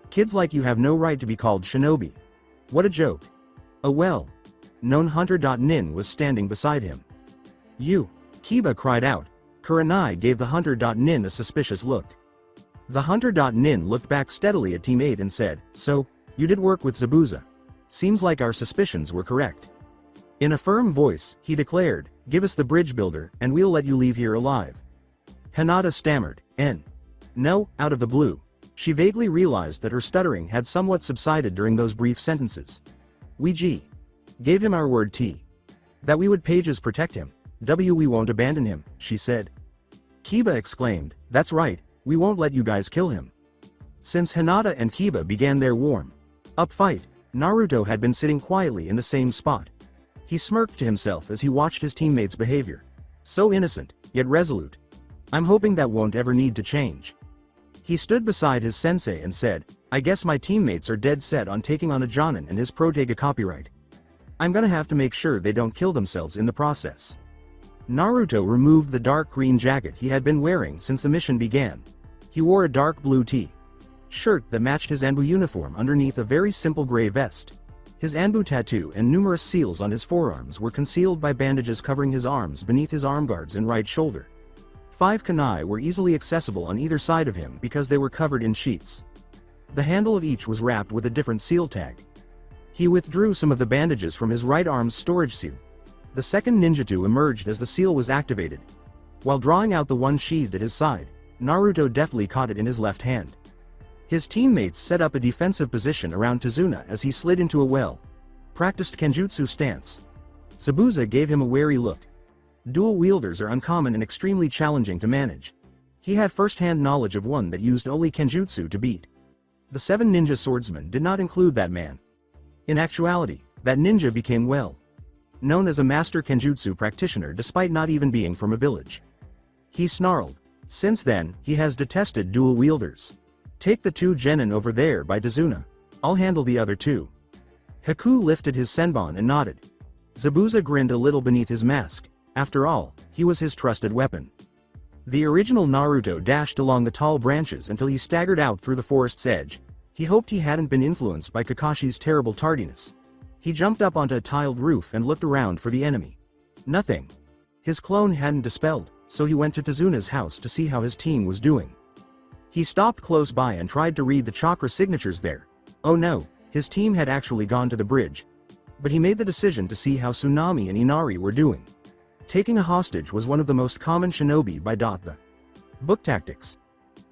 Kids like you have no right to be called shinobi. What a joke. Oh well. Known Hunter.Nin was standing beside him. You! Kiba cried out. Kurenai gave the Hunter.Nin a suspicious look. The Hunter.Nin looked back steadily at Team 8 and said, so, you did work with Zabuza. Seems like our suspicions were correct. In a firm voice, he declared, give us the bridge builder, and we'll let you leave here alive. Hinata stammered, No, out of the blue. She vaguely realized that her stuttering had somewhat subsided during those brief sentences. We gave him our word T. That we would pages protect him. We won't abandon him, she said. Kiba exclaimed, that's right, we won't let you guys kill him. Since Hinata and Kiba began their warm-up fight, Naruto had been sitting quietly in the same spot. He smirked to himself as he watched his teammates' behavior. So innocent, yet resolute. I'm hoping that won't ever need to change. He stood beside his sensei and said, I guess my teammates are dead set on taking on a Jonin and his Protega copyright. I'm gonna have to make sure they don't kill themselves in the process. Naruto removed the dark green jacket he had been wearing since the mission began. He wore a dark blue shirt that matched his Anbu uniform underneath a very simple gray vest. His Anbu tattoo and numerous seals on his forearms were concealed by bandages covering his arms beneath his arm guards and right shoulder. 5 kunai were easily accessible on either side of him because they were covered in sheets. The handle of each was wrapped with a different seal tag. He withdrew some of the bandages from his right arm's storage seal. The second ninjutsu emerged as the seal was activated. While drawing out the one sheathed at his side, Naruto deftly caught it in his left hand. His teammates set up a defensive position around Tazuna as he slid into a well-practiced kenjutsu stance. Zabuza gave him a wary look. Dual wielders are uncommon and extremely challenging to manage. He had first-hand knowledge of one that used only kenjutsu to beat. The 7 ninja swordsmen did not include that man. In actuality, that ninja became known as a master kenjutsu practitioner despite not even being from a village. He snarled. Since then, he has detested dual wielders. Take the 2 genin over there by Tazuna. I'll handle the other 2. Haku lifted his senbon and nodded. Zabuza grinned a little beneath his mask. After all, he was his trusted weapon. The original Naruto dashed along the tall branches until he staggered out through the forest's edge. He hoped he hadn't been influenced by Kakashi's terrible tardiness. He jumped up onto a tiled roof and looked around for the enemy. Nothing. His clone hadn't dispelled, so he went to Tazuna's house to see how his team was doing. He stopped close by and tried to read the chakra signatures there. Oh no, his team had actually gone to the bridge. But he made the decision to see how Tsunami and Inari were doing. Taking a hostage was one of the most common shinobi by the book tactics.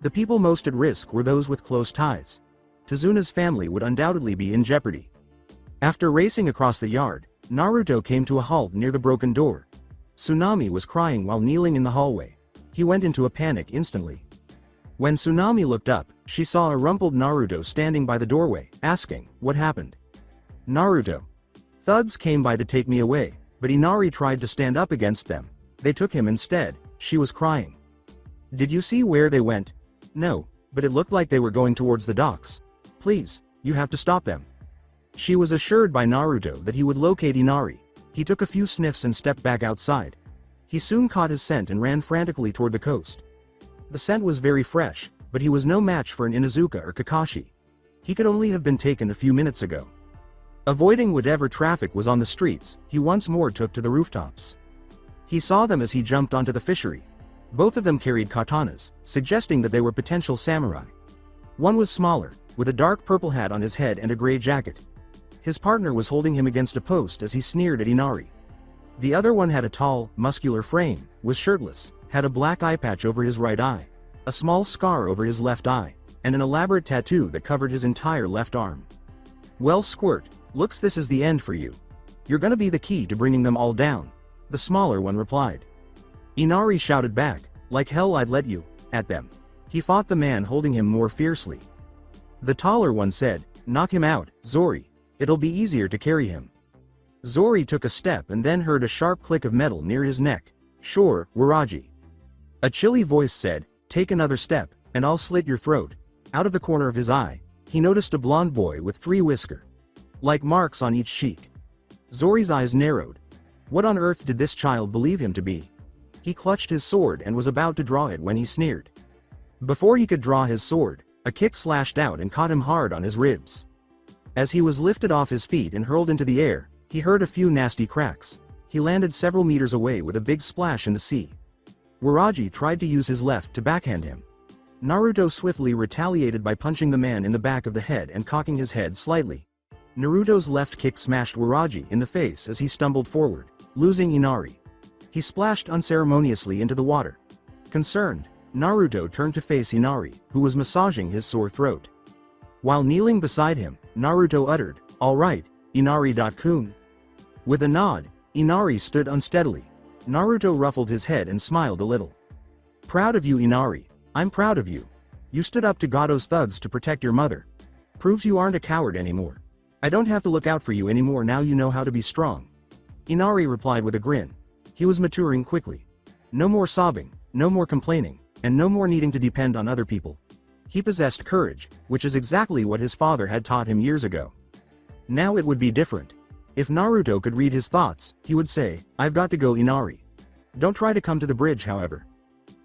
The people most at risk were those with close ties. Tazuna's family would undoubtedly be in jeopardy. After racing across the yard, Naruto came to a halt near the broken door. Tsunami was crying while kneeling in the hallway. He went into a panic instantly. When Tsunami looked up, she saw a rumpled Naruto standing by the doorway, asking, what happened? Naruto. Thugs came by to take me away, but Inari tried to stand up against them. They took him instead, she was crying. Did you see where they went? No, but it looked like they were going towards the docks. Please, you have to stop them. She was assured by Naruto that he would locate Inari. He took a few sniffs and stepped back outside. He soon caught his scent and ran frantically toward the coast. The scent was very fresh, but he was no match for an Inuzuka or Kakashi. He could only have been taken a few minutes ago. Avoiding whatever traffic was on the streets, he once more took to the rooftops. He saw them as he jumped onto the fishery. Both of them carried katanas, suggesting that they were potential samurai. One was smaller, with a dark purple hat on his head and a gray jacket. His partner was holding him against a post as he sneered at Inari. The other one had a tall, muscular frame, was shirtless, had a black eye patch over his right eye, a small scar over his left eye, and an elaborate tattoo that covered his entire left arm. Well, Squirt, looks this is the end for you. You're gonna be the key to bringing them all down, the smaller one replied. Inari shouted back, like hell I'd let you, at them. He fought the man holding him more fiercely. The taller one said, "Knock him out, Zori. It'll be easier to carry him." Zori took a step and then heard a sharp click of metal near his neck. "Sure, Waraji." A chilly voice said, "Take another step, and I'll slit your throat." Out of the corner of his eye, he noticed a blond boy with 3 whisker-like marks on each cheek. Zori's eyes narrowed. What on earth did this child believe him to be? He clutched his sword and was about to draw it when he sneered. Before he could draw his sword, a kick slashed out and caught him hard on his ribs. As he was lifted off his feet and hurled into the air, he heard a few nasty cracks. He landed several meters away with a big splash in the sea. Waraji tried to use his left to backhand him. Naruto swiftly retaliated by punching the man in the back of the head and cocking his head slightly. Naruto's left kick smashed Waraji in the face as he stumbled forward, losing Inari. He splashed unceremoniously into the water. Concerned, Naruto turned to face Inari, who was massaging his sore throat. While kneeling beside him, Naruto uttered, "All right, Inari-kun." With a nod, Inari stood unsteadily. Naruto ruffled his head and smiled a little. "Proud of you, Inari. I'm proud of you. You stood up to Gado's thugs to protect your mother. Proves you aren't a coward anymore. I don't have to look out for you anymore now you know how to be strong." Inari replied with a grin. He was maturing quickly. No more sobbing, no more complaining, and no more needing to depend on other people. He possessed courage, which is exactly what his father had taught him years ago. Now it would be different. If Naruto could read his thoughts, he would say, "I've got to go, Inari. Don't try to come to the bridge, however."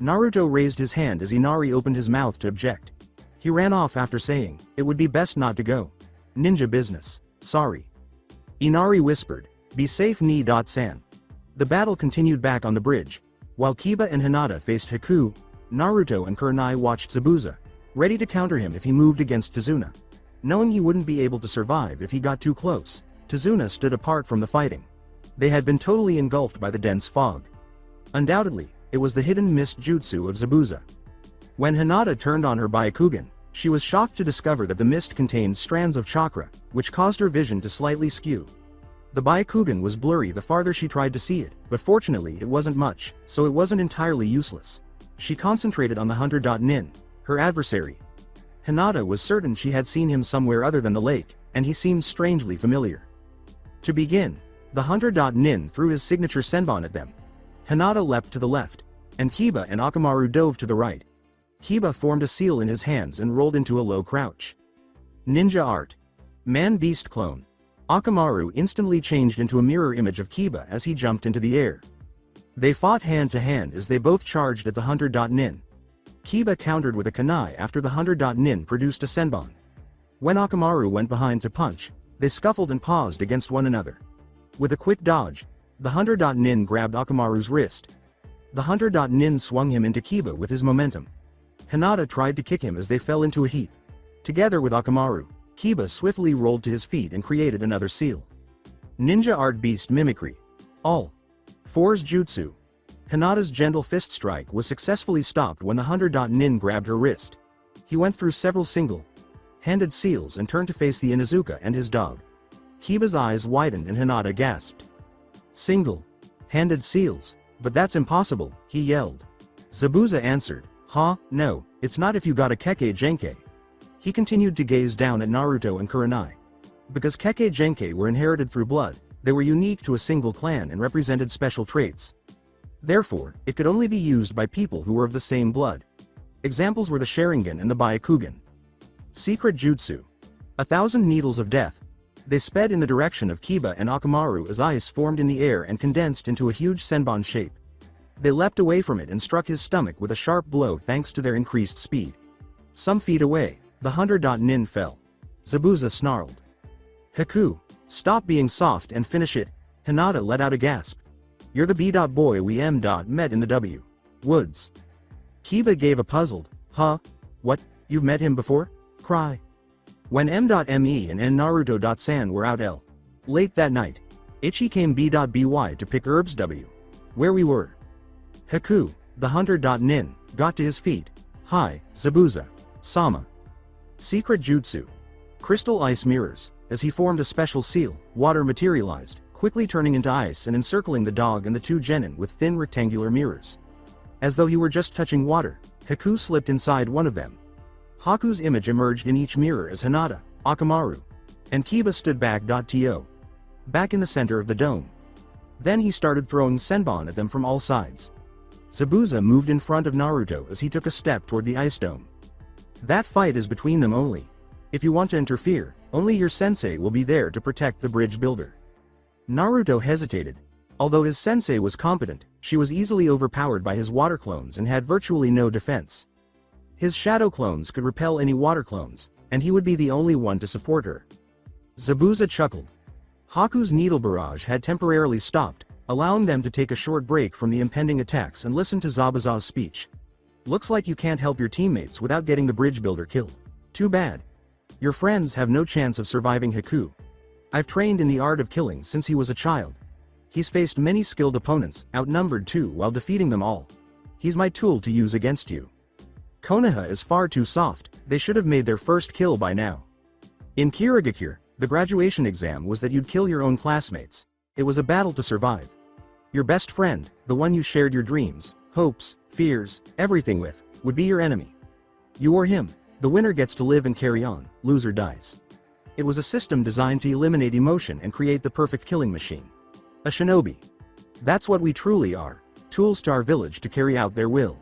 Naruto raised his hand as Inari opened his mouth to object. He ran off after saying, "It would be best not to go. Ninja business, sorry." Inari whispered, "Be safe, Ni-san." The battle continued back on the bridge. While Kiba and Hinata faced Haku, Naruto and Kurenai watched Zabuza, ready to counter him if he moved against Tazuna. Knowing he wouldn't be able to survive if he got too close, Tazuna stood apart from the fighting. They had been totally engulfed by the dense fog. Undoubtedly, it was the hidden mist jutsu of Zabuza. When Hinata turned on her Byakugan, she was shocked to discover that the mist contained strands of chakra, which caused her vision to slightly skew. The Byakugan was blurry the farther she tried to see it, but fortunately it wasn't much, so it wasn't entirely useless. She concentrated on the hunter.nin, her adversary. Hinata was certain she had seen him somewhere other than the lake, and he seemed strangely familiar. To begin, the hunter.nin threw his signature senbon at them. Hinata leapt to the left, and Kiba and Akamaru dove to the right. Kiba formed a seal in his hands and rolled into a low crouch. Ninja art. Man-beast clone. Akamaru instantly changed into a mirror image of Kiba as he jumped into the air. They fought hand to hand as they both charged at the hunter.nin. Kiba countered with a kunai after the hunter.nin produced a senbon. When Akamaru went behind to punch, they scuffled and paused against one another. With a quick dodge, the hunter.nin grabbed Akamaru's wrist. The hunter.nin swung him into Kiba with his momentum. Hinata tried to kick him as they fell into a heap. Together with Akamaru, Kiba swiftly rolled to his feet and created another seal. Ninja art beast mimicry. All. Four's jutsu. Hinata's gentle fist strike was successfully stopped when the hunter.nin grabbed her wrist. He went through several single-handed seals and turned to face the Inuzuka and his dog. Kiba's eyes widened and Hinata gasped. Single-handed seals? But that's impossible, he yelled. Zabuza answered, "Huh, no, it's not if you got a Kekkei Genkai." He continued to gaze down at Naruto and Kurenai. Because Kekkei Genkai were inherited through blood, they were unique to a single clan and represented special traits. Therefore, it could only be used by people who were of the same blood. Examples were the Sharingan and the Byakugan. Secret Jutsu. 1,000 Needles of Death. They sped in the direction of Kiba and Akamaru as ice formed in the air and condensed into a huge senbon shape. They leapt away from it and struck his stomach with a sharp blow thanks to their increased speed. Some feet away, the hunter.nin fell. Zabuza snarled. "Haku, stop being soft and finish it." Hinata let out a gasp. "You're the B.boy we met in the W. Woods." Kiba gave a puzzled, "Huh? What, you've met him before?" cry. When M.Me and Naruto.san were out late that night, Ichi came B.By to pick Herb's W. Where we were. Haku, the hunter.nin, got to his feet. "Hi, Zabuza. Sama." Secret Jutsu. Crystal ice mirrors. As he formed a special seal, water materialized, quickly turning into ice and encircling the dog and the two genin with thin rectangular mirrors. As though he were just touching water, Haku slipped inside one of them. Haku's image emerged in each mirror as Hinata, Akamaru, and Kiba stood back in the center of the dome. Then he started throwing senbon at them from all sides. Zabuza moved in front of Naruto as he took a step toward the ice dome. That fight is between them only. If you want to interfere, only your sensei will be there to protect the bridge builder. Naruto hesitated. Although his sensei was competent, she was easily overpowered by his water clones and had virtually no defense. His shadow clones could repel any water clones, and he would be the only one to support her. Zabuza chuckled. Haku's needle barrage had temporarily stopped, allowing them to take a short break from the impending attacks and listen to Zabuza's speech. Looks like you can't help your teammates without getting the bridge builder killed. Too bad. Your friends have no chance of surviving Haku. I've trained in the art of killing since he was a child. He's faced many skilled opponents, outnumbered too, while defeating them all. He's my tool to use against you. Konoha is far too soft, they should have made their first kill by now. In Kirigakure, the graduation exam was that you'd kill your own classmates. It was a battle to survive. Your best friend, the one you shared your dreams, hopes, fears, everything with, would be your enemy. You or him, the winner gets to live and carry on, loser dies. It was a system designed to eliminate emotion and create the perfect killing machine. A shinobi. That's what we truly are, tools to our village to carry out their will.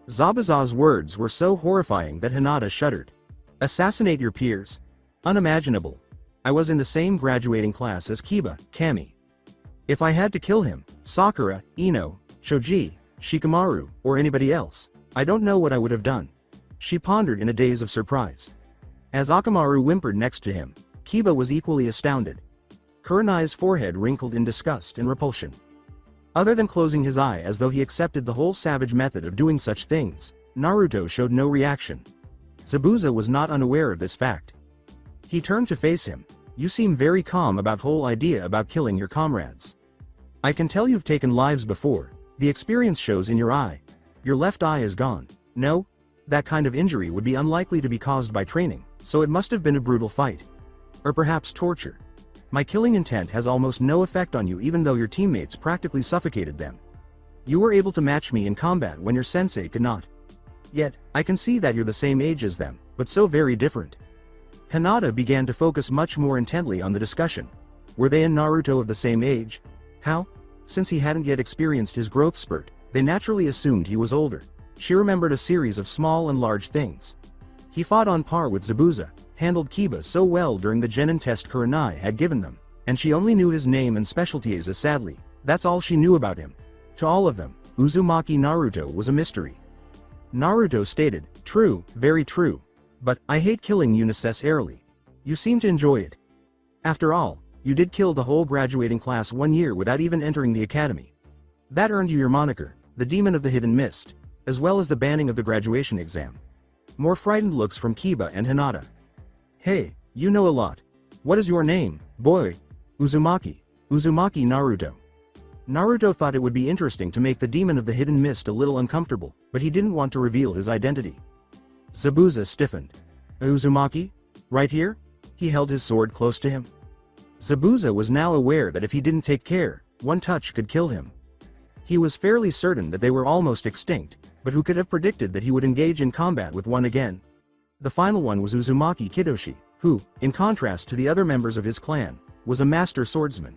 Zabuza's words were so horrifying that Hinata shuddered. Assassinate your peers? Unimaginable. I was in the same graduating class as Kiba, Kami. If I had to kill him, Sakura, Ino, Choji, Shikamaru, or anybody else, I don't know what I would have done. She pondered in a daze of surprise. As Akamaru whimpered next to him, Kiba was equally astounded. Kurenai's forehead wrinkled in disgust and repulsion. Other than closing his eye as though he accepted the whole savage method of doing such things, Naruto showed no reaction. Zabuza was not unaware of this fact. He turned to face him. You seem very calm about whole idea about killing your comrades. I can tell you've taken lives before, the experience shows in your eye. Your left eye is gone. No? That kind of injury would be unlikely to be caused by training, so it must have been a brutal fight. Or perhaps torture. My killing intent has almost no effect on you even though your teammates practically suffocated them. You were able to match me in combat when your sensei could not. Yet, I can see that you're the same age as them, but so very different. Hinata began to focus much more intently on the discussion. Were they and Naruto of the same age? How? Since he hadn't yet experienced his growth spurt, they naturally assumed he was older. She remembered a series of small and large things. He fought on par with Zabuza, handled Kiba so well during the genin test Kurenai had given them, and she only knew his name and specialties as sadly, that's all she knew about him. To all of them, Uzumaki Naruto was a mystery. Naruto stated, true, very true. But, I hate killing you necessarily. You seem to enjoy it. After all, you did kill the whole graduating class 1 year without even entering the academy. That earned you your moniker, the Demon of the Hidden Mist, as well as the banning of the graduation exam. More frightened looks from Kiba and Hinata. Hey, you know a lot. What is your name, boy? Uzumaki Naruto. Naruto thought it would be interesting to make the Demon of the Hidden Mist a little uncomfortable, but he didn't want to reveal his identity. Zabuza stiffened. Uzumaki? Right here? He held his sword close to him. Zabuza was now aware that if he didn't take care, one touch could kill him. He was fairly certain that they were almost extinct, but who could have predicted that he would engage in combat with one again? The final one was Uzumaki Kidoshi, who, in contrast to the other members of his clan, was a master swordsman.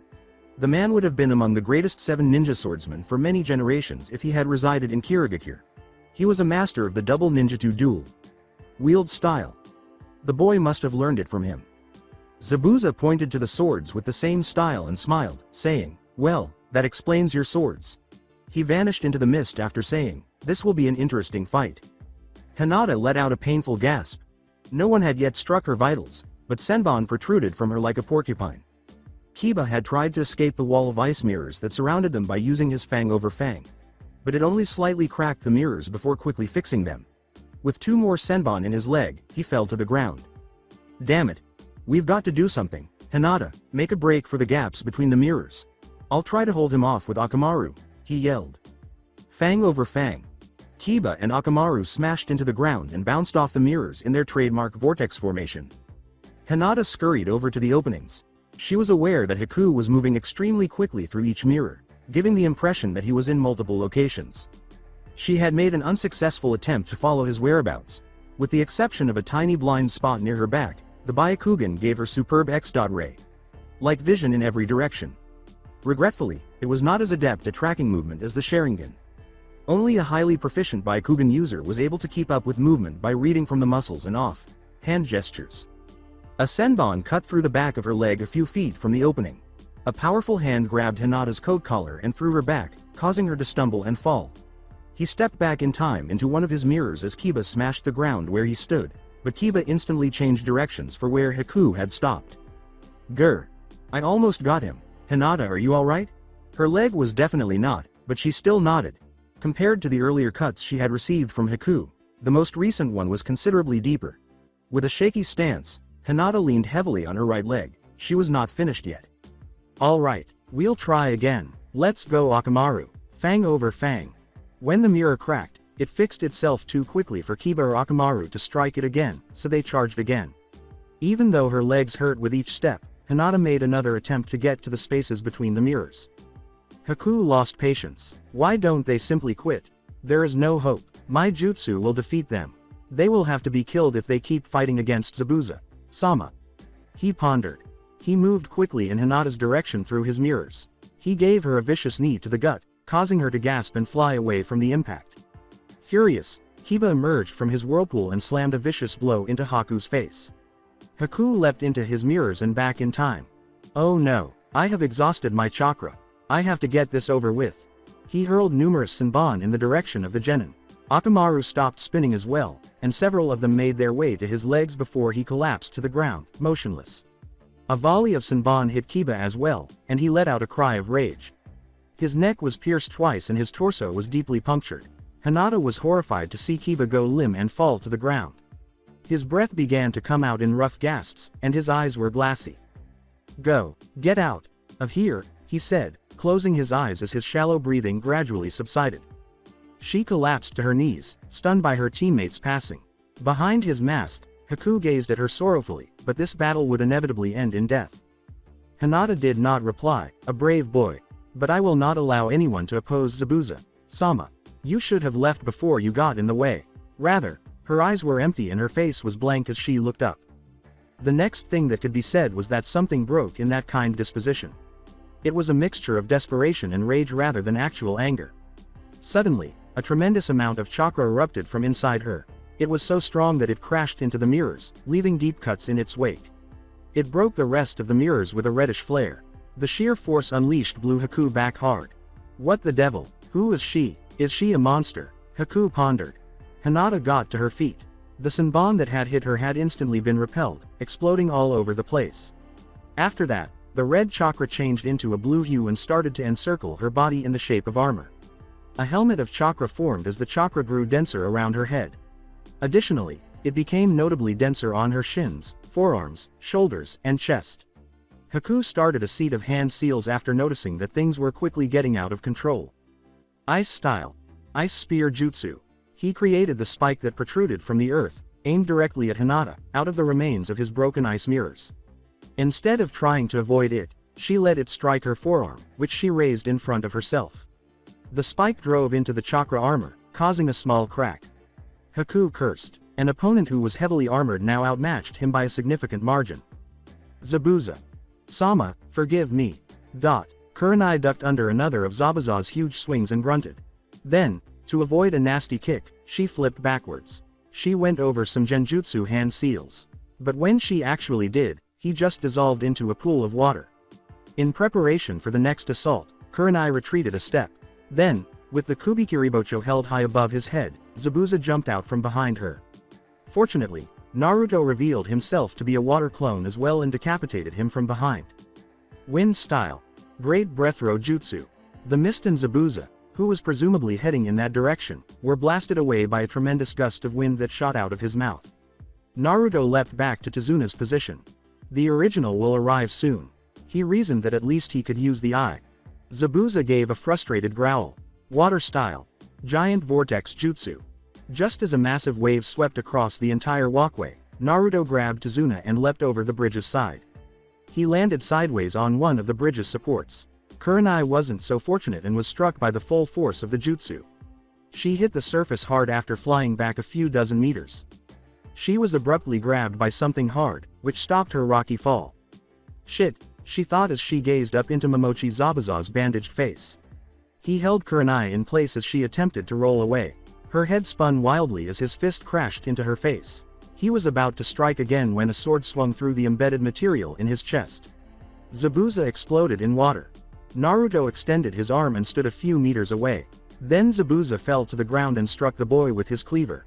The man would have been among the greatest 7 ninja swordsmen for many generations if he had resided in Kirigakure. He was a master of the double ninjutsu dual wield style. The boy must have learned it from him. Zabuza pointed to the swords with the same style and smiled, saying, well, that explains your swords. He vanished into the mist after saying, this will be an interesting fight. Hinata let out a painful gasp. No one had yet struck her vitals, but senbon protruded from her like a porcupine. Kiba had tried to escape the wall of ice mirrors that surrounded them by using his fang over fang. But it only slightly cracked the mirrors before quickly fixing them. With 2 more senbon in his leg, he fell to the ground. Damn it. We've got to do something. Hinata, make a break for the gaps between the mirrors. I'll try to hold him off with Akamaru, he yelled. Fang over fang. Kiba and Akamaru smashed into the ground and bounced off the mirrors in their trademark vortex formation. Hinata scurried over to the openings. She was aware that Haku was moving extremely quickly through each mirror, giving the impression that he was in multiple locations. She had made an unsuccessful attempt to follow his whereabouts. With the exception of a tiny blind spot near her back, the Byakugan gave her superb X-ray. Like vision in every direction. Regretfully, it was not as adept at tracking movement as the Sharingan. Only a highly proficient Byakugan user was able to keep up with movement by reading from the muscles and off-hand gestures. A Senbon cut through the back of her leg a few feet from the opening. A powerful hand grabbed Hinata's coat collar and threw her back, causing her to stumble and fall. He stepped back in time into one of his mirrors as Kiba smashed the ground where he stood, but Kiba instantly changed directions for where Haku had stopped. Grr. I almost got him. Hinata, are you alright? Her leg was definitely not, but she still nodded. Compared to the earlier cuts she had received from Haku, the most recent one was considerably deeper. With a shaky stance, Hinata leaned heavily on her right leg. She was not finished yet. Alright, we'll try again. Let's go, Akamaru. Fang over fang. When the mirror cracked, it fixed itself too quickly for Kiba or Akamaru to strike it again, so they charged again. Even though her legs hurt with each step, Hinata made another attempt to get to the spaces between the mirrors. Haku lost patience. Why don't they simply quit? There is no hope. My jutsu will defeat them. They will have to be killed if they keep fighting against Zabuza-sama. He pondered. He moved quickly in Hinata's direction through his mirrors. He gave her a vicious knee to the gut, causing her to gasp and fly away from the impact. Furious, Kiba emerged from his whirlpool and slammed a vicious blow into Haku's face. Haku leapt into his mirrors and back in time. Oh no, I have exhausted my chakra. I have to get this over with. He hurled numerous Senbon in the direction of the genin. Akamaru stopped spinning as well, and several of them made their way to his legs before he collapsed to the ground, motionless. A volley of Senbon hit Kiba as well, and he let out a cry of rage. His neck was pierced twice and his torso was deeply punctured. Hinata was horrified to see Kiba go limp and fall to the ground. His breath began to come out in rough gasps, and his eyes were glassy. Go, get out of here, he said, closing his eyes as his shallow breathing gradually subsided. She collapsed to her knees, stunned by her teammates passing. Behind his mask, Haku gazed at her sorrowfully, but this battle would inevitably end in death. Hinata did not reply, a brave boy. But I will not allow anyone to oppose Zabuza-sama. You should have left before you got in the way. Rather, her eyes were empty and her face was blank as she looked up. The next thing that could be said was that something broke in that kind disposition. It was a mixture of desperation and rage rather than actual anger. Suddenly, a tremendous amount of chakra erupted from inside her. It was so strong that it crashed into the mirrors, leaving deep cuts in its wake. It broke the rest of the mirrors with a reddish flare. The sheer force unleashed blew Haku back hard. What the devil? Who is she? Is she a monster? Haku pondered. Hinata got to her feet. The Senbon that had hit her had instantly been repelled, exploding all over the place. After that, the red chakra changed into a blue hue and started to encircle her body in the shape of armor. A helmet of chakra formed as the chakra grew denser around her head. Additionally, it became notably denser on her shins, forearms, shoulders, and chest. Haku started a seat of hand seals after noticing that things were quickly getting out of control. Ice style. Ice spear jutsu. He created the spike that protruded from the earth, aimed directly at Hinata, out of the remains of his broken ice mirrors. Instead of trying to avoid it, she let it strike her forearm, which she raised in front of herself. The spike drove into the chakra armor, causing a small crack. Haku cursed. An opponent who was heavily armored now outmatched him by a significant margin. Zabuza-sama, forgive me. Kurenai ducked under another of Zabuza's huge swings and grunted. Then, to avoid a nasty kick, she flipped backwards. She went over some genjutsu hand seals. But when she actually did, he just dissolved into a pool of water. In preparation for the next assault, Kurenai retreated a step. Then, with the Kubikiribocho held high above his head, Zabuza jumped out from behind her. Fortunately, Naruto revealed himself to be a water clone as well and decapitated him from behind. Wind style. Great breath throw jutsu. The mist and Zabuza, who was presumably heading in that direction, were blasted away by a tremendous gust of wind that shot out of his mouth. Naruto leapt back to Tezuna's position. The original will arrive soon. He reasoned that at least he could use the eye. Zabuza gave a frustrated growl. Water style. Giant vortex jutsu. Just as a massive wave swept across the entire walkway, Naruto grabbed Tezuna and leapt over the bridge's side. He landed sideways on one of the bridge's supports. Kurenai wasn't so fortunate and was struck by the full force of the jutsu. She hit the surface hard after flying back a few dozen meters. She was abruptly grabbed by something hard, which stopped her rocky fall. Shit, she thought as she gazed up into Momochi Zabuza's bandaged face. He held Kurenai in place as she attempted to roll away. Her head spun wildly as his fist crashed into her face. He was about to strike again when a sword swung through the embedded material in his chest. Zabuza exploded in water. Naruto extended his arm and stood a few meters away. Then Zabuza fell to the ground and struck the boy with his cleaver.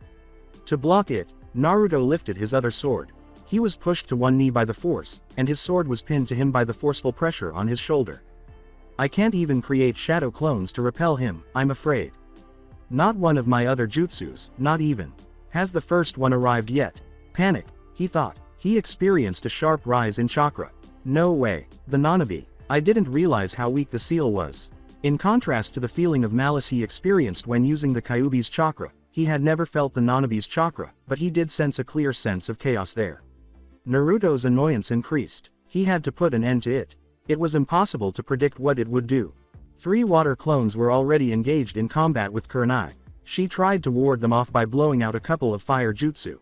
To block it, Naruto lifted his other sword. He was pushed to one knee by the force, and his sword was pinned to him by the forceful pressure on his shoulder. I can't even create shadow clones to repel him, I'm afraid. Not one of my other jutsus, not even. Has the first one arrived yet? Panic, he thought. He experienced a sharp rise in chakra. No way, the Nanabi. I didn't realize how weak the seal was. In contrast to the feeling of malice he experienced when using the Kyuubi's chakra, he had never felt the Nanabi's chakra, but he did sense a clear sense of chaos there. Naruto's annoyance increased. He had to put an end to it. It was impossible to predict what it would do. 3 water clones were already engaged in combat with Kurenai. She tried to ward them off by blowing out a couple of fire jutsu.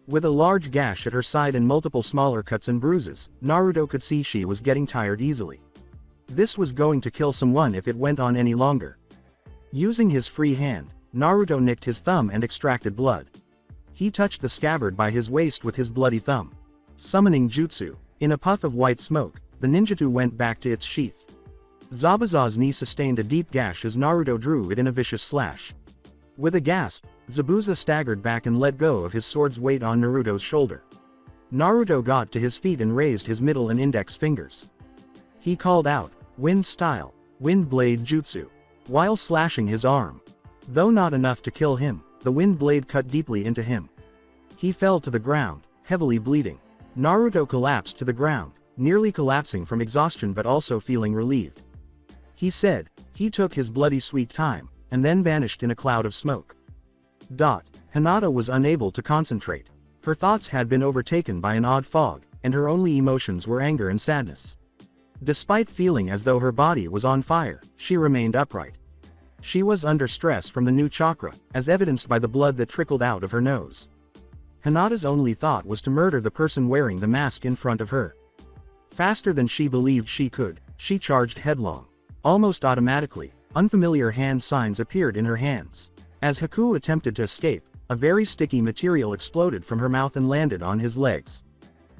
With a large gash at her side and multiple smaller cuts and bruises, Naruto could see she was getting tired easily. This was going to kill someone if it went on any longer. Using his free hand, Naruto nicked his thumb and extracted blood. He touched the scabbard by his waist with his bloody thumb. Summoning jutsu. In a puff of white smoke, the ninjutsu went back to its sheath. Zabuza's knee sustained a deep gash as Naruto drew it in a vicious slash. With a gasp, Zabuza staggered back and let go of his sword's weight on Naruto's shoulder. Naruto got to his feet and raised his middle and index fingers. He called out, "Wind style, wind blade jutsu," while slashing his arm. Though not enough to kill him, the wind blade cut deeply into him. He fell to the ground, heavily bleeding. Naruto collapsed to the ground, nearly collapsing from exhaustion but also feeling relieved. He said, he took his bloody sweet time, and then vanished in a cloud of smoke. Hinata was unable to concentrate. Her thoughts had been overtaken by an odd fog, and her only emotions were anger and sadness. Despite feeling as though her body was on fire, she remained upright. She was under stress from the new chakra, as evidenced by the blood that trickled out of her nose. Hinata's only thought was to murder the person wearing the mask in front of her. Faster than she believed she could, she charged headlong. Almost automatically, unfamiliar hand signs appeared in her hands. As Haku attempted to escape, a very sticky material exploded from her mouth and landed on his legs.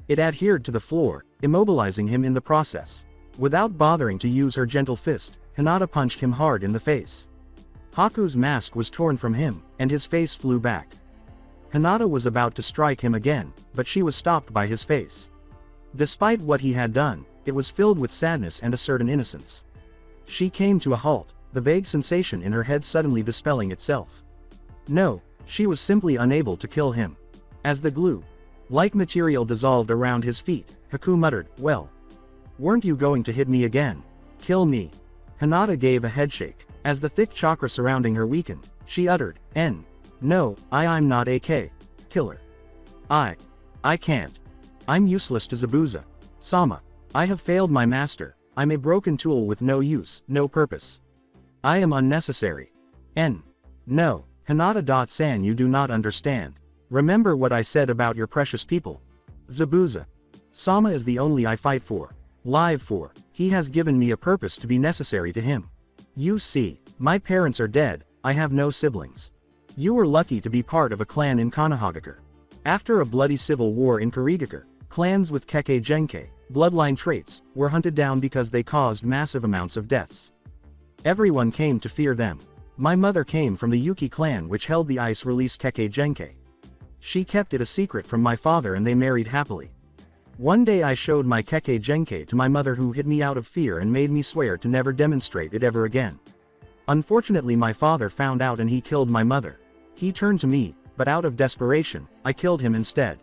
It adhered to the floor, immobilizing him in the process. Without bothering to use her gentle fist, Hinata punched him hard in the face. Haku's mask was torn from him, and his face flew back. Hinata was about to strike him again, but she was stopped by his face. Despite what he had done, it was filled with sadness and a certain innocence. She came to a halt, the vague sensation in her head suddenly dispelling itself. No, she was simply unable to kill him. As the glue-like material dissolved around his feet, Haku muttered, "Well, weren't you going to hit me again? Kill me." Hinata gave a headshake. As the thick chakra surrounding her weakened, she uttered, "No, I'm not a killer. I can't. I'm useless to Zabuza Sama. I have failed my master. I'm a broken tool with no use, no purpose. I am unnecessary. No, Hinata-san, you do not understand. Remember what I said about your precious people. Zabuza Sama is the only I fight for, live for. He has given me a purpose to be necessary to him. You see, my parents are dead, I have no siblings. You were lucky to be part of a clan in Konohagakure. After a bloody civil war in Kurigakure, clans with Kekkei Genkai bloodline traits were hunted down because they caused massive amounts of deaths. Everyone came to fear them. My mother came from the Yuki clan, which held the ice-release Kekkei Genkai. She kept it a secret from my father and they married happily. One day I showed my Kekkei Genkai to my mother, who hid me out of fear and made me swear to never demonstrate it ever again. Unfortunately, my father found out and he killed my mother. He turned to me, but out of desperation, I killed him instead.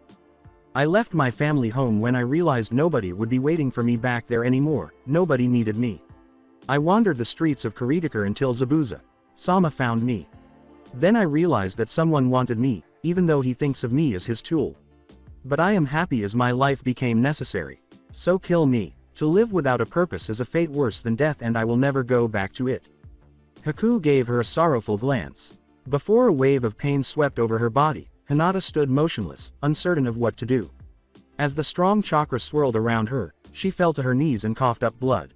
I left my family home when I realized nobody would be waiting for me back there anymore, nobody needed me. I wandered the streets of Kurigakure until Zabuza Sama found me. Then I realized that someone wanted me, even though he thinks of me as his tool. But I am happy as my life became necessary. So kill me. To live without a purpose is a fate worse than death, and I will never go back to it. Haku gave her a sorrowful glance. Before a wave of pain swept over her body, Hinata stood motionless, uncertain of what to do. As the strong chakra swirled around her, she fell to her knees and coughed up blood.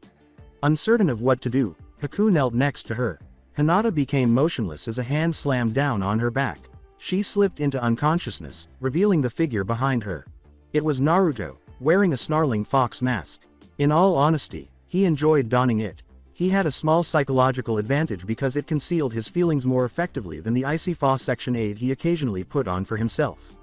Uncertain of what to do, Haku knelt next to her. Hinata became motionless as a hand slammed down on her back. She slipped into unconsciousness, revealing the figure behind her. It was Naruto, wearing a snarling fox mask. In all honesty, he enjoyed donning it. He had a small psychological advantage because it concealed his feelings more effectively than the icy Fa Section 8 he occasionally put on for himself.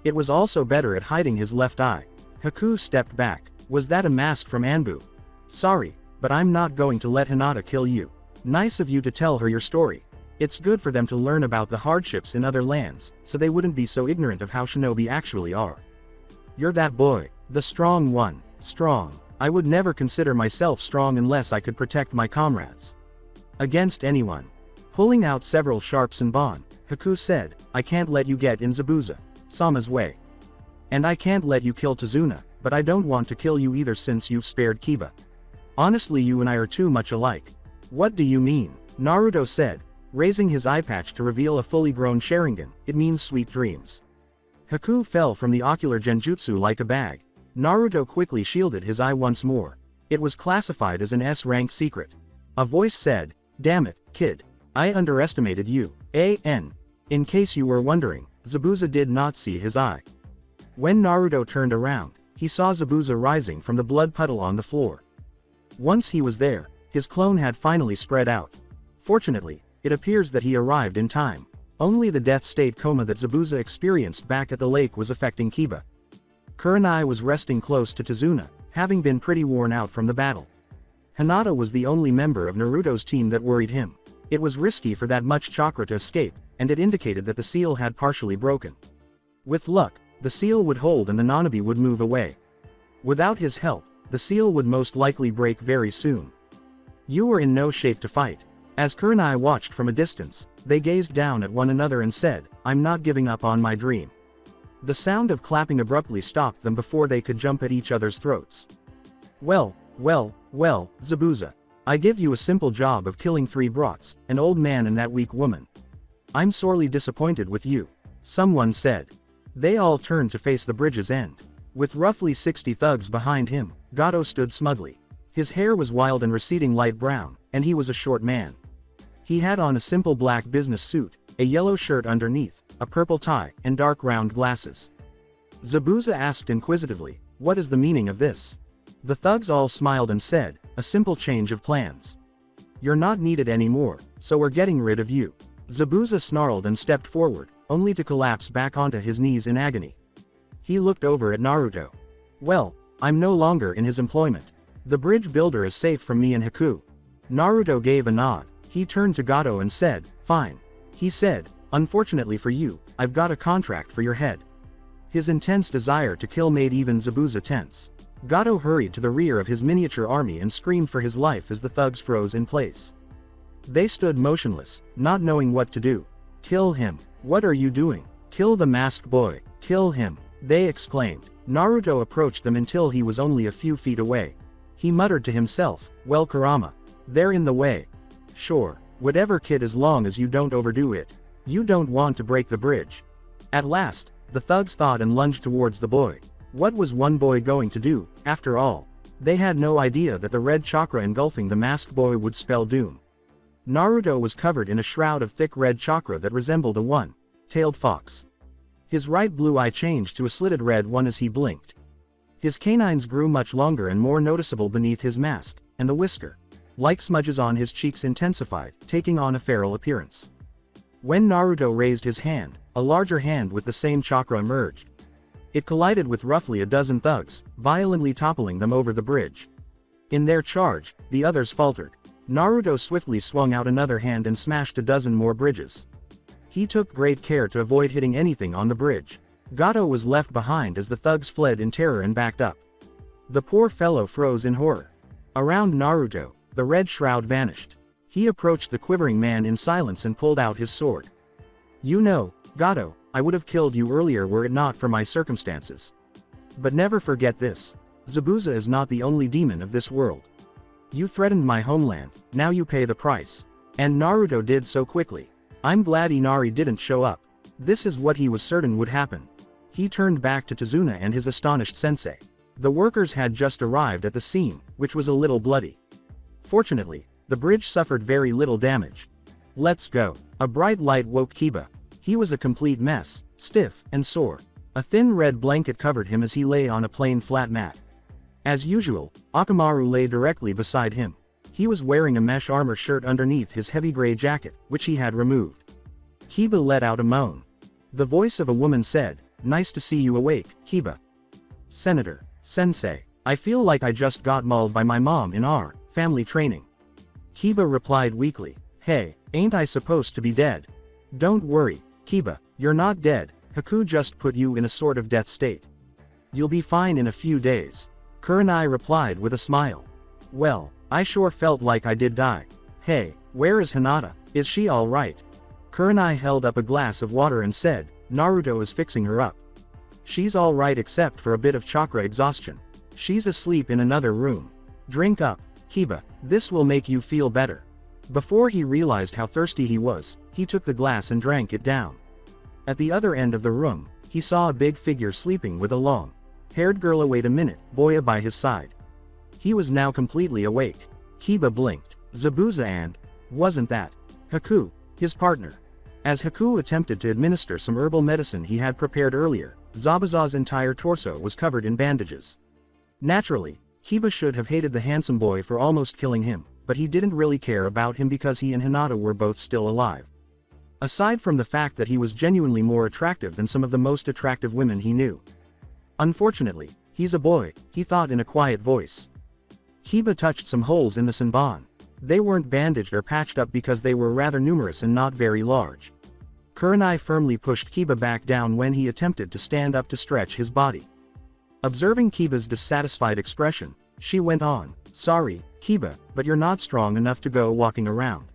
It was also better at hiding his left eye. Haku stepped back. Was that a mask from Anbu? Sorry, but I'm not going to let Hinata kill you. Nice of you to tell her your story. It's good for them to learn about the hardships in other lands, so they wouldn't be so ignorant of how shinobi actually are. You're that boy, the strong one. Strong. I would never consider myself strong unless I could protect my comrades against anyone. Pulling out several sharp Senbon, Haku said, I can't let you get in Zabuza-sama's way. And I can't let you kill Tazuna, but I don't want to kill you either since you've spared Kiba. Honestly, you and I are too much alike. What do you mean? Naruto said, raising his eye patch to reveal a fully grown Sharingan. It means sweet dreams. Haku fell from the ocular genjutsu like a bag. Naruto quickly shielded his eye once more. It was classified as an S-rank secret. A voice said, damn it, kid. I underestimated you. In case you were wondering, Zabuza did not see his eye. When Naruto turned around, he saw Zabuza rising from the blood puddle on the floor. Once he was there, his clone had finally spread out. Fortunately, it appears that he arrived in time. Only the death state coma that Zabuza experienced back at the lake was affecting Kiba. Kurenai was resting close to Tazuna, having been pretty worn out from the battle. Hinata was the only member of Naruto's team that worried him. It was risky for that much chakra to escape, and it indicated that the seal had partially broken. With luck, the seal would hold and the Nanabi would move away. Without his help, the seal would most likely break very soon. You were in no shape to fight. As Kurenai watched from a distance, they gazed down at one another and said, I'm not giving up on my dream. The sound of clapping abruptly stopped them before they could jump at each other's throats. Well, Zabuza. I give you a simple job of killing 3 brats, an old man and that weak woman. I'm sorely disappointed with you. Someone said. They all turned to face the bridge's end. With roughly 60 thugs behind him, Gato stood smugly. His hair was wild and receding light brown, and he was a short man. He had on a simple black business suit, a yellow shirt underneath, a purple tie, and dark round glasses. Zabuza asked inquisitively, what is the meaning of this? The thugs all smiled and said, a simple change of plans. You're not needed anymore, so we're getting rid of you. Zabuza snarled and stepped forward, only to collapse back onto his knees in agony. He looked over at Naruto. Well, I'm no longer in his employment. The bridge builder is safe from me and Haku. Naruto gave a nod. He turned to Gato and said, fine. He said, unfortunately for you, I've got a contract for your head. His intense desire to kill made even Zabuza tense. Gato hurried to the rear of his miniature army and screamed for his life as the thugs froze in place. They stood motionless, not knowing what to do. Kill him. What are you doing? Kill the masked boy. Kill him. They exclaimed. Naruto approached them until he was only a few feet away. He muttered to himself, well Kurama. They're in the way. Sure, whatever kid, as long as you don't overdo it. You don't want to break the bridge. At last, the thugs thought and lunged towards the boy. What was one boy going to do, after all? They had no idea that the red chakra engulfing the masked boy would spell doom. Naruto was covered in a shroud of thick red chakra that resembled a one-tailed fox. His right blue eye changed to a slitted red one as he blinked. His canines grew much longer and more noticeable beneath his mask, and the whisker-like smudges on his cheeks intensified, taking on a feral appearance. When Naruto raised his hand, a larger hand with the same chakra emerged. It collided with roughly a dozen thugs, violently toppling them over the bridge. In their charge, the others faltered. Naruto swiftly swung out another hand and smashed a dozen more bridges. He took great care to avoid hitting anything on the bridge. Gato was left behind as the thugs fled in terror and backed up. The poor fellow froze in horror. Around Naruto, the red shroud vanished. He approached the quivering man in silence and pulled out his sword. You know, Gato, I would have killed you earlier were it not for my circumstances. But never forget this. Zabuza is not the only demon of this world. You threatened my homeland, now you pay the price. And Naruto did so quickly. I'm glad Inari didn't show up. This is what he was certain would happen. He turned back to Tazuna and his astonished sensei. The workers had just arrived at the scene, which was a little bloody. Fortunately, the bridge suffered very little damage. Let's go. A bright light woke Kiba. He was a complete mess, stiff and sore. A thin red blanket covered him as he lay on a plain flat mat. As usual, Akamaru lay directly beside him. He was wearing a mesh armor shirt underneath his heavy gray jacket, which he had removed. Kiba let out a moan. The voice of a woman said, "Nice to see you awake, Kiba." "Senator, Sensei, I feel like I just got mauled by my mom in our family training." Kiba replied weakly, "Hey, ain't I supposed to be dead?" "Don't worry, Kiba, you're not dead. Haku just put you in a sort of death state. You'll be fine in a few days." Kurenai replied with a smile. "Well, I sure felt like I did die. Hey, where is Hinata? Is she alright?" Kurenai held up a glass of water and said, "Naruto is fixing her up. She's alright except for a bit of chakra exhaustion. She's asleep in another room. Drink up, Kiba, this will make you feel better." Before he realized how thirsty he was, he took the glass and drank it down. At the other end of the room, he saw a big figure sleeping with a long-haired girl. "Wait a minute," Boya by his side. He was now completely awake. Kiba blinked. Zabuza and wasn't that Haku, his partner? As Haku attempted to administer some herbal medicine he had prepared earlier, Zabuza's entire torso was covered in bandages. Naturally, Kiba should have hated the handsome boy for almost killing him, but he didn't really care about him because he and Hinata were both still alive. Aside from the fact that he was genuinely more attractive than some of the most attractive women he knew. Unfortunately, he's a boy, he thought in a quiet voice. Kiba touched some holes in the senbon. They weren't bandaged or patched up because they were rather numerous and not very large. Kurenai firmly pushed Kiba back down when he attempted to stand up to stretch his body. Observing Kiba's dissatisfied expression, she went on, "Sorry, Kiba, but you're not strong enough to go walking around.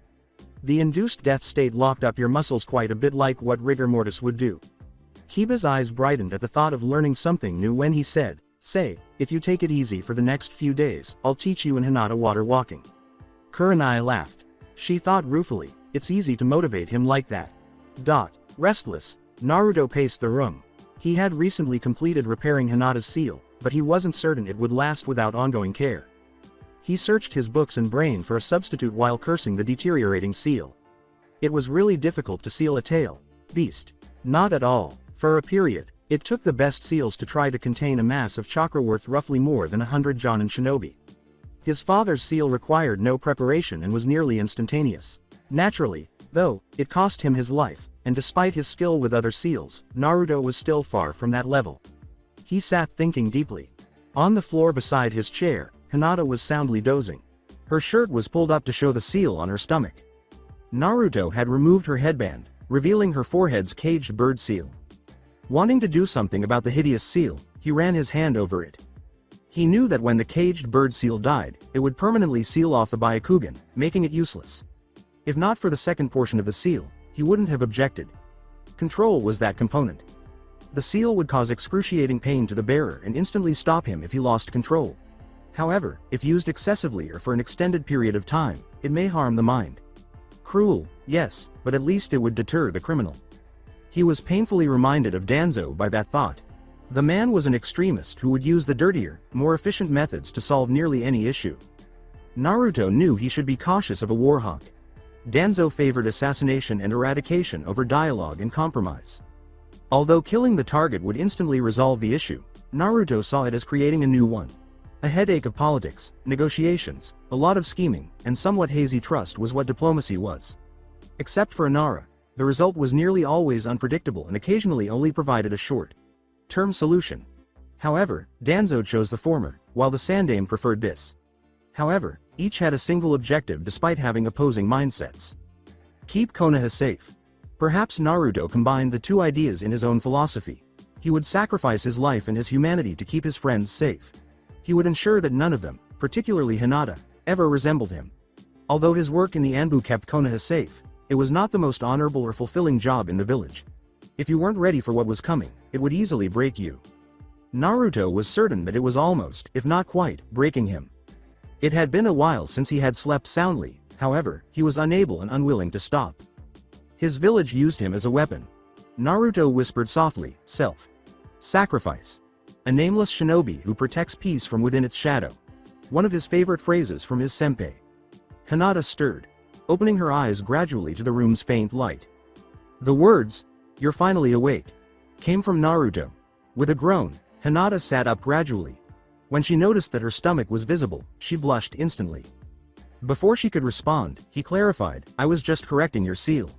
The induced death state locked up your muscles quite a bit like what rigor mortis would do." Kiba's eyes brightened at the thought of learning something new when he said, "Say, if you take it easy for the next few days, I'll teach you and Hinata water walking." Kurenai laughed. She thought ruefully, it's easy to motivate him like that. Restless, Naruto paced the room. He had recently completed repairing Hinata's seal, but he wasn't certain it would last without ongoing care. He searched his books and brain for a substitute while cursing the deteriorating seal. It was really difficult to seal a tail beast. Not at all. For a period, it took the best seals to try to contain a mass of chakra worth roughly more than 100 Jonin shinobi. His father's seal required no preparation and was nearly instantaneous. Naturally, though, it cost him his life, and despite his skill with other seals, Naruto was still far from that level. He sat thinking deeply. On the floor beside his chair, Hinata was soundly dozing. Her shirt was pulled up to show the seal on her stomach. Naruto had removed her headband, revealing her forehead's caged bird seal. Wanting to do something about the hideous seal, he ran his hand over it. He knew that when the caged bird seal died, it would permanently seal off the Byakugan, making it useless. If not for the second portion of the seal, he wouldn't have objected. Control was that component. The seal would cause excruciating pain to the bearer and instantly stop him if he lost control. However, if used excessively or for an extended period of time, it may harm the mind. Cruel, yes, but at least it would deter the criminal. He was painfully reminded of Danzo by that thought. The man was an extremist who would use the dirtier, more efficient methods to solve nearly any issue. Naruto knew he should be cautious of a warhawk. Danzo favored assassination and eradication over dialogue and compromise. Although killing the target would instantly resolve the issue, Naruto saw it as creating a new one. A headache of politics, negotiations, a lot of scheming, and somewhat hazy trust was what diplomacy was. Except for Inara, the result was nearly always unpredictable and occasionally only provided a short-term solution. However, Danzo chose the former, while the Sandaime preferred this. However, each had a single objective despite having opposing mindsets. Keep Konoha safe. Perhaps Naruto combined the two ideas in his own philosophy. He would sacrifice his life and his humanity to keep his friends safe. He would ensure that none of them, particularly Hinata, ever resembled him. Although his work in the Anbu kept Konoha safe, it was not the most honorable or fulfilling job in the village. If you weren't ready for what was coming, it would easily break you. Naruto was certain that it was almost, if not quite, breaking him. It had been a while since he had slept soundly, however, he was unable and unwilling to stop. His village used him as a weapon. Naruto whispered softly, self-sacrifice. A nameless shinobi who protects peace from within its shadow. One of his favorite phrases from his senpai. Hinata stirred, opening her eyes gradually to the room's faint light. The words, "You're finally awake," came from Naruto. With a groan, Hinata sat up gradually. When she noticed that her stomach was visible, she blushed instantly. Before she could respond, he clarified, "I was just correcting your seal."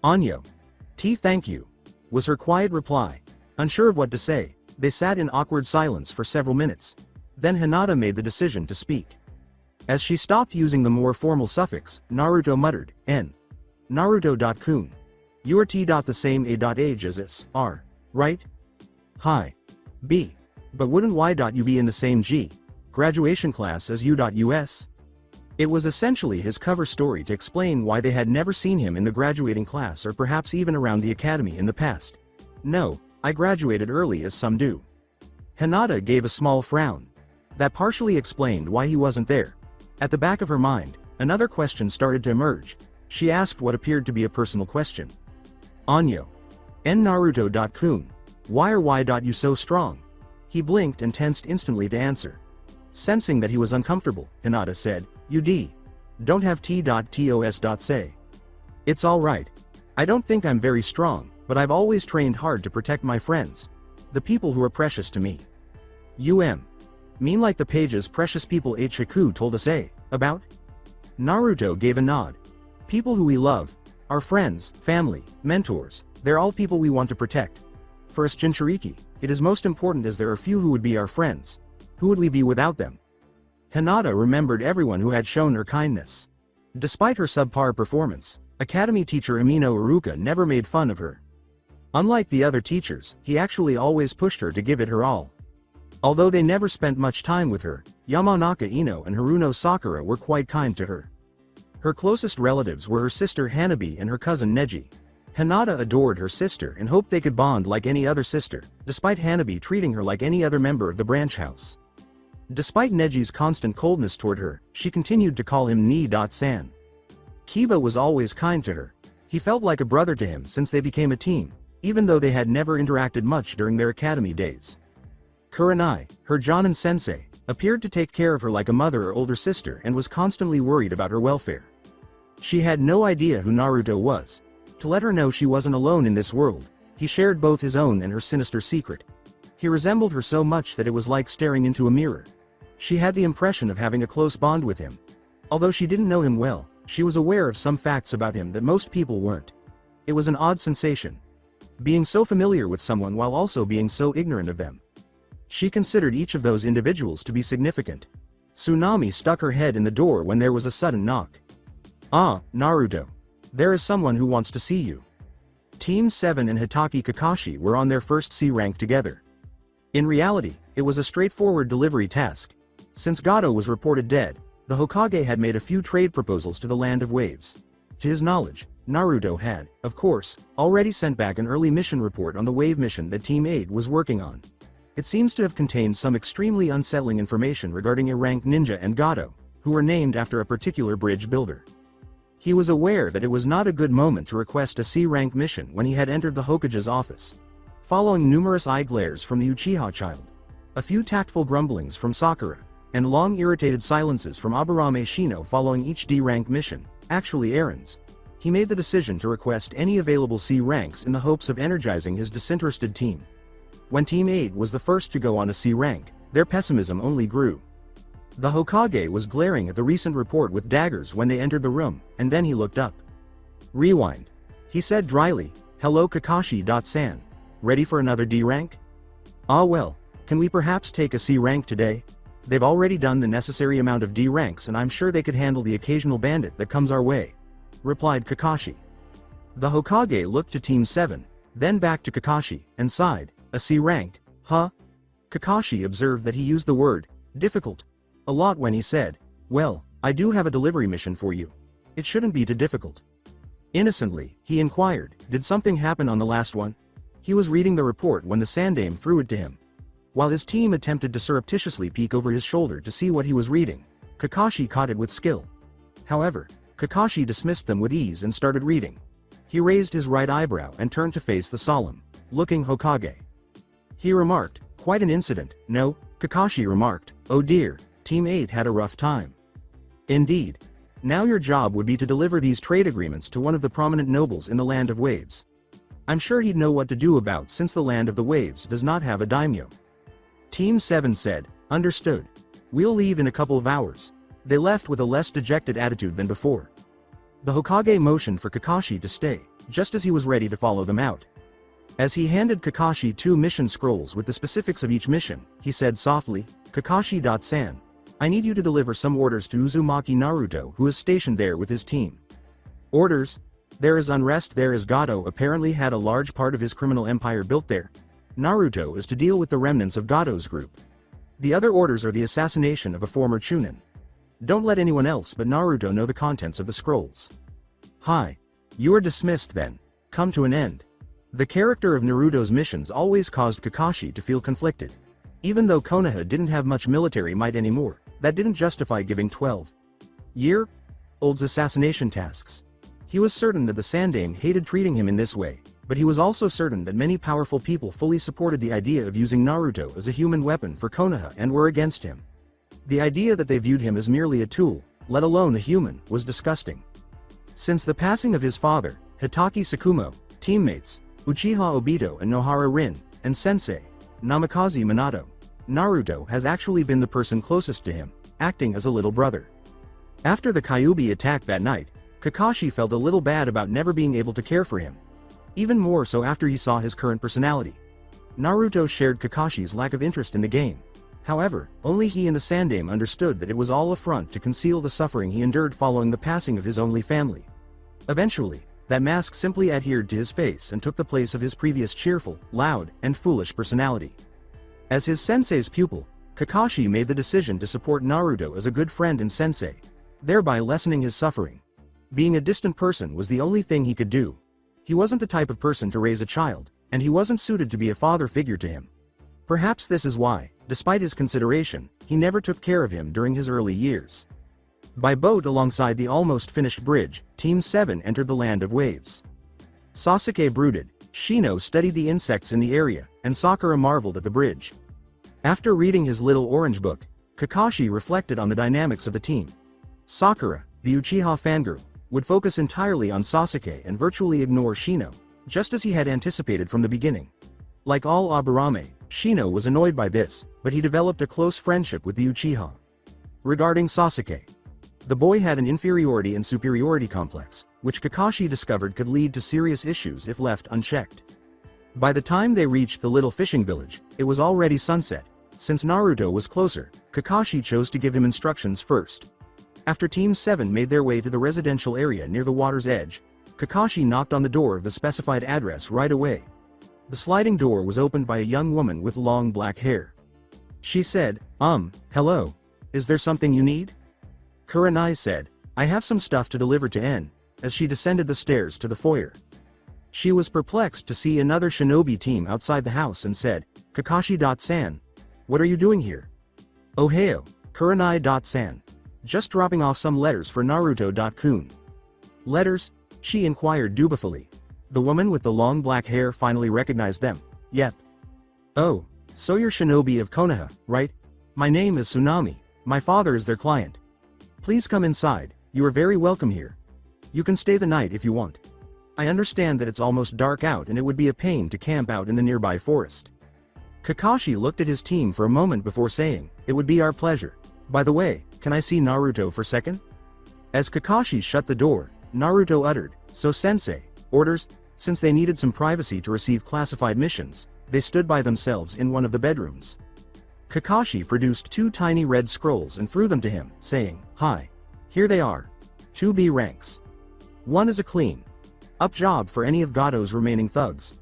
Anyo. Thank you," was her quiet reply. Unsure of what to say, they sat in awkward silence for several minutes. Then Hinata made the decision to speak. As she stopped using the more formal suffix, Naruto muttered, "N. Naruto.kun. You are the same age as us, R. Right? Hi. B. But wouldn't you be in the same graduation class as U.US? It was essentially his cover story to explain why they had never seen him in the graduating class or perhaps even around the academy in the past. "No, I graduated early as some do." Hinata gave a small frown. That partially explained why he wasn't there. At the back of her mind, another question started to emerge. She asked what appeared to be a personal question. "Anyo. N Naruto.kun. Why you so strong?" He blinked and tensed instantly to answer. Sensing that he was uncomfortable, Hinata said, "You don't have say. It's alright. I don't think I'm very strong, but I've always trained hard to protect my friends. The people who are precious to me." Mean like the pages precious people Ichiku told us about? Naruto gave a nod. People who we love, our friends, family, mentors, they're all people we want to protect. For us Jinchuuriki, it is most important as there are few who would be our friends. Who would we be without them? Hinata remembered everyone who had shown her kindness. Despite her subpar performance, Academy teacher Amino Iruka never made fun of her. Unlike the other teachers, he actually always pushed her to give it her all. Although they never spent much time with her, Yamanaka Ino and Haruno Sakura were quite kind to her. Her closest relatives were her sister Hanabi and her cousin Neji. Hinata adored her sister and hoped they could bond like any other sister, despite Hanabi treating her like any other member of the branch house. Despite Neji's constant coldness toward her, she continued to call him Ni-san. Kiba was always kind to her. He felt like a brother to him since they became a team, even though they had never interacted much during their academy days. Kurenai, her Jonin sensei, appeared to take care of her like a mother or older sister and was constantly worried about her welfare. She had no idea who Naruto was. To let her know she wasn't alone in this world, he shared both his own and her sinister secret. He resembled her so much that it was like staring into a mirror. She had the impression of having a close bond with him. Although she didn't know him well, she was aware of some facts about him that most people weren't. It was an odd sensation. Being so familiar with someone while also being so ignorant of them. She considered each of those individuals to be significant. Tsunami stuck her head in the door when there was a sudden knock. "Ah, Naruto. There is someone who wants to see you." Team 7 and Hitaki Kakashi were on their first C rank together. In reality, it was a straightforward delivery task. Since Gato was reported dead, the Hokage had made a few trade proposals to the Land of Waves. To his knowledge, Naruto had, of course, already sent back an early mission report on the wave mission that Team 8 was working on. It seems to have contained some extremely unsettling information regarding a rank ninja and Gato, who were named after a particular bridge builder. He was aware that it was not a good moment to request a C-rank mission when he had entered the Hokage's office. Following numerous eye glares from the Uchiha child, a few tactful grumblings from Sakura, and long irritated silences from Aburame Shino following each D-rank mission, actually errands, he made the decision to request any available C ranks in the hopes of energizing his disinterested team. When Team 8 was the first to go on a C rank, their pessimism only grew. The Hokage was glaring at the recent report with daggers when they entered the room, and then he looked up. "Rewind," he said dryly. "Hello Kakashi-san. Ready for another D rank? Ah well, can we perhaps take a C rank today? They've already done the necessary amount of D ranks and I'm sure they could handle the occasional bandit that comes our way," replied Kakashi. The Hokage looked to Team 7, then back to Kakashi, and sighed. "A C rank, huh?" Kakashi observed that he used the word, difficult, a lot when he said, "Well, I do have a delivery mission for you. It shouldn't be too difficult." Innocently, he inquired, "Did something happen on the last one?" He was reading the report when the Sandame threw it to him. While his team attempted to surreptitiously peek over his shoulder to see what he was reading, Kakashi caught it with skill. However, Kakashi dismissed them with ease and started reading. He raised his right eyebrow and turned to face the solemn-looking Hokage. He remarked, "Quite an incident, no?" Kakashi remarked, "Oh dear, Team 8 had a rough time." "Indeed. Now your job would be to deliver these trade agreements to one of the prominent nobles in the Land of Waves. I'm sure he'd know what to do about since the Land of the Waves does not have a daimyo." Team 7 said, "Understood. We'll leave in a couple of hours." They left with a less dejected attitude than before. The Hokage motioned for Kakashi to stay, just as he was ready to follow them out. As he handed Kakashi 2 mission scrolls with the specifics of each mission, he said softly, "Kakashi-san, I need you to deliver some orders to Uzumaki Naruto, who is stationed there with his team." "Orders? There is unrest there as Gato apparently had a large part of his criminal empire built there. Naruto is to deal with the remnants of Gato's group. The other orders are the assassination of a former Chunin. Don't let anyone else but Naruto know the contents of the scrolls." "Hi. You are dismissed then. Come to an end." The character of Naruto's missions always caused Kakashi to feel conflicted. Even though Konoha didn't have much military might anymore, that didn't justify giving 12-year-olds assassination tasks. He was certain that the Sandaime hated treating him in this way, but he was also certain that many powerful people fully supported the idea of using Naruto as a human weapon for Konoha and were against him. The idea that they viewed him as merely a tool, let alone a human, was disgusting. Since the passing of his father, Hitaki Tsukumo, teammates, Uchiha Obito and Nohara Rin, and sensei, Namikaze Minato, Naruto has actually been the person closest to him, acting as a little brother. After the Kyuubi attack that night, Kakashi felt a little bad about never being able to care for him. Even more so after he saw his current personality. Naruto shared Kakashi's lack of interest in the game. However, only he and the Sandaime understood that it was all a front to conceal the suffering he endured following the passing of his only family. Eventually, that mask simply adhered to his face and took the place of his previous cheerful, loud, and foolish personality. As his sensei's pupil, Kakashi made the decision to support Naruto as a good friend and sensei, thereby lessening his suffering. Being a distant person was the only thing he could do. He wasn't the type of person to raise a child, and he wasn't suited to be a father figure to him. Perhaps this is why, despite his consideration, he never took care of him during his early years. By boat alongside the almost finished bridge, Team 7 entered the Land of Waves. Sasuke brooded, Shino studied the insects in the area, and Sakura marveled at the bridge. After reading his little orange book, Kakashi reflected on the dynamics of the team. Sakura, the Uchiha fangirl, would focus entirely on Sasuke and virtually ignore Shino, just as he had anticipated from the beginning. Like all Aburame, Shino was annoyed by this, but he developed a close friendship with the Uchiha. Regarding Sasuke, the boy had an inferiority and superiority complex, which Kakashi discovered could lead to serious issues if left unchecked. By the time they reached the little fishing village, it was already sunset. Since Naruto was closer, Kakashi chose to give him instructions first. After Team 7 made their way to the residential area near the water's edge, Kakashi knocked on the door of the specified address right away. The sliding door was opened by a young woman with long black hair. She said, hello. Is there something you need?" Kurenai said, "I have some stuff to deliver to En," as she descended the stairs to the foyer. She was perplexed to see another shinobi team outside the house and said, "Kakashi-san, what are you doing here?" "Ohio, Kurenai-san. Just dropping off some letters for Naruto-kun." "Letters?" she inquired dutifully. The woman with the long black hair finally recognized them. "Yep." "Oh, so you're shinobi of Konoha, right? My name is Tsunami. My father is their client. Please come inside, you are very welcome here. You can stay the night if you want. I understand that it's almost dark out and it would be a pain to camp out in the nearby forest." Kakashi looked at his team for a moment before saying, "It would be our pleasure. By the way, can I see Naruto for a second?" As Kakashi shut the door, Naruto uttered, "So sensei, orders?" Since they needed some privacy to receive classified missions, they stood by themselves in one of the bedrooms. Kakashi produced 2 tiny red scrolls and threw them to him, saying, "Hi. Here they are. 2 B ranks. One is a clean-up job for any of Gato's remaining thugs.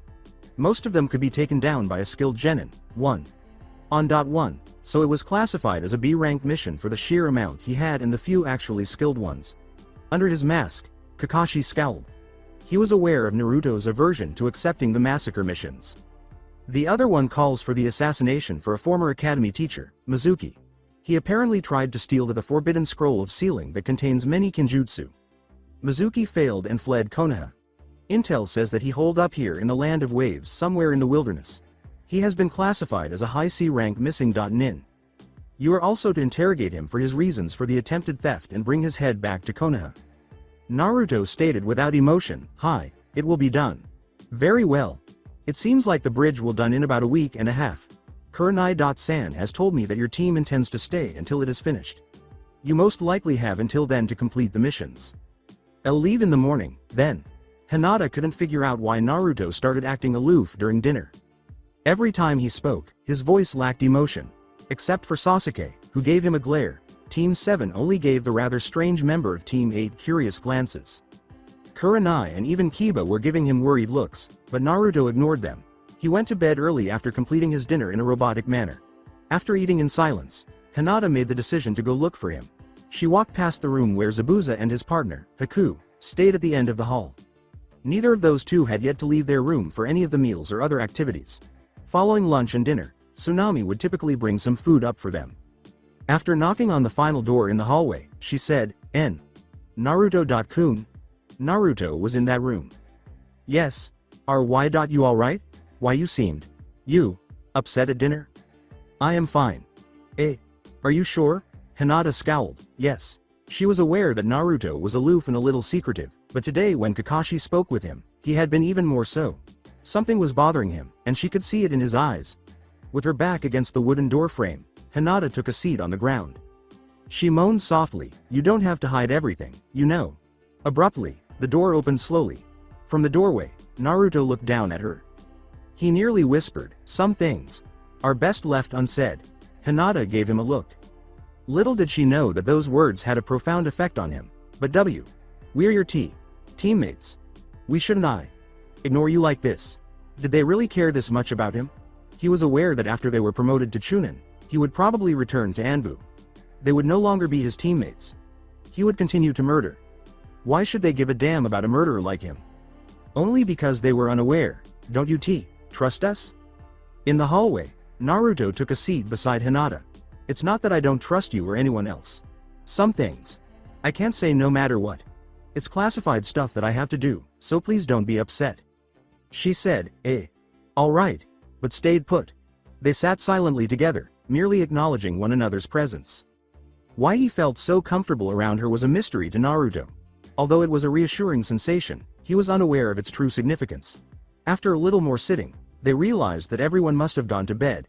Most of them could be taken down by a skilled genin, 1-on-1, so it was classified as a B-rank mission for the sheer amount he had and the few actually skilled ones." Under his mask, Kakashi scowled. He was aware of Naruto's aversion to accepting the massacre missions. The other one calls for the assassination for a former academy teacher, Mizuki. He apparently tried to steal the forbidden scroll of sealing that contains many kinjutsu. Mizuki failed and fled Konoha. Intel says that he holed up here in the land of waves somewhere in the wilderness. He has been classified as a high C rank missing. Nin. You are also to interrogate him for his reasons for the attempted theft and bring his head back to Konoha. Naruto stated without emotion, "Hi, it will be done." Very well. It seems like the bridge will done in about a week and a half. Kurenai.san has told me that your team intends to stay until it is finished. You most likely have until then to complete the missions. I'll leave in the morning, then. Hinata couldn't figure out why Naruto started acting aloof during dinner. Every time he spoke, his voice lacked emotion. Except for Sasuke, who gave him a glare, Team 7 only gave the rather strange member of Team 8 curious glances. Kurenai and even Kiba were giving him worried looks, but Naruto ignored them. He went to bed early after completing his dinner in a robotic manner. After eating in silence, Hinata made the decision to go look for him. She walked past the room where Zabuza and his partner, Haku, stayed at the end of the hall. Neither of those two had yet to leave their room for any of the meals or other activities. Following lunch and dinner, Tsunami would typically bring some food up for them. After knocking on the final door in the hallway, she said, "N. Naruto.kun." Naruto was in that room. "Yes. Why? You alright? Why you seemed. You. Upset at dinner?" "I am fine." Are you sure?" Hinata scowled. Yes. She was aware that Naruto was aloof and a little secretive, but today when Kakashi spoke with him, he had been even more so. Something was bothering him, and she could see it in his eyes. With her back against the wooden door frame, Hinata took a seat on the ground. She moaned softly, "You don't have to hide everything, you know." Abruptly, the door opened slowly. From the doorway, Naruto looked down at her. He nearly whispered, "Some things are best left unsaid." Hinata gave him a look. Little did she know that those words had a profound effect on him. "But we're your teammates. We shouldn't ignore you like this." Did they really care this much about him? He was aware that after they were promoted to Chunin, he would probably return to Anbu. They would no longer be his teammates. He would continue to murder. Why should they give a damn about a murderer like him? Only because they were unaware. "Don't you trust us?" In the hallway, Naruto took a seat beside Hinata. "It's not that I don't trust you or anyone else. Some things I can't say no matter what. It's classified stuff that I have to do, so please don't be upset." She said, Alright," but stayed put. They sat silently together, merely acknowledging one another's presence. Why he felt so comfortable around her was a mystery to Naruto. Although it was a reassuring sensation, he was unaware of its true significance. After a little more sitting, they realized that everyone must have gone to bed.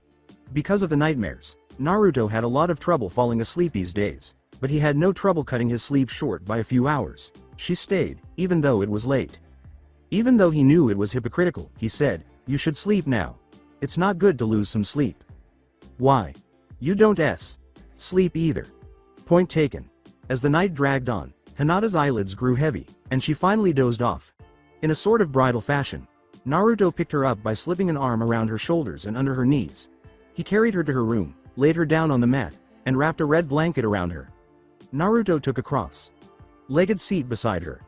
Because of the nightmares, Naruto had a lot of trouble falling asleep these days, but he had no trouble cutting his sleep short by a few hours. She stayed, even though it was late. Even though he knew it was hypocritical, he said, "You should sleep now. It's not good to lose some sleep." "Why? You don't sleep either." Point taken. As the night dragged on, Hinata's eyelids grew heavy, and she finally dozed off. In a sort of bridal fashion, Naruto picked her up by slipping an arm around her shoulders and under her knees. He carried her to her room, laid her down on the mat, and wrapped a red blanket around her. Naruto took a cross-legged seat beside her.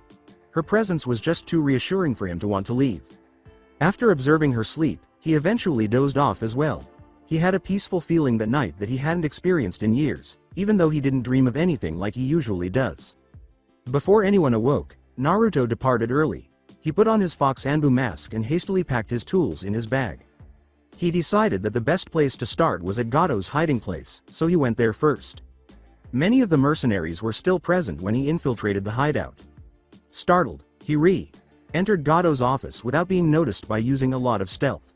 Her presence was just too reassuring for him to want to leave. After observing her sleep, he eventually dozed off as well. He had a peaceful feeling that night that he hadn't experienced in years, even though he didn't dream of anything like he usually does. Before anyone awoke, Naruto departed early. He put on his Fox Anbu mask and hastily packed his tools in his bag. He decided that the best place to start was at Gato's hiding place, so he went there first. Many of the mercenaries were still present when he infiltrated the hideout. Startled, he entered Gato's office without being noticed by using a lot of stealth.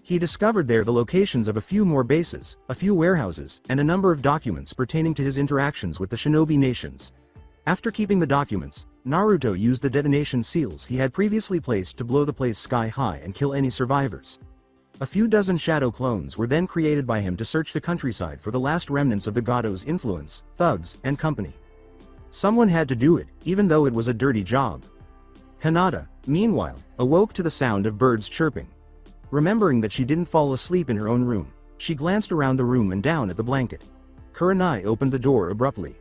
He discovered there the locations of a few more bases, a few warehouses, and a number of documents pertaining to his interactions with the shinobi nations. After keeping the documents, Naruto used the detonation seals he had previously placed to blow the place sky high and kill any survivors. A few dozen shadow clones were then created by him to search the countryside for the last remnants of the Gato's influence, thugs, and company. Someone had to do it, even though it was a dirty job. Hinata, meanwhile, awoke to the sound of birds chirping. Remembering that she didn't fall asleep in her own room, she glanced around the room and down at the blanket. Kurenai opened the door abruptly.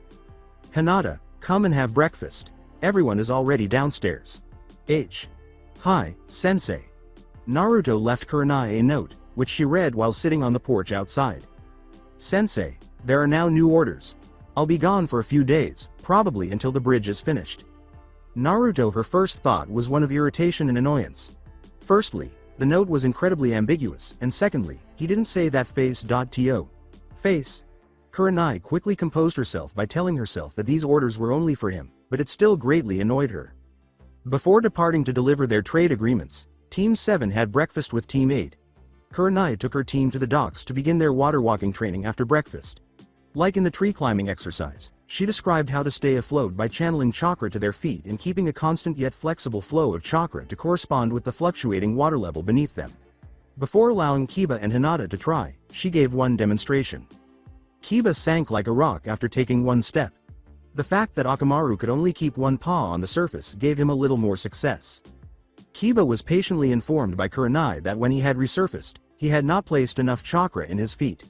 "Hinata, come and have breakfast. Everyone is already downstairs." "Hi, sensei." Naruto left Kurenai a note, which she read while sitting on the porch outside. "Sensei, there are now new orders. I'll be gone for a few days, probably until the bridge is finished." Naruto, her first thought was one of irritation and annoyance. Firstly, the note was incredibly ambiguous, and secondly, he didn't say that face.to. Face. Kurenai quickly composed herself by telling herself that these orders were only for him, but it still greatly annoyed her. Before departing to deliver their trade agreements, Team 7 had breakfast with Team 8. Kurenai took her team to the docks to begin their water walking training after breakfast. Like in the tree climbing exercise, she described how to stay afloat by channeling chakra to their feet and keeping a constant yet flexible flow of chakra to correspond with the fluctuating water level beneath them. Before allowing Kiba and Hinata to try, she gave one demonstration. Kiba sank like a rock after taking one step. The fact that Akamaru could only keep one paw on the surface gave him a little more success. Kiba was patiently informed by Kurenai that when he had resurfaced, he had not placed enough chakra in his feet.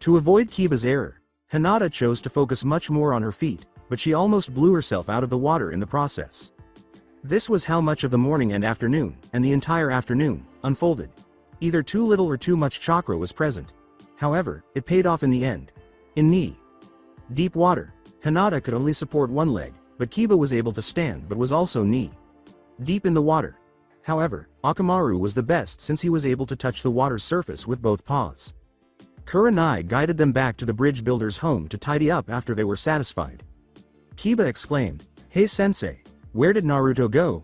To avoid Kiba's error, Hinata chose to focus much more on her feet, but she almost blew herself out of the water in the process. This was how much of the morning and afternoon, and the entire afternoon, unfolded. Either too little or too much chakra was present. However, it paid off in the end. In knee deep water, Hinata could only support one leg, but Kiba was able to stand but was also knee deep in the water. However, Akamaru was the best since he was able to touch the water's surface with both paws. Kurenai guided them back to the bridge builder's home to tidy up after they were satisfied. Kiba exclaimed, "Hey sensei, where did Naruto go?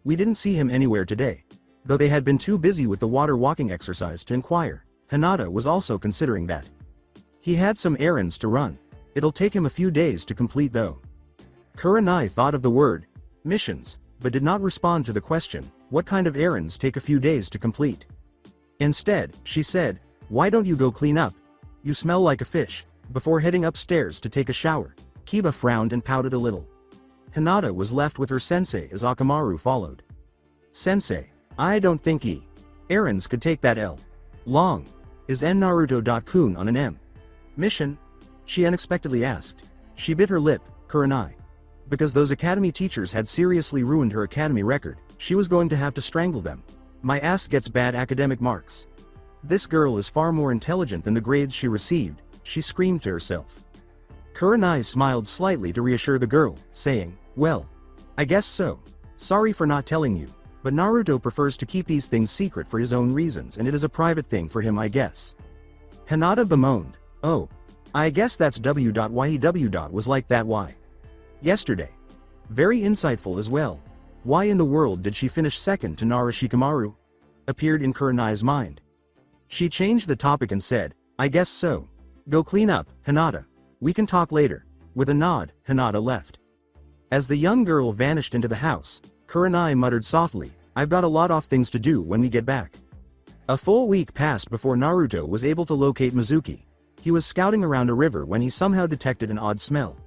We didn't see him anywhere today." Though they had been too busy with the water walking exercise to inquire, Hinata was also considering that. He had some errands to run. It'll take him a few days to complete though. Kurenai thought of the word missions, but did not respond to the question, what kind of errands take a few days to complete? Instead, she said, "Why don't you go clean up? You smell like a fish," before heading upstairs to take a shower. Kiba frowned and pouted a little. Hinata was left with her sensei as Akamaru followed. "Sensei, I don't think errands could take that long. Is N Naruto.kun on an M mission?" she unexpectedly asked. She bit her lip, Kurenai. Because those academy teachers had seriously ruined her academy record, she was going to have to strangle them. "My ass gets bad academic marks. This girl is far more intelligent than the grades she received," she screamed to herself. Kurenai smiled slightly to reassure the girl, saying, "Well, I guess so. Sorry for not telling you, but Naruto prefers to keep these things secret for his own reasons and it is a private thing for him I guess." Hinata bemoaned, "Oh, I guess that's why he was like that why. Yesterday. Very insightful as well. Why in the world did she finish second to Narashikamaru?" appeared in Kurenai's mind. She changed the topic and said, "I guess so. Go clean up, Hinata. We can talk later." With a nod, Hinata left. As the young girl vanished into the house, Kurenai muttered softly, "I've got a lot of things to do when we get back." A full week passed before Naruto was able to locate Mizuki. He was scouting around a river when he somehow detected an odd smell.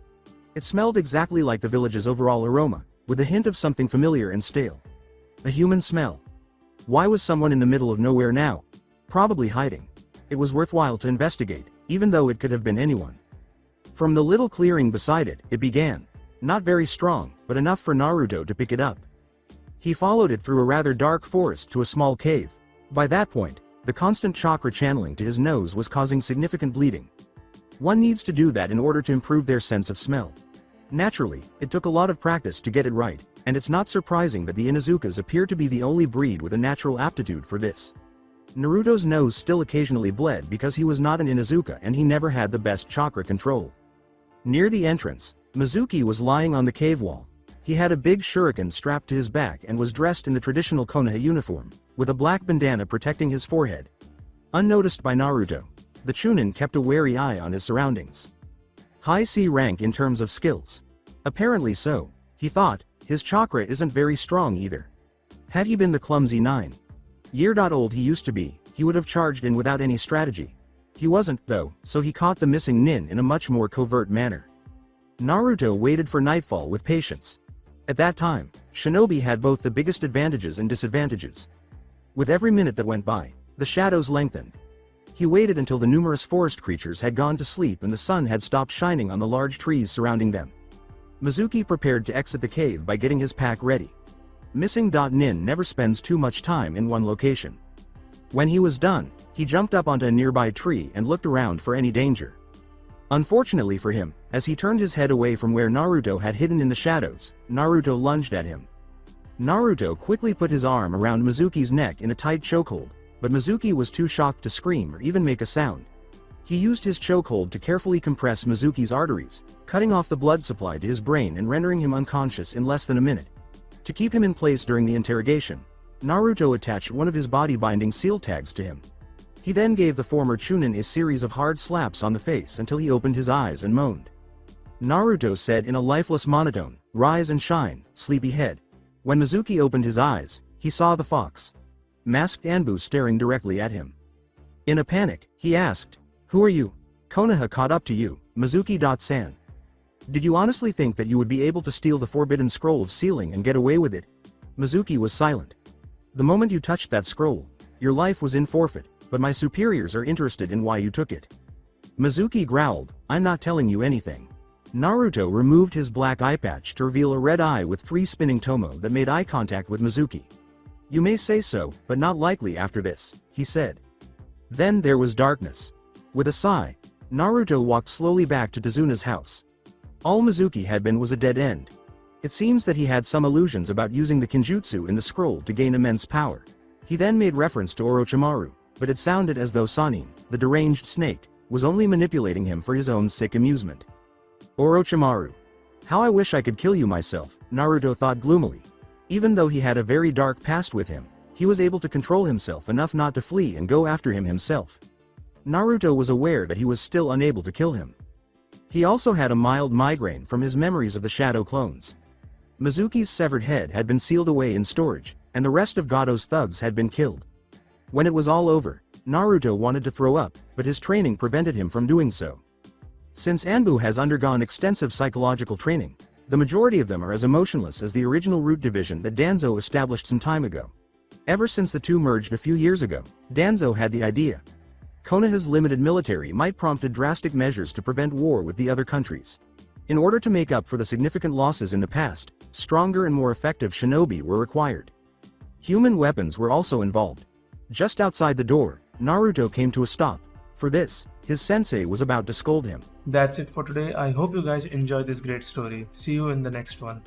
It smelled exactly like the village's overall aroma, with a hint of something familiar and stale. A human smell. Why was someone in the middle of nowhere now? Probably hiding. It was worthwhile to investigate, even though it could have been anyone. From the little clearing beside it, it began. Not very strong, but enough for Naruto to pick it up. He followed it through a rather dark forest to a small cave. By that point, the constant chakra channeling to his nose was causing significant bleeding. One needs to do that in order to improve their sense of smell. Naturally, it took a lot of practice to get it right, and it's not surprising that the Inuzukas appear to be the only breed with a natural aptitude for this. Naruto's nose still occasionally bled because he was not an Inuzuka and he never had the best chakra control. Near the entrance, Mizuki was lying on the cave wall. He had a big shuriken strapped to his back and was dressed in the traditional Konoha uniform, with a black bandana protecting his forehead. Unnoticed by Naruto, the Chunin kept a wary eye on his surroundings. High C rank in terms of skills. Apparently so, he thought. His chakra isn't very strong either. Had he been the clumsy 9-year-old he used to be, he would have charged in without any strategy. He wasn't, though, so he caught the missing nin in a much more covert manner. Naruto waited for nightfall with patience. At that time, Shinobi had both the biggest advantages and disadvantages. With every minute that went by, the shadows lengthened. He waited until the numerous forest creatures had gone to sleep and the sun had stopped shining on the large trees surrounding them. Mizuki prepared to exit the cave by getting his pack ready. Missing Nin never spends too much time in one location. When he was done, he jumped up onto a nearby tree and looked around for any danger. Unfortunately for him, as he turned his head away from where Naruto had hidden in the shadows, Naruto lunged at him. Naruto quickly put his arm around Mizuki's neck in a tight chokehold, but Mizuki was too shocked to scream or even make a sound. He used his chokehold to carefully compress Mizuki's arteries, cutting off the blood supply to his brain and rendering him unconscious in less than a minute. To keep him in place during the interrogation, Naruto attached one of his body-binding seal tags to him. He then gave the former Chunin a series of hard slaps on the face until he opened his eyes and moaned. Naruto said in a lifeless monotone, "Rise and shine, sleepyhead." When Mizuki opened his eyes, he saw the fox masked Anbu staring directly at him. In a panic, he asked, "Who are you? Konoha caught up to you, Mizuki-san. Did you honestly think that you would be able to steal the forbidden scroll of sealing and get away with it?" Mizuki was silent. "The moment you touched that scroll, your life was in forfeit, but my superiors are interested in why you took it." Mizuki growled, "I'm not telling you anything." Naruto removed his black eye patch to reveal a red eye with 3 spinning tomo that made eye contact with Mizuki. "You may say so, but not likely after this," he said. Then there was darkness. With a sigh, Naruto walked slowly back to Tazuna's house. All Mizuki had been was a dead end. It seems that he had some illusions about using the Kinjutsu in the scroll to gain immense power. He then made reference to Orochimaru, but it sounded as though Sanin, the deranged snake, was only manipulating him for his own sick amusement. Orochimaru. How I wish I could kill you myself, Naruto thought gloomily. Even though he had a very dark past with him, he was able to control himself enough not to flee and go after him himself. Naruto was aware that he was still unable to kill him. He also had a mild migraine from his memories of the shadow clones. Mizuki's severed head had been sealed away in storage, and the rest of Gado's thugs had been killed. When it was all over, Naruto wanted to throw up, but his training prevented him from doing so. Since Anbu has undergone extensive psychological training, the majority of them are as emotionless as the original Root Division that Danzo established some time ago. Ever since the two merged a few years ago, Danzo had the idea. Konoha's limited military might prompt drastic measures to prevent war with the other countries. In order to make up for the significant losses in the past, stronger and more effective shinobi were required. Human weapons were also involved. Just outside the door, Naruto came to a stop. For this, his sensei was about to scold him. That's it for today. I hope you guys enjoyed this great story. See you in the next one.